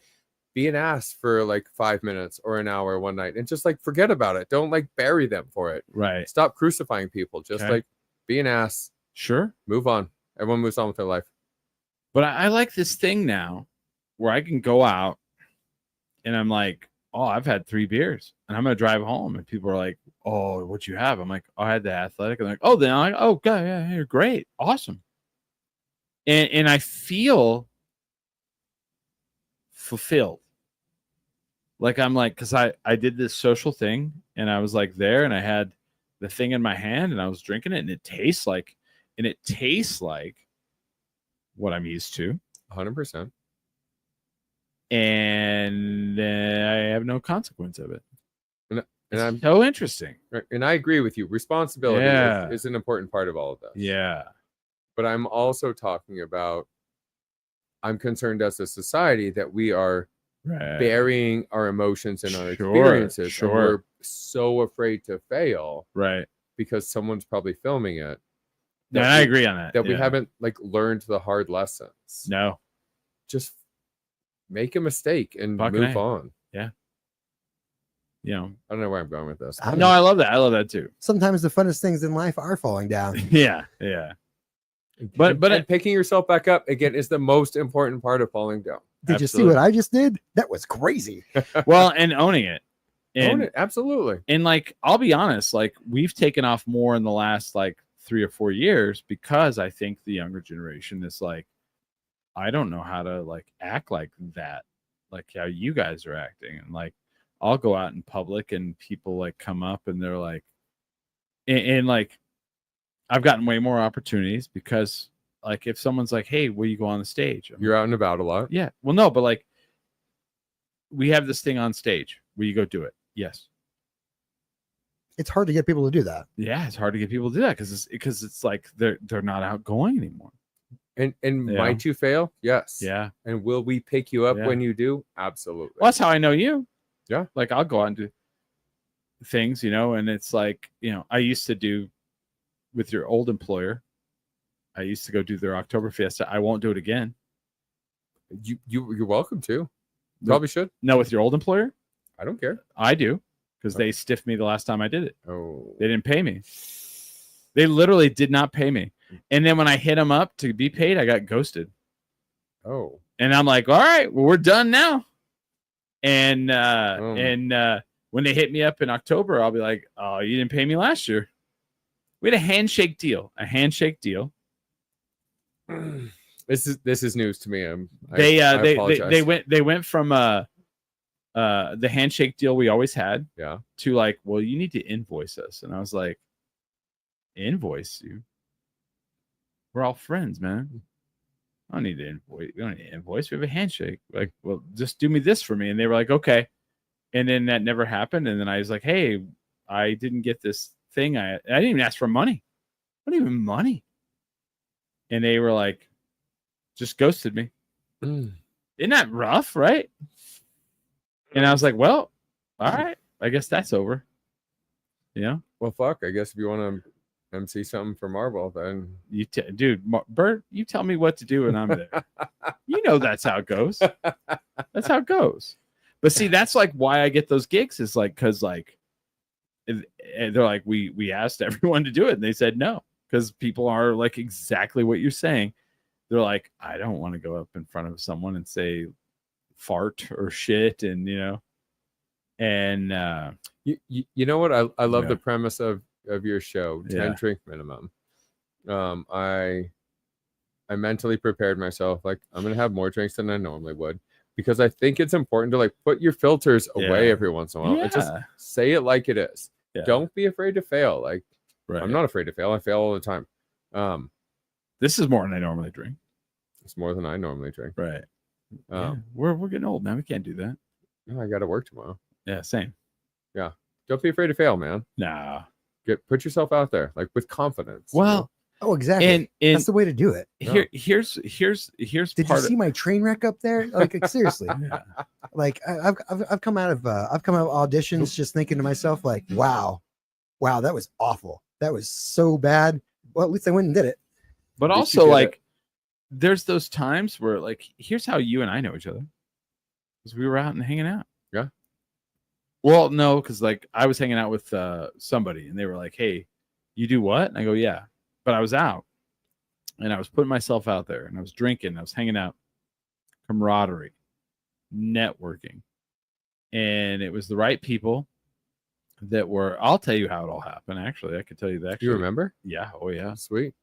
be an ass for like 5 minutes or an hour one night and just like forget about it. Don't like bury them for it. Right. Stop crucifying people. Just like be an ass. Sure. Move on. Everyone moves on with their life. But I like this thing now where I can go out and I'm like, oh, I've had 3 beers and I'm going to drive home. And people are like, oh, what'd you have? I'm like, oh, I had the Athletic. And they're like, oh, then I'm like, oh, God, yeah, you're great. Awesome. And I feel fulfilled. Like I'm like, because I did this social thing and I was like there and I had the thing in my hand and I was drinking it and it tastes like what I'm used to. 100%. And I have no consequence of it. And I'm so interesting. And I agree with you. Responsibility is an important part of all of this. Yeah. But I'm also talking about, I'm concerned as a society that we are burying our emotions and our experiences. Sure. And we're so afraid to fail. Right. Because someone's probably filming it. And I agree on that. That we haven't like learned the hard lessons. No. Just make a mistake and move on. Yeah. You know, I don't know where I'm going with this. No, I love that. I love that too. Sometimes the funnest things in life are falling down. Yeah. And picking yourself back up again is the most important part of falling down. Did you see what I just did? That was crazy. Well, and owning it. And, Own it, absolutely. And like, I'll be honest, like we've taken off more in the last like 3 or 4 years because I think the younger generation is like, I don't know how to like act like that, like how you guys are acting. And like, I'll go out in public and people like come up and they're like, and like, I've gotten way more opportunities because like if someone's like, hey, will you go on the stage? You're out and about a lot. Yeah. Well, no, but like we have this thing on stage. Will you go do it? Yes. It's hard to get people to do that. Yeah, it's hard to get people to do that because it's like they're not outgoing anymore. And might you fail? Yes. Yeah. And will we pick you up when you do? Absolutely. Well, that's how I know you. Yeah. Like I'll go out and do things, and it's like, I used to do with your old employer. I used to go do their October Fiesta. I won't do it again. You're welcome to. Probably should. No, with your old employer? I don't care. I do, because they stiffed me the last time I did it. Oh. They didn't pay me. They literally did not pay me. And then when I hit them up to be paid, I got ghosted. Oh. And I'm like, all right, well, we're done now. And when they hit me up in October, I'll be like, oh, you didn't pay me last year. We had a handshake deal. This is news to me. They went from the handshake deal we always had to like, well, you need to invoice us. And I was like, invoice you? We're all friends, man. I don't need to invoice. We don't need to invoice. We have a handshake. Like, well, just do me this for me. And they were like, okay. And then that never happened. And then I was like, hey, I didn't get this thing. I didn't even ask for money. Not even money. And they were like, just ghosted me. Isn't that rough, right? And I was like, well, all right. I guess that's over. Well, fuck. I guess if you want to MC something for Marble, then Bert, you tell me what to do and I'm there. That's how it goes. That's how it goes. But see, that's like why I get those gigs is like, cause like they're like, we asked everyone to do it and they said no, because people are like exactly what you're saying. They're like, I don't want to go up in front of someone and say fart or shit, and and you know what, I love the premise of your show, 10 drink minimum. I mentally prepared myself like I'm gonna have more drinks than I normally would, because I think it's important to like put your filters away every once in a while and just say it like it is. Don't be afraid to fail. Like I'm not afraid to fail. I fail all the time. This is more than I normally drink. It's more than I normally drink. Right. We're getting old, man. We can't do that. No, I got to work tomorrow. Yeah, same. Yeah. Don't be afraid to fail, man. Nah. Put yourself out there, like with confidence. Well, oh, exactly. And that's the way to do it. Here's Did you see my train wreck up there? Like seriously. Like I've come out of auditions just thinking to myself, like, wow, that was awful. That was so bad. Well, at least I went and did it. But also, like, there's those times where, like, here's how you and I know each other, because we were out and hanging out. Yeah. Well, no, because like I was hanging out with somebody, and they were like, "Hey, you do what?" And I go, "Yeah," but I was out, and I was putting myself out there, and I was drinking, I was hanging out, camaraderie, networking, and it was the right people that were. I'll tell you how it all happened. Actually, I could tell you that. You remember? Yeah. Oh, yeah. Sweet.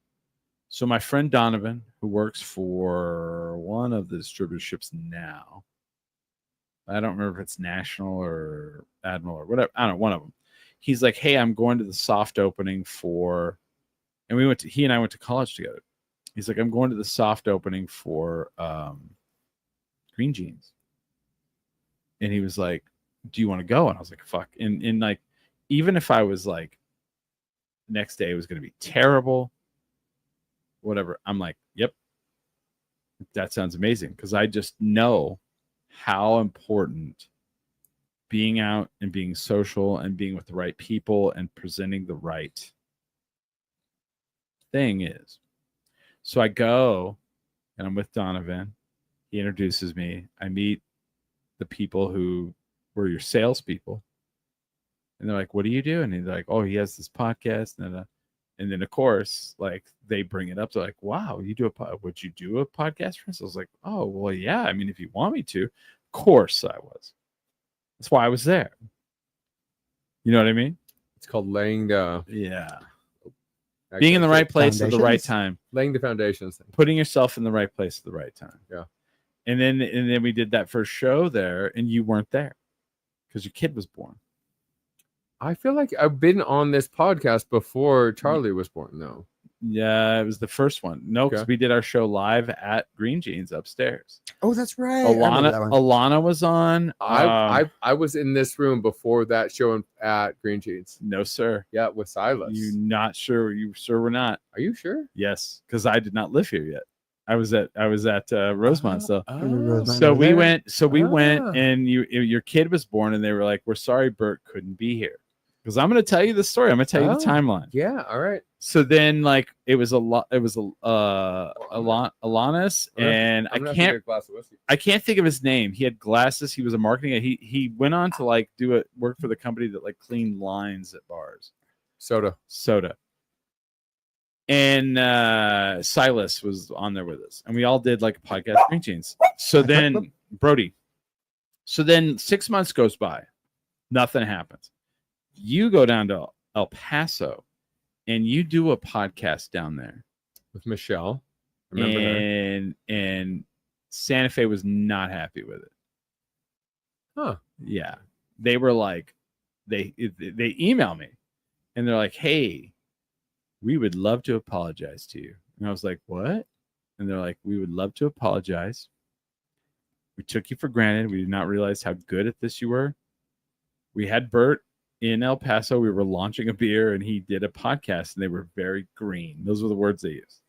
So my friend Donovan, who works for one of the distributorships now, I don't remember if it's National or Admiral or whatever. I don't know, one of them. He's like, "Hey, I'm going to the soft opening for," and he and I went to college together. He's like, "I'm going to the soft opening for Green Jeans," and he was like, "Do you want to go?" And I was like, "Fuck!" And like, even if I was like, next day it was going to be terrible. Whatever. I'm like, yep, that sounds amazing, because I just know how important being out and being social and being with the right people and presenting the right thing is. So I go and I'm with Donovan. He introduces me. I meet the people who were your salespeople. And they're like, "What do you do?" And he's like, "Oh, he has this podcast." And then of course, like they bring it up. They're like, wow, would you do a podcast for us? I was like, oh, well, yeah. I mean, if you want me to, of course I was. That's why I was there. You know what I mean? It's called laying the being in the right place at the right time, laying the foundations, putting yourself in the right place at the right time. Yeah. And then we did that first show there, and you weren't there because your kid was born. I feel like I've been on this podcast before Charlie was born. No. Yeah, it was the first one. No, because Okay. we did our show live at Green Jeans upstairs. Oh, that's right. I remember that one. Alana was on. I was in this room before that show at Green Jeans. No, sir. Yeah, with Silas. You not sure? You sure were not? Are you sure? Yes, because I did not live here yet. I was at Rosemont. So Rosemont so was we there? went and your kid was born, and they were like, "We're sorry, Bert couldn't be here." Because I'm going to tell you the story. I'm going to tell you the timeline. Yeah. All right. So then, like, it was Alanis, and I can't think of his name. He had glasses. He was a marketing. He went on to like work for the company that like cleaned lines at bars. Soda. And Silas was on there with us, and we all did like a podcast, Green Jeans. So then Brody. So then 6 months goes by, nothing happens. You go down to El Paso, and you do a podcast down there With Michelle. I remember her. and Santa Fe was not happy with it. Huh. Yeah, they were like, they email me, and they're like, "Hey, we would love to apologize to you." And I was like, "What?" And they're like, "We would love to apologize. We took you for granted. We did not realize how good at this you were. We had Bert in El Paso. We were launching a beer, and he did a podcast, and they were very green." Those were the words they used.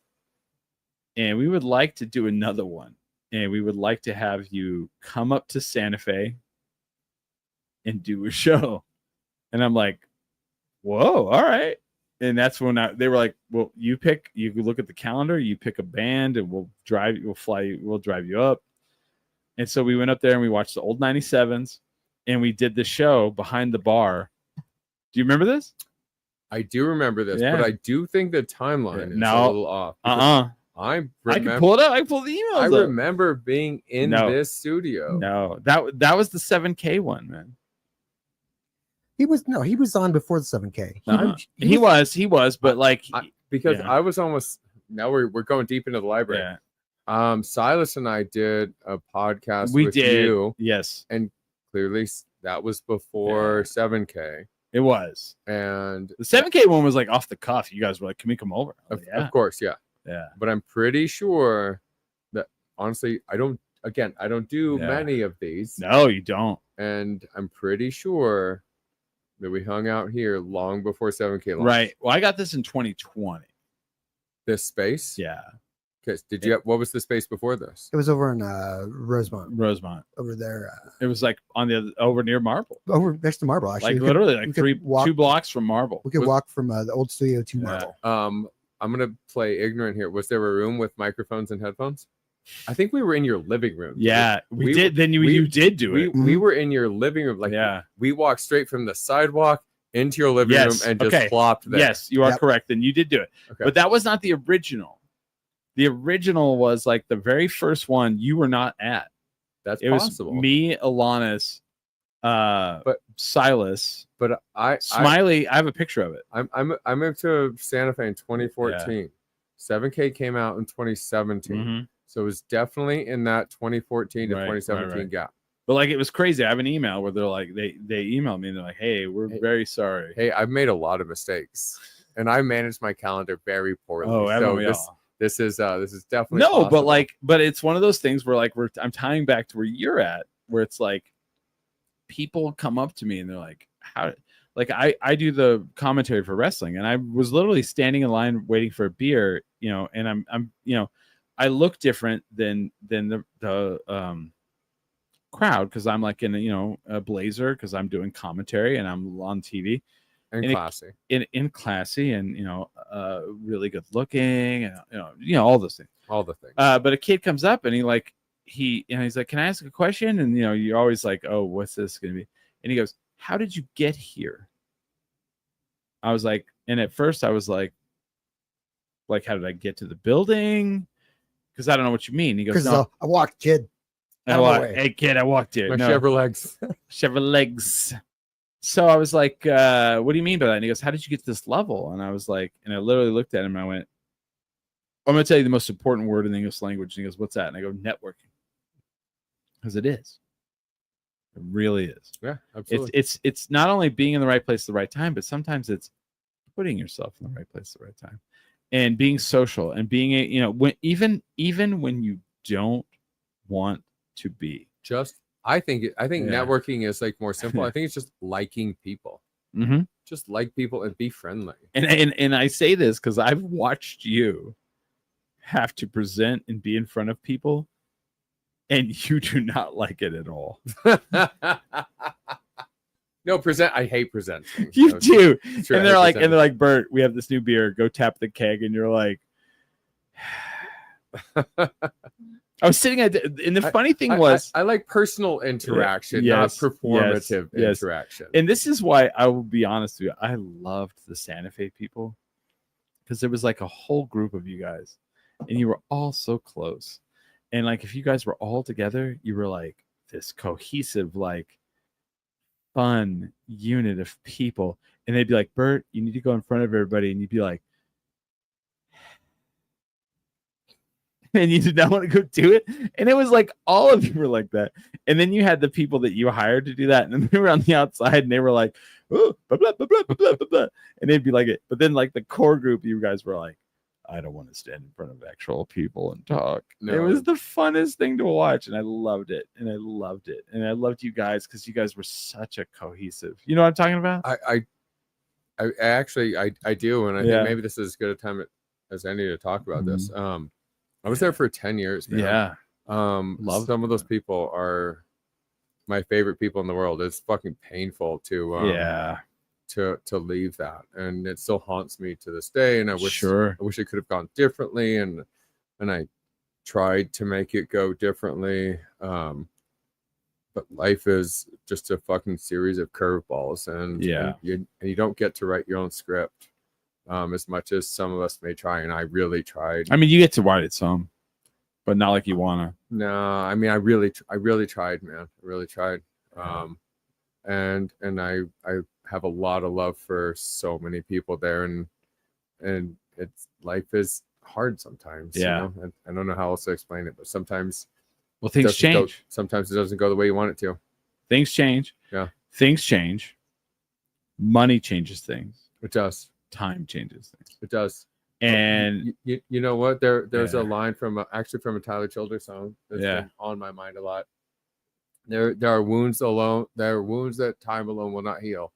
"And we would like to do another one, and we would like to have you come up to Santa Fe and do a show." And I'm like, "Whoa, all right." And that's when they were like, "Well, you look at the calendar, you pick a band, and we'll drive you up." And so we went up there and we watched the old 97s, and we did the show behind the bar. Do you remember this? I do remember this, Yeah. but I do think the timeline is a No. little off. I can pull it up. I can pull the emails I up. remember being in this studio. No, that was the 7K one, man. He was on before the 7K. He was, but like because I was almost now we're going deep into the library. Yeah. Silas and I did a podcast We with did. you. Yes. And clearly that was before 7K. It was. And the 7K one was like off the cuff. You guys were like, "Can we come over?" Of course, yeah. Yeah. But I'm pretty sure that honestly, I don't do many of these. No, you don't. And I'm pretty sure that we hung out here long before 7K launched. Right. Well, I got this in 2020. This space? Yeah. Okay. What was the space before this? It was over in Rosemont. Over there. It was like over near Marble. Over next to Marble, actually. Like literally like 2 blocks from Marble. We could walk from the old studio to Marble. I'm gonna play ignorant here. Was there a room with microphones and headphones? I think we were in your living room. Yeah, we did. Then you did do it. We were in your living room. Like, we walked straight from the sidewalk into your living room and just plopped there. Yes, you are correct. Then you did do it. Okay. But that was not the original. The original was like the very first one you were not at. That's possible. It was me, Alanis, Silas, but Smiley. I have a picture of it. I moved to Santa Fe in 2014. 7K came out in 2017. Mm-hmm. So it was definitely in that 2014 to 2017 gap. But like, it was crazy. I have an email where they're like, they emailed me and they're like, "Hey, we're very sorry. Hey, I've made a lot of mistakes, and I managed my calendar very poorly. Oh, so this is definitely possible. but it's one of those things where like I'm tying back to where you're at, where it's like people come up to me and they're like, "How?" Like I do the commentary for wrestling, and I was literally standing in line waiting for a beer, and I'm I look different than the crowd because I'm like in a blazer because I'm doing commentary and I'm on TV and classy in classy and really good looking and all those things. But a kid comes up and he's like, "Can I ask a question?" And you're always like, "Oh, what's this gonna be?" And he goes, "How did you get here?" I was like, and at first I was like, like, how did I get to the building? Because I don't know what you mean. He goes, Because no, I walked, kid. I out of my walked, way. hey kid, I walked here. My No, Chevrolet's. legs. So I was like, what do you mean by that? And he goes, how did you get to this level? And I was like, and I literally looked at him and I went, I'm going to tell you the most important word in the English language. And he goes, what's that? And I go, networking. Because it is. It really is. Yeah, absolutely. It's not only being in the right place at the right time, but sometimes it's putting yourself in the right place at the right time and being social and being a, you know, when even when you don't want to be. I think Yeah. networking is like more simple. I think it's just liking people. Mm-hmm. Just like people and be friendly. And I say this because I've watched you have to present and be in front of people, and you do not like it at all. No, I hate presenting. You No, do. it's true, And I hate they're like, Bert, we have this new beer. Go tap the keg. And you're like, I was sitting and the funny thing was, I like personal interaction, yes, not performative yes. interaction. And this is why I will be honest with you, I loved the Santa Fe people because there was like a whole group of you guys and you were all so close. And like, if you guys were all together, you were like this cohesive, like fun unit of people. And they'd be like, Bert, you need to go in front of everybody. And you'd be like, and you did not want to go do it. And it was like all of you were like that. And then you had the people that you hired to do that. And then they were on the outside and they were like, oh, blah, blah, blah, blah, blah, blah, blah. And they'd be like it. But then like the core group, you guys were like, I don't want to stand in front of actual people and talk. No. It was the funnest thing to watch. And I loved it. And I loved it. And I loved you guys because you guys were such a cohesive. You know what I'm talking about? I actually do. And I Yeah. think maybe this is as good a time as any to talk about this. I was there for 10 years, man. Yeah. Love some of those people are my favorite people in the world. It's fucking painful to to leave that, and it still haunts me to this day. And I wish it could have gone differently, and I tried to make it go differently. But life is just a fucking series of curveballs, and you don't get to write your own script. As much as some of us may try, and I really tried. I mean, you get to write it some, but not like you wanna. No, I mean, I really tried, man. I really tried. And I have a lot of love for so many people there, and it's life is hard sometimes. Yeah. You know? I don't know how else to explain it, but sometimes Things change. Sometimes it doesn't go the way you want it to. Things change. Yeah. Things change. Money changes things. It does. Time changes things. It does. And you know what? There's a line from a Tyler Childers song that's been on my mind a lot. There are wounds alone. There are wounds that time alone will not heal.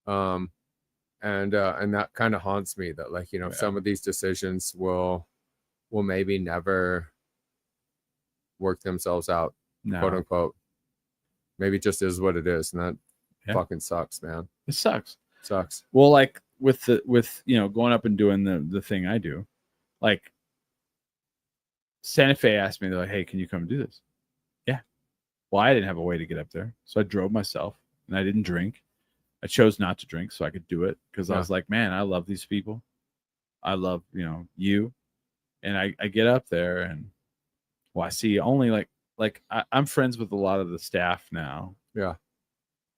And that kind of haunts me. That like some of these decisions will maybe never work themselves out, quote unquote. Maybe it just is what it is, and that fucking sucks, man. It sucks. Well, like with going up and doing the thing I do, like Santa Fe asked me, they're like, hey, can you come do this? Yeah. Well, I didn't have a way to get up there, so I drove myself, and I didn't drink. I chose not to drink so I could do it because I was like, man, I love these people. I love you, and I get up there and I see only like I'm friends with a lot of the staff now. Yeah.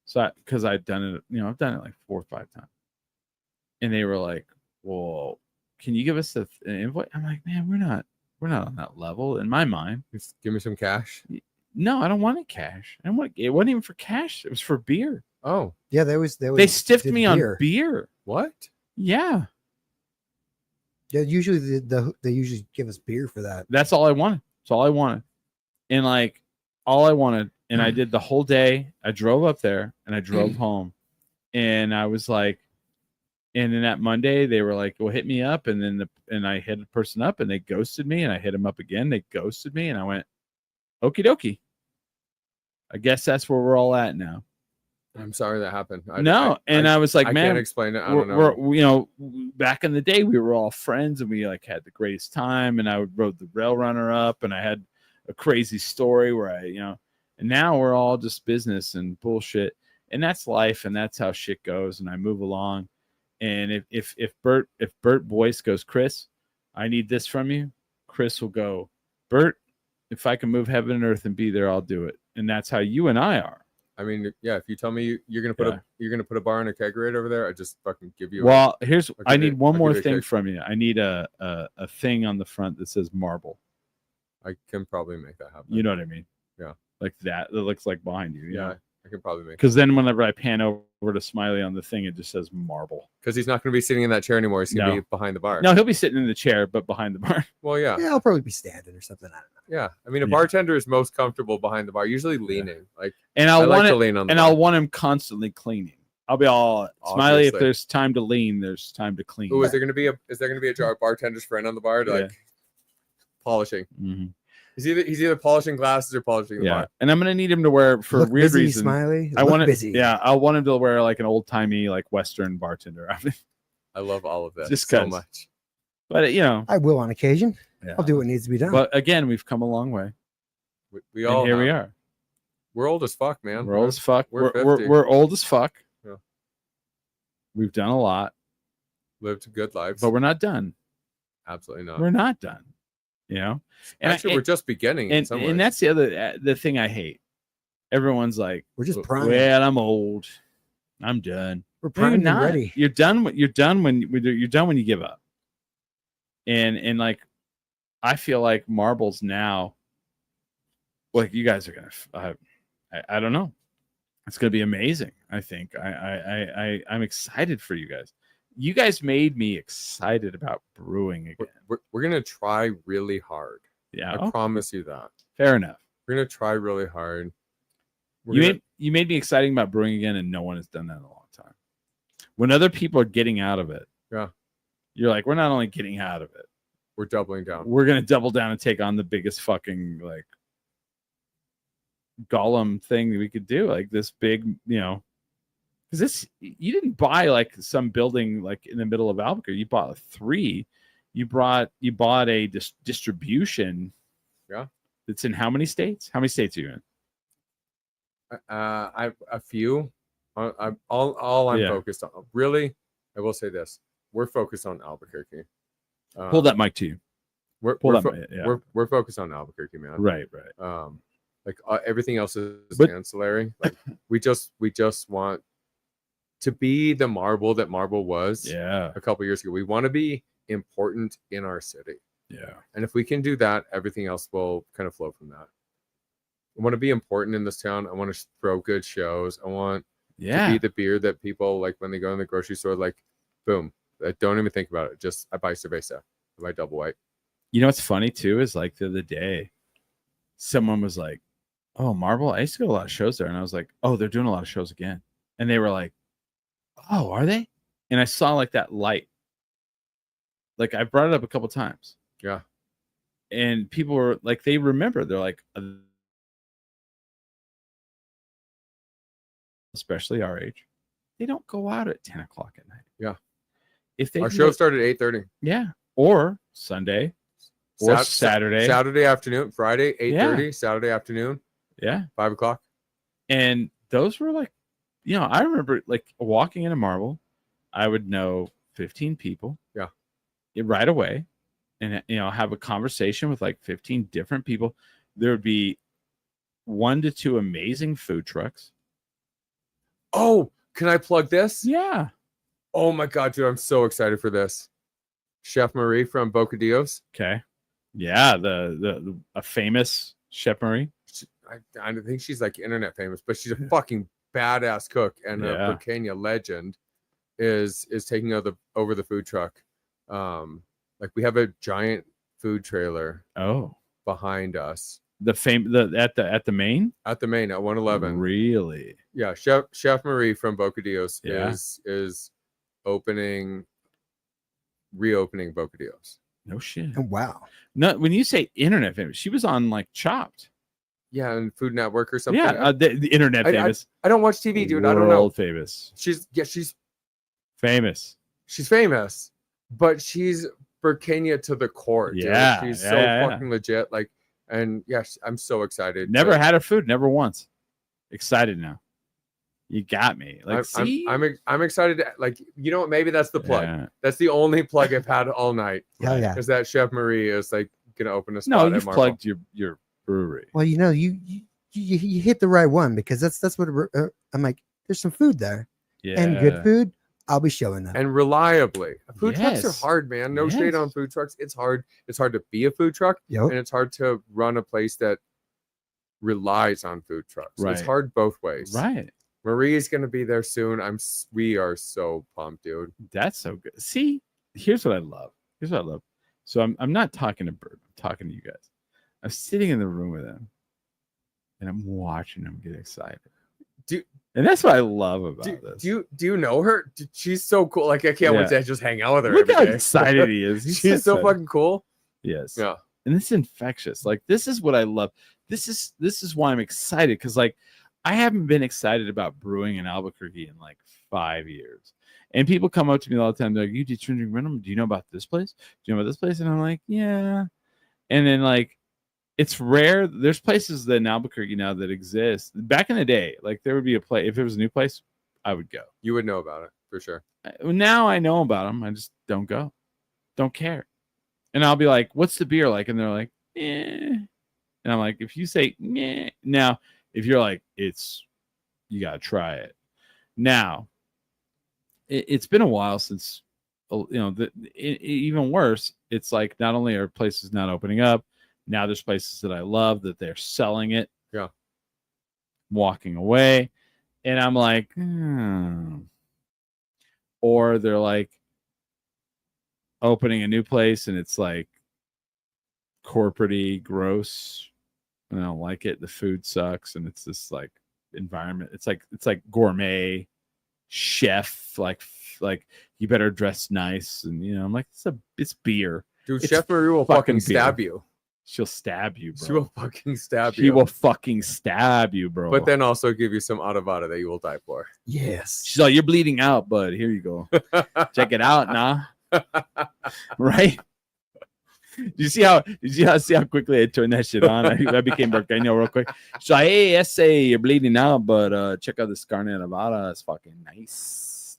So because I've done it, I've done it like 4 or 5 times. And they were like, well, can you give us an invoice? I'm like, man, we're not on that level in my mind. Just give me some cash. No, I don't want it cash. It wasn't even for cash. It was for beer. Oh. Yeah, they stiffed me on beer. What? Yeah. Yeah, usually they usually give us beer for that. That's all I wanted. That's all I wanted. And like all I wanted, and I did the whole day. I drove up there and I drove home. And I was like, and then that Monday they were like, well, hit me up. And then I hit a person up and they ghosted me, and I hit them up again. They ghosted me, and I went, okie dokie. I guess that's where we're all at now. I'm sorry that happened. I was like, man, I can't explain it. I don't know. We're back in the day, we were all friends and we like had the greatest time. And I rode the Rail Runner up, and I had a crazy story where and now we're all just business and bullshit, and that's life, and that's how shit goes. And I move along. And if Bert Boyce goes, Chris, I need this from you. Chris will go, Bert, if I can move heaven and earth and be there, I'll do it. And that's how you and I are. I mean, yeah. If you tell me you're gonna put a bar and a kegerator over there, I just fucking give you. Well, I need one I'll more give you a thing kick. from you. I need a thing on the front that says Marble. I can probably make that happen. You know what I mean? Yeah. Like that. That looks like behind you. Yeah, I can probably make. Because then whenever I pan over to Smiley on the thing, it just says Marble. Because he's not going to be sitting in that chair anymore. He's going to be behind the bar. No, he'll be sitting in the chair, but behind the bar. Well, yeah. Yeah, I'll probably be standing or something. I don't know. Yeah. I mean, a bartender is most comfortable behind the bar, usually leaning. Like, and I like to lean on the bar. I'll want him constantly cleaning. I'll be all Smiley. If there's time to lean, there's time to clean. Ooh, is there going to be a jar of bartender's friend on the bar to like polishing? Mm-hmm. He's either polishing glasses or polishing the bar. And I'm gonna need him to wear for Look weird busy, reason. Smiley. I want busy. I want him to wear like an old timey like Western bartender outfit. I love all of that Just so much. But you know, I will on occasion. yeah. I'll do what needs to be done. But again, we've come a long way. We all here have. we are. We're old as fuck, man. We're old as fuck. We're 50. We're old as fuck. Yeah. We've done a lot, Lived good lives, but we're not done. absolutely not. We're not done. You know, and Actually, we're just beginning. and that's the thing I hate. Everyone's like, We're just priming. well, I'm old. I'm done. We're No, you're primed and not. ready. You're done when you give up. And like, I feel like Marbles now. Like you guys are gonna. I don't know. It's gonna be amazing. I think. I'm excited for you guys. You guys made me excited about brewing again. We're gonna try really hard. Yeah, I promise you that. fair enough. We're gonna try really hard. You made me exciting about brewing again, and no one has done that in a long time. When other people are getting out of it, yeah, you're like, we're not only getting out of it, we're doubling down. we're gonna double down and take on the biggest fucking like golem thing that we could do, like this big, you know, because this you didn't buy like some building like in the middle of Albuquerque. You bought 3. You bought a distribution. Yeah, it's in how many states? How many states are you in? I've a few. I'm focused on. Really, I will say this: we're focused on Albuquerque. Pull that mic to you. We're focused on Albuquerque, man. Right. Like everything else is But- ancillary. Like we just want to be the Marble that Marble was. Yeah. A couple years ago, we want to be important in our city. Yeah. And if we can do that, everything else will kind of flow from that. I want to be important in this town. I want to throw good shows. I want to be the beer that people like when they go in the grocery store, like, boom, I don't even think about it. Just I buy cerveza, I buy double white. You know what's funny too is like the other day, someone was like, "Oh, Marble, I used to go to a lot of shows there," and I was like, "Oh, they're doing a lot of shows again," and they were like, "Oh, are they?" And I saw like that light. Like I brought it up a couple times. Yeah. And people were like, they remember. They're like, especially our age, they don't go out at 10 o'clock at night. Yeah. If they Our show started at 8:30. Yeah. Or Sunday or Saturday. Saturday afternoon, Friday, 8:30, Saturday afternoon. Yeah. 5 o'clock. And those were like, you know, I remember like walking into Marble, I would know 15 people. Yeah. Right away. And, you know, have a conversation with like 15 different people. There would be 1 to 2 amazing food trucks. Oh, can I plug this? Yeah. Oh my God, dude, I'm so excited for this. Chef Marie from Bocadillos. Okay. Yeah, a famous Chef Marie. I think she's like internet famous, but she's a fucking badass cook and a Burkina legend. Is taking over the food truck. Like we have a giant food trailer. Oh, behind us. At the main at 111. Really? Yeah, Chef Marie from Bocadillos is reopening Bocadillos. No shit. Oh, wow. No, when you say internet famous, she was on like Chopped. Yeah, and Food Network or something. Yeah, the internet famous. I don't watch TV, dude. I don't know. World famous. She's famous. She's famous, but she's Burkina to the core. Dude. Yeah, she's so fucking legit. Like, and yes, I'm so excited. Never had her food, never once. Excited now. You got me. Like, see, I'm excited. To, like, you know what? Maybe that's the plug. Yeah. That's the only plug I've had all night. Hell yeah. Is that Chef Marie is like gonna open a spot No, at you've Marble. plugged your brewery. Well, you know, you hit the right one, because that's what I'm like. There's some food there, Yeah. and good food. I'll be showing them. And reliably. Food trucks are Yes. hard, man. No shade on food trucks. It's hard. It's hard to be a food truck, Yep. and it's hard to run a place that relies on food trucks. Right. It's hard both ways. Right. Marie is gonna be there soon. We are so pumped, dude. That's so good. See, here's what I love. So I'm not talking to Bert. I'm talking to you guys. I'm sitting in the room with him, and I'm watching him get excited. And that's what I love about this. Do you know her? She's so cool. Like, I can't wait to just hang out with her. Look every how day. excited he is. She's so fucking cool. Yes. Yeah. And it's infectious. Like, this is what I love. This is why I'm excited, because like I haven't been excited about brewing in Albuquerque in like 5 years. And people come up to me all the time. They're like, "You did drink random? Do you know about this place? Do you know about this place?" And I'm like, "Yeah." And then like, it's rare. There's places that in Albuquerque now that exist. Back in the day, like there would be a place. If it was a new place, I would go. You would know about it for sure. Now I know about them. I just don't go. Don't care. And I'll be like, "What's the beer like?" And they're like, "Eh." And I'm like, if you say, "Meh," now, if you're like, you got to try it. Now, it's been a while since, even worse, it's like not only are places not opening up, now there's places that I love that they're selling it. Yeah. Walking away. And I'm like, Or they're like opening a new place and it's like corporate-y, gross. And I don't like it. The food sucks, and it's this like environment. It's like gourmet chef, like you better dress nice, and I'm like, it's beer. Dude, It's Chef Marie will fucking beer. stab you. She'll stab you, bro. She will fucking stab you. She will fucking stab you, bro. But then also give you some Adavada that you will die for. Yes. She's like, "You're bleeding out, bud. Here you go. Check it out, nah." Right? Did you see how quickly I turned that shit on? I became Burkano real quick. So, "Hey, essay, you're bleeding out, but check out this carne Nevada. It's fucking nice."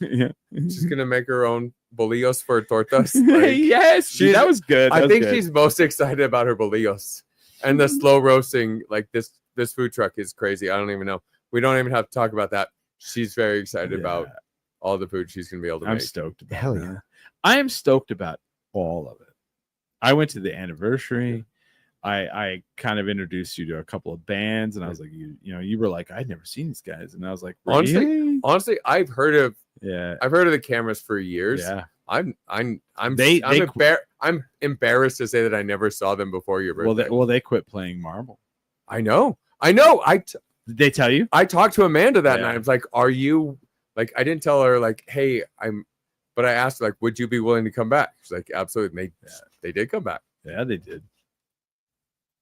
Yeah. She's gonna make her own bolillos for tortas. Yes, that was good. I think she's most excited about her bolillos and the slow roasting. Like this food truck is crazy. I don't even know. We don't even have to talk about that. She's very excited about all the food she's gonna be able to make. I'm stoked about Hell that. yeah. I am stoked about all of it. I went to the anniversary. I kind of introduced you to a couple of bands, and I was like, you were like, "I'd never seen these guys," and I was like, "Really?" Honestly, I've heard of Yeah. the Cameras for years. Yeah. I'm They I'm embarrassed to say that I never saw them before your birthday. They quit playing Marble. I know. Did they tell you? I talked to Amanda that Yeah. night. I was like, "Are you like?" I didn't tell her like, "Hey, but I asked her like, "Would you be willing to come back?" She's like, "Absolutely." They did come back. Yeah, they did.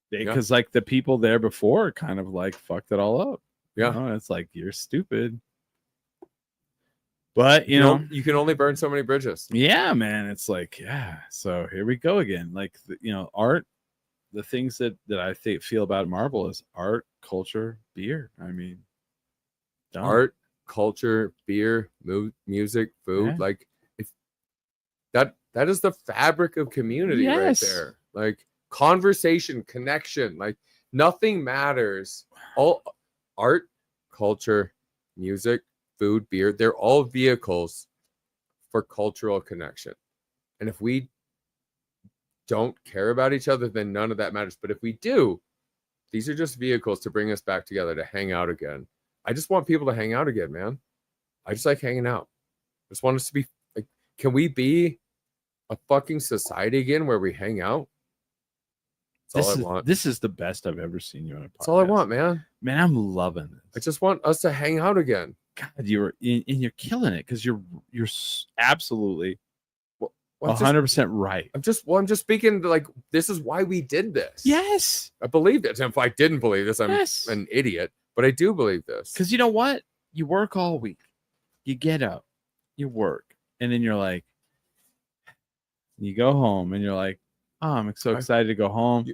Because like the people there before kind of like fucked it all up. Yeah. It's like, you're stupid. But You know, you can only burn so many bridges. yeah, man, it's like, yeah. So here we go again. Like, art, the things that I feel about Marble is art, culture, beer. I mean, done. Art, culture, beer, music, food. Yeah. Like if that is the fabric of community Yes. right there. Like conversation, connection, like nothing matters. All art, culture, music, food, beer, they're all vehicles for cultural connection. And if we don't care about each other, then none of that matters. But if we do, these are just vehicles to bring us back together, to hang out again. I just want people to hang out again, man. I just like hanging out. I just want us to be like, can we be a fucking society again where we hang out? That's all I want. This is the best I've ever seen you on a podcast. That's all I want, man. Man, I'm loving this. I just want us to hang out again. God, you're killing it, because you're absolutely Well, 100% right. I'm just speaking to, like, this is why we did this. Yes. I believe this. And if I didn't believe this, I'm Yes. an idiot. But I do believe this. Because you know what? You work all week. You get up, you work, and then you're like, you go home and you're like, "Oh, I'm so excited to go home."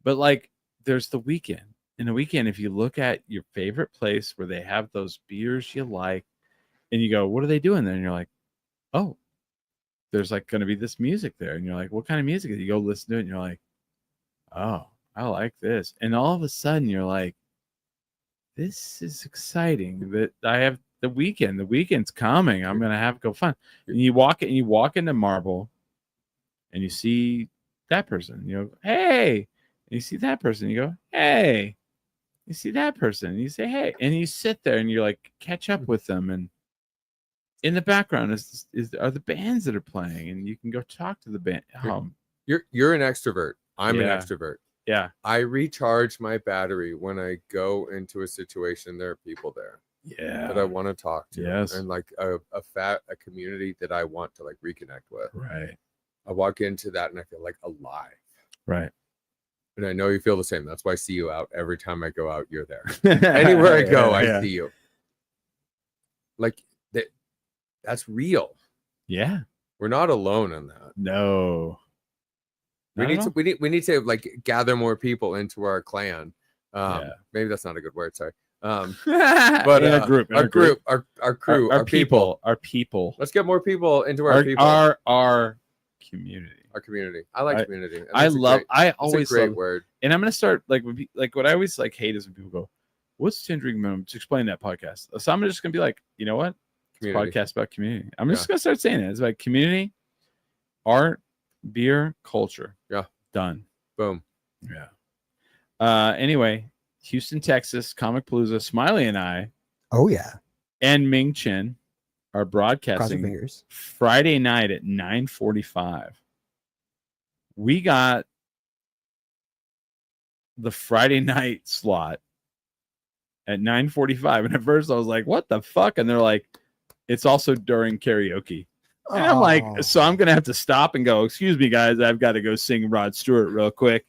But like, there's the weekend. in the weekend, if you look at your favorite place where they have those beers you like, and you go, what are they doing there? And you're like, oh, there's like going to be this music there. And you're like, what kind of music? You go listen to it and you're like, oh, I like this. And all of a sudden you're like, this is exciting that I have the weekend. The weekend's coming. I'm going to have go fun. And you walk into Marble and you see that person. You go, hey. And you see that person. You go, hey. You see that person. And you say, hey. And you sit there and you're like, catch up with them. And in the background are the bands that are playing, and you can go talk to the band. You're an extrovert. I'm an Yeah. extrovert. Yeah. I recharge my battery when I go into a situation. There are people there Yeah. that I want to talk to. Yes. And like a community that I want to like reconnect with. Right. I walk into that and I feel like alive. Right. And I know you feel the same. That's why I see you out every time I go out. You're there. Anywhere I go, I see you. Like that's real. Yeah. We're not alone in that. No. We need to like gather more people into our clan. Maybe that's not a good word. Sorry. But in our group, our crew, our people. Let's get more people into our people. Our community. Our community. I like community. And I always it's a great love word. And I'm gonna start like what I always like hate is when people go, "What's 10 drinking minimum?" To explain that podcast. So I'm just gonna be like, you know what? It's a podcast about community. I'm just gonna start saying it. It's like community, art, beer, culture. Yeah. Done. Boom. Yeah. Anyway, Houston, Texas, Comic Palooza, Smiley and I. Oh yeah. And Ming Chen are Cross your broadcasting fingers. Friday night at 9:45. We got the Friday night slot at 9:45, and at first I was like, "What the fuck?" And they're like, "It's also during karaoke." And I'm like, so I'm gonna have to stop and go, "Excuse me, guys, I've got to go sing Rod Stewart real quick."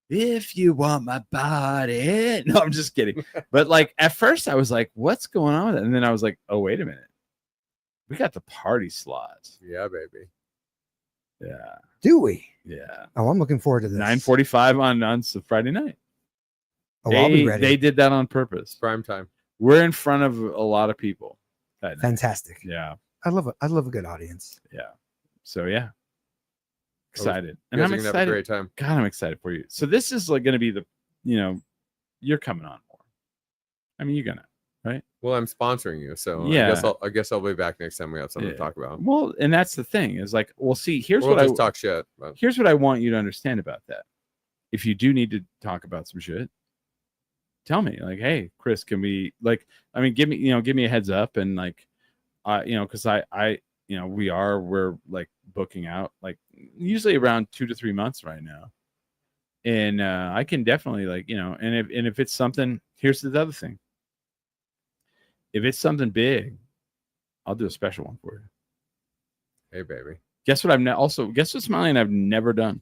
If you want my body. No, I'm just kidding. But like at first I was like, what's going on with it? And then I was like, oh, wait a minute. We got the party slots. Yeah, baby. Yeah. Do we? Yeah. Oh, I'm looking forward to this. 9:45 on Friday night. Oh, I'll be ready. They did that on purpose. Prime time. We're in front of a lot of people. That night. Fantastic. Yeah. I love a good audience. Yeah. So yeah. Excited. And I'm excited. Have a great time. God, I'm excited for you. So this is like going to be you're coming on more. I mean, you're gonna, right? Well, I'm sponsoring you, so yeah. I guess I'll be back next time we have something to talk about. Well, and that's the thing is like, well, see, here's talk shit. But... Here's what I want you to understand about that. If you do need to talk about some shit, tell me. Like, hey, Chris, can we give me a heads up and like, because we're like booking out like usually around 2 to 3 months right now, and I can definitely and if it's something, here's the other thing. If it's something big, I'll do a special one for you. Hey, baby. Guess what Smiley and I've never done.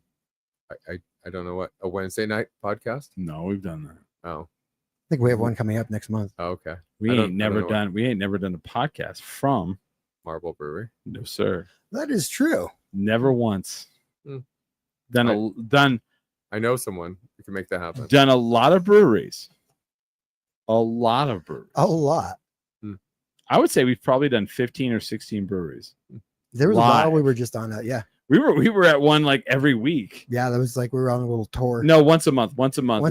I don't know what, a Wednesday night podcast. No, we've done that. Oh, I think we have one coming up next month. Oh, okay. We ain't never done a podcast from Marble Brewery. No, sir. That is true. Never once. Done. I know someone who can make that happen. Done a lot of breweries. A lot. I would say we've probably done 15 or 16 breweries. There was a while we were just on that. Yeah. We were at one like every week. Yeah, that was like we were on a little tour. No, once a month. Once a month.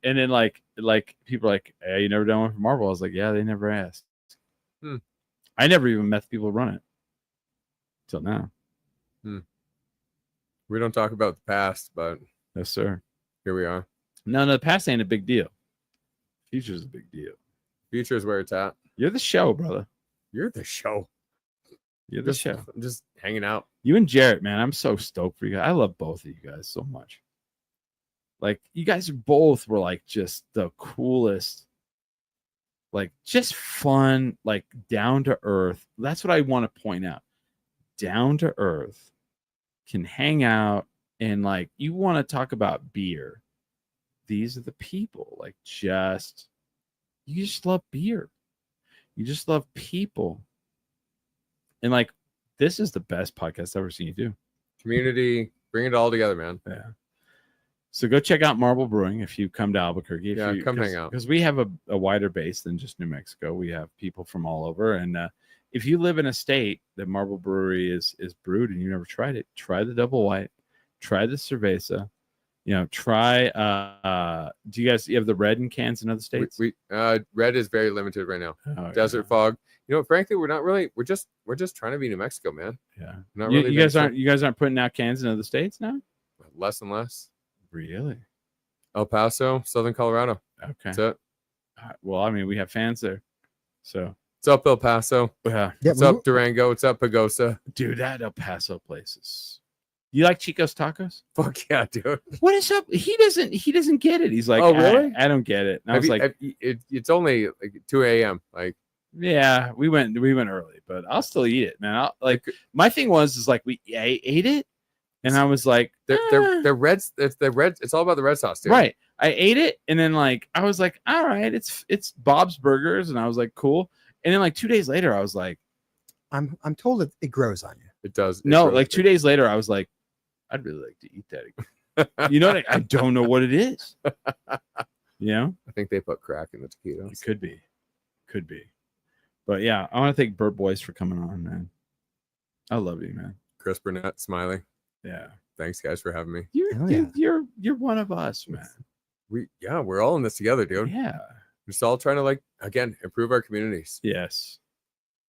And then like people are like, hey, you never done one for Marble? I was like, yeah, they never asked. I never even met the people who run it till now. We don't talk about the past, but yes, sir. Here we are. No, the past ain't a big deal. Future's a big deal. Future is where it's at. You're the show, brother. You're the show. You're the show. I'm just hanging out. You and Jarrett, man, I'm so stoked for you guys. I love both of you guys so much. Like, you guys both were like just the coolest, like just fun, like down to earth. That's what I want to point out. Down to earth, can hang out, and like you want to talk about beer. These are the people. Like, you just love beer. You just love people. And like, this is the best podcast I've ever seen you do. Community, bring it all together, man. Yeah. So go check out Marble Brewing if you come to Albuquerque. Yeah, come hang out. Because we have a wider base than just New Mexico. We have people from all over. And if you live in a state that Marble Brewery is brewed and you never tried it, try the double white, try the cerveza. You know, try. Do you have the red in cans in other states? We red is very limited right now. Oh, Desert Fog. You know, frankly, we're not really. We're just trying to be New Mexico, man. Yeah. Not really. You guys aren't putting out cans in other states now? Less and less. Really? El Paso, Southern Colorado. Okay. That's it. Well, I mean, we have fans there. So What's up, El Paso? yeah. What's up, Durango? What's up, Pagosa? Dude, that El Paso place is. You like Chico's Tacos? Fuck yeah, dude. What is up? He doesn't get it. He's like, oh really? I don't get it. And I was like, it's only like 2 a.m. Like, yeah, we went early, but I'll still eat it, man. My thing is like I ate it, and I was like, they're reds. It's the red. It's all about the red sauce, dude. Right. I ate it, and then like I was like, all right, it's Bob's Burgers, and I was like, cool. And then like 2 days later, I was like, I'm told it grows on you. It does. No, like 2 days later, I was like, I'd really like to eat that again. You know what? I don't know what it is. You know? I think they put crack in the taquitos. It could be. But yeah, I want to thank Bert Boyce for coming on, man. I love you, man. Chris Burnett smiling. Yeah. Thanks, guys, for having me. You're one of us, man. We're all in this together, dude. Yeah. We're just all trying to again improve our communities. Yes.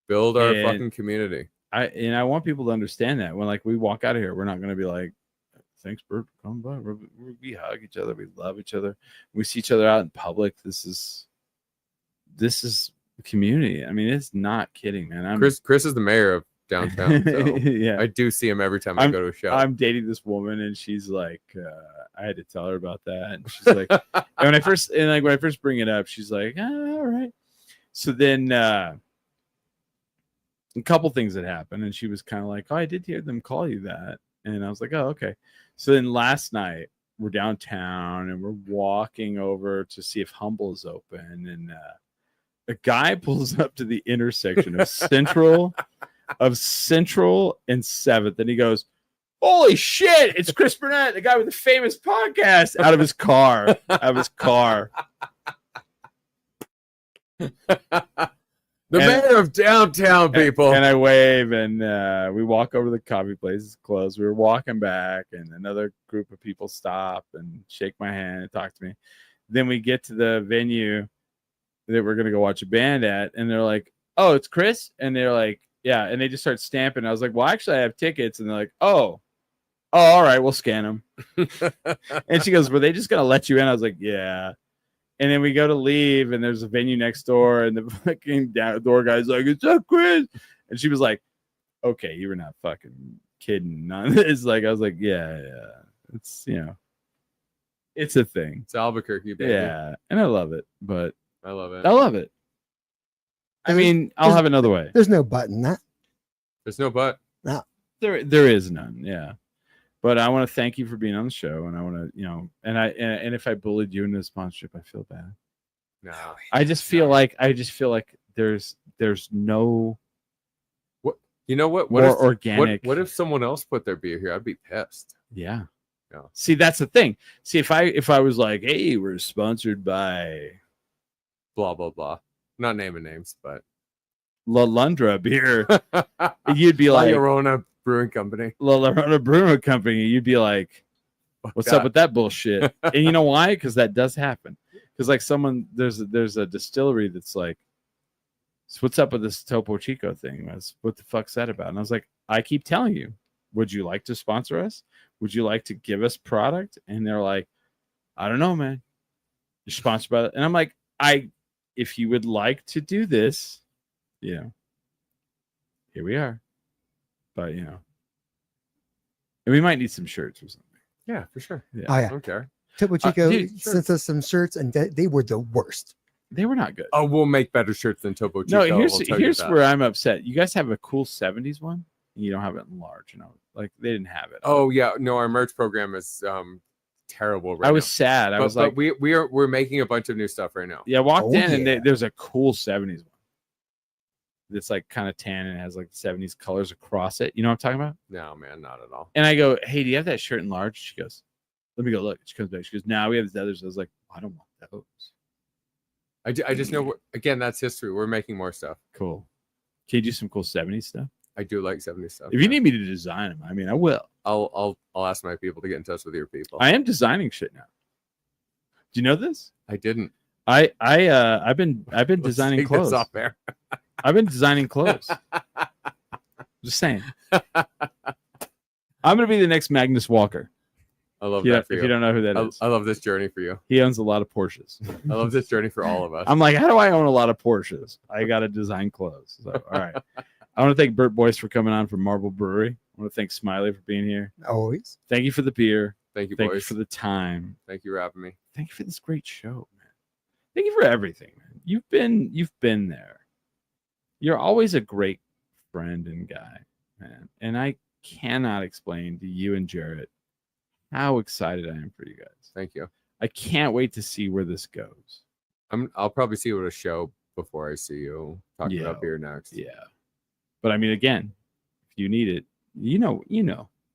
Build our fucking community. I want people to understand that when we walk out of here, we're not going to be like, thanks, Bert, come by. We hug each other, we love each other, we see each other out in public. This is community. I mean, it's not kidding, man. Chris is the mayor of downtown. So yeah, I do see him every time I go to a show. I'm dating this woman, and she's like, I had to tell her about that, and she's like, and when I first bring it up, she's like, all right. So then a couple things that happened, and she was kind of like, oh, I did hear them call you that, and I was like, oh, okay. So then last night we're downtown and we're walking over to see if Humble is open, and a guy pulls up to the intersection of Central and 7th, and he goes, holy shit, it's Chris Burnett, the guy with the famous podcast, out of his car. The mayor of downtown, people. And I wave, and we walk over to the coffee place. It's closed. We were walking back, and another group of people stop and shake my hand and talk to me. Then we get to the venue that we're going to go watch a band at, and they're like, oh, it's Chris? And they're like, yeah. And they just start stamping. I was like, well, actually, I have tickets. And they're like, oh, all right, we'll scan them. And she goes, were they just going to let you in? I was like, yeah. And then we go to leave, and there's a venue next door, and the fucking door guy's like, "It's up, Chris." And she was like, "Okay, you were not fucking kidding." It's like I was like, "Yeah, it's it's a thing. It's Albuquerque, baby." Yeah, and I love it, but I love it. I mean, I'll have another way. There's no but in that. There's no but. No. There is none. Yeah. But I want to thank you for being on the show, and I want to, and if I bullied you into the sponsorship, I feel bad. No, I just feel like there's no. What What more if, organic. What if someone else put their beer here? I'd be pissed. Yeah. Yeah. See, that's the thing. See, if I was like, hey, we're sponsored by blah blah blah, not naming names, but La Lundra beer, you'd be like, Llorona Brewing Company. La Llorona Brewing Company. You'd be like, what's up with that bullshit? And you know why? Because that does happen. Because there's a distillery that's like, so what's up with this Topo Chico thing? What the fuck's that about? And I was like, I keep telling you, would you like to sponsor us? Would you like to give us product? And they're like, I don't know, man. You're sponsored by that. And I'm like, if you would like to do this, here we are. But and we might need some shirts or something. Yeah, for sure. Yeah. Oh yeah. Okay. Topo Chico sure. sent us some shirts, and they were the worst. They were not good. Oh, we'll make better shirts than Topo Chico. No, here's where I'm upset. You guys have a cool 70s one, and you don't have it in large. Like they didn't have it. Oh yeah, no, our merch program is terrible right I was now. sad. I was like, we're making a bunch of new stuff right now. Yeah, I walked in and there's a cool 70s one. It's like kind of tan and has like 70s colors across it. You know what I'm talking about? No, man, not at all. And I go, hey, do you have that shirt in large? She goes, Let me go look. She comes back. She goes, "Now we have these others." I was like, "I don't want those." I just know again that's history. We're making more stuff. Cool. Can you do some cool 70s stuff? I do like 70s stuff. If you need me to design them, I mean, I will. I'll ask my people to get in touch with your people. I am designing shit now. Do you know this? I didn't. I've been designing take clothes. this off there. I've been designing clothes. Just saying. I'm gonna be the next Magnus Walker. I love Yeah, that for if you. you don't know who that is. I love this journey for you. He owns a lot of Porsches. I love this journey for all of us. I'm like, how do I own a lot of Porsches? I got to design clothes. So, all right. I want to thank Bert Boyce for coming on from Marble Brewing. I want to thank Smiley for being here. Always. Thank you for the beer. Thank you, Thank you boys. for the time. Thank you for having me. Thank you for this great show, man. Thank you for everything, man. You've been there. You're always a great friend and guy, man. And I cannot explain to you and Jarrett how excited I am for you guys. Thank you. I can't wait to see where this goes. I'll probably see you at a show before I see you talking Yeah. about beer next. Yeah. But I mean, again, if you need it, you know.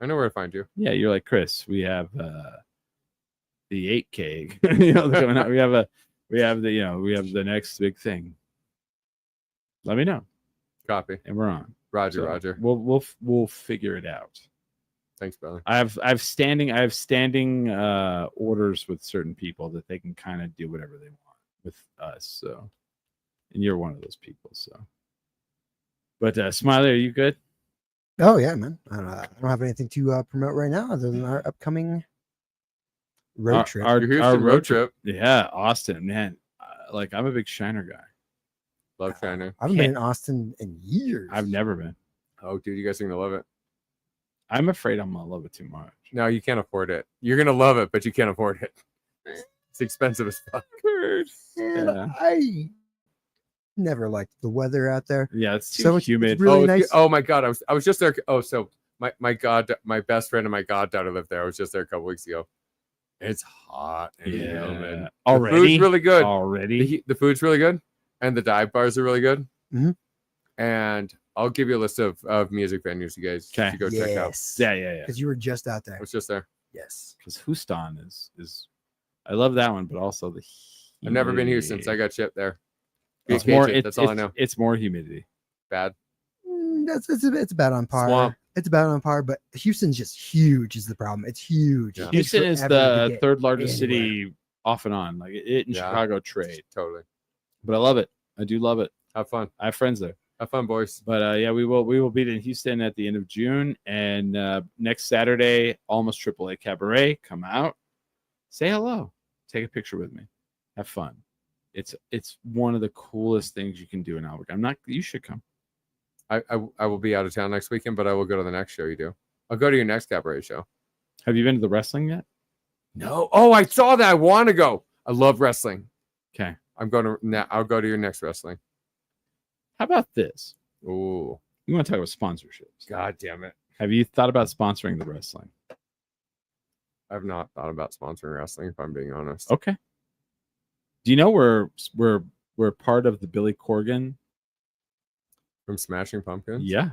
I know where to find you. Yeah, you're like, Chris, we have the 8K. Going out. We have the next big thing. Let me know. Copy. And we're on. Roger, So Roger. We'll figure it out. Thanks, brother. I have standing orders with certain people that they can kind of do whatever they want with us. So, and you're one of those people. So, but Smiley, are you good? Oh yeah, man. I don't have anything to promote right now other than our upcoming road trip. Our Your Houston road trip. Yeah, Austin, man. Like I'm a big Shiner guy. Love China. I haven't been in Austin in years. I've never been. Oh, dude, you guys are gonna love it. I'm afraid I'm gonna love it too much. No, you can't afford it. You're gonna love it, but you can't afford it. It's expensive as fuck. Yeah. I never liked the weather out there. Yeah, it's too So it's humid. really oh, nice. Oh my god, I was just there. Oh, so my best friend and my goddaughter lived there. I was just there a couple weeks ago. It's hot and humid. Already, The food's really good. Already, The food's really good, and the dive bars are really good. Mhm. And I'll give you a list of music venues you guys should go check out. yeah. Because you were just out there. I was just there. Yes. Because Houston is, I love that one, but also the. I've never been here since I got shipped there. Be a It's more. Cajun, that's all I know. It's more humidity. Bad. It's about on par. Swamp. It's about on par, but Houston's just huge is the problem. It's huge. Yeah. It takes Houston is forever to the get third largest anywhere. city off and on. Like it in Yeah. Chicago trade, Totally. but I love it. I do love it. Have fun. I have friends there. Have fun, boys. But yeah, we will be in Houston at the end of June, and next Saturday, Almost AAA Cabaret. Come out, say hello, take a picture with me, have fun. It's one of the coolest things you can do in Albuquerque. You should come. I will be out of town next weekend, but I will go to the next show you do. I'll go to your next cabaret show. Have you been to the wrestling yet? No. Oh, I saw that. I want to go. I love wrestling. Okay. I'll go to your next wrestling. How about this? Ooh. You want to talk about sponsorships? God damn it. Have you thought about sponsoring the wrestling? I've not thought about sponsoring wrestling, if I'm being honest. Okay. Do you know we're part of the Billy Corgan? From Smashing Pumpkins? Yeah.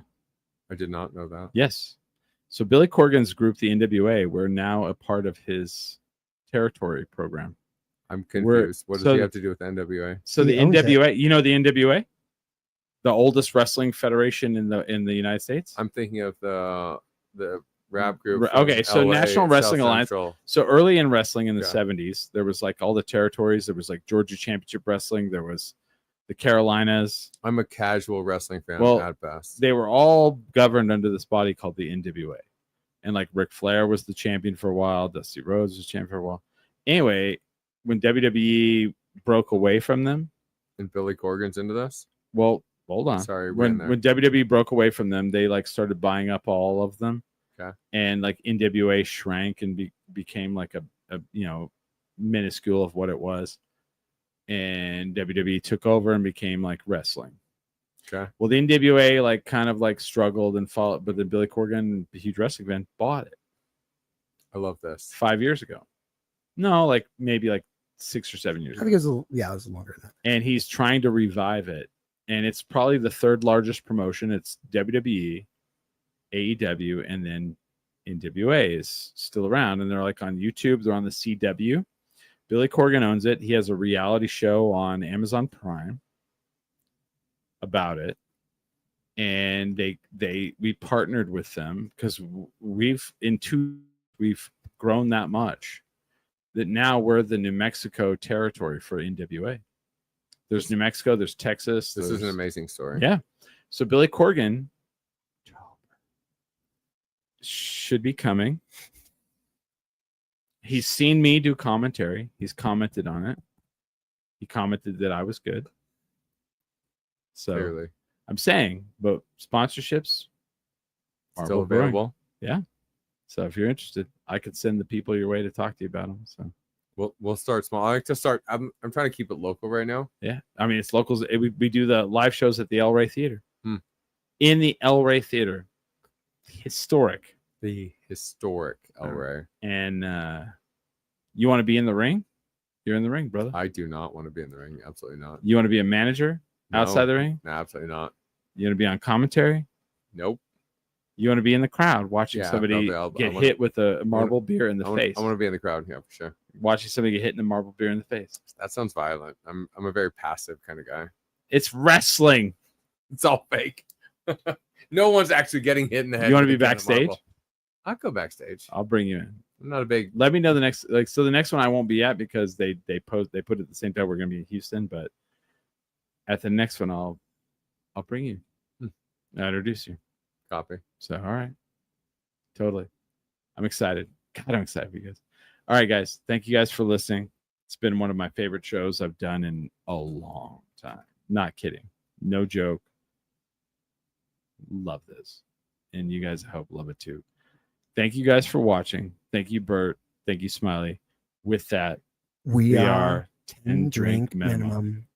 I did not know that. Yes. So Billy Corgan's group, the NWA, we're now a part of his territory program. I'm confused. What does so- he have to do with NWA? So He the owns it. NWA, you know the NWA, the oldest wrestling federation in the United States. I'm thinking of the rap group. Right, from okay, so LA, National Wrestling South Alliance. Central. So early in wrestling in the Yeah. 70s, there was like all the territories. There was like Georgia Championship Wrestling. There was the Carolinas. I'm a casual wrestling fan Well, at best. They were all governed under this body called the NWA. And like Ric Flair was the champion for a while. Dusty Rhodes was champion for a while. Anyway, when WWE broke away from them, And Billy Corgan's into this? well, hold on. Sorry, When WWE broke away from them, they like started buying up all of them. Okay. And like NWA shrank and became like a minuscule of what it was. And WWE took over and became like wrestling. Okay. Well, the NWA like kind of like struggled and followed, but then Billy Corgan, the huge wrestling fan, bought it I love this. 5 years ago. No, like maybe like 6 or 7 years I ago. think it was longer than that. And he's trying to revive it. And it's probably the third largest promotion. It's WWE, AEW, and then NWA is still around, and they're like on YouTube. They're on the CW. Billy Corgan owns it. He has a reality show on Amazon Prime about it, and we partnered with them because we've grown that much that now we're the New Mexico territory for NWA. There's New Mexico, there's Texas. This is an amazing story. Yeah. So Billy Corgan should be coming. He's seen me do commentary. He's commented on it. He commented that I was good. So Clearly. I'm saying, but sponsorships Still available. Yeah. So if you're interested, I could send the people your way to talk to you about them. So we'll start small. I like to start. I'm trying to keep it local right now. yeah, I mean it's locals. We do the live shows at the El Rey Theater. In the El Rey Theater, historic. The historic El Rey. And you want to be in the ring? You're in the ring, brother. I do not want to be in the ring. Absolutely not. You want to be a manager outside the ring? No, absolutely not. You want to be on commentary? Nope. You want to be in the crowd watching somebody get hit with a marble beer in the face? I want to be in the crowd, yeah, for sure. Watching somebody get hit in a marble beer in the face. That sounds violent. I'm a very passive kind of guy. It's wrestling. It's all fake. No one's actually getting hit in the head. You want to be backstage? I'll go backstage. I'll bring you in. I'm not a big. Let me know the next. So the next one I won't be at because they put it at the same time we're going to be in Houston. But at the next one, I'll bring you. I'll introduce you. Copy. So all right, totally. I'm excited. God, I'm excited for you guys. All right, guys. Thank you guys for listening. It's been one of my favorite shows I've done in a long time. Not kidding. No joke. Love this, and you guys I hope love it too. Thank you guys for watching. Thank you, Bert. Thank you, Smiley. With that, we are 10 drink minimum.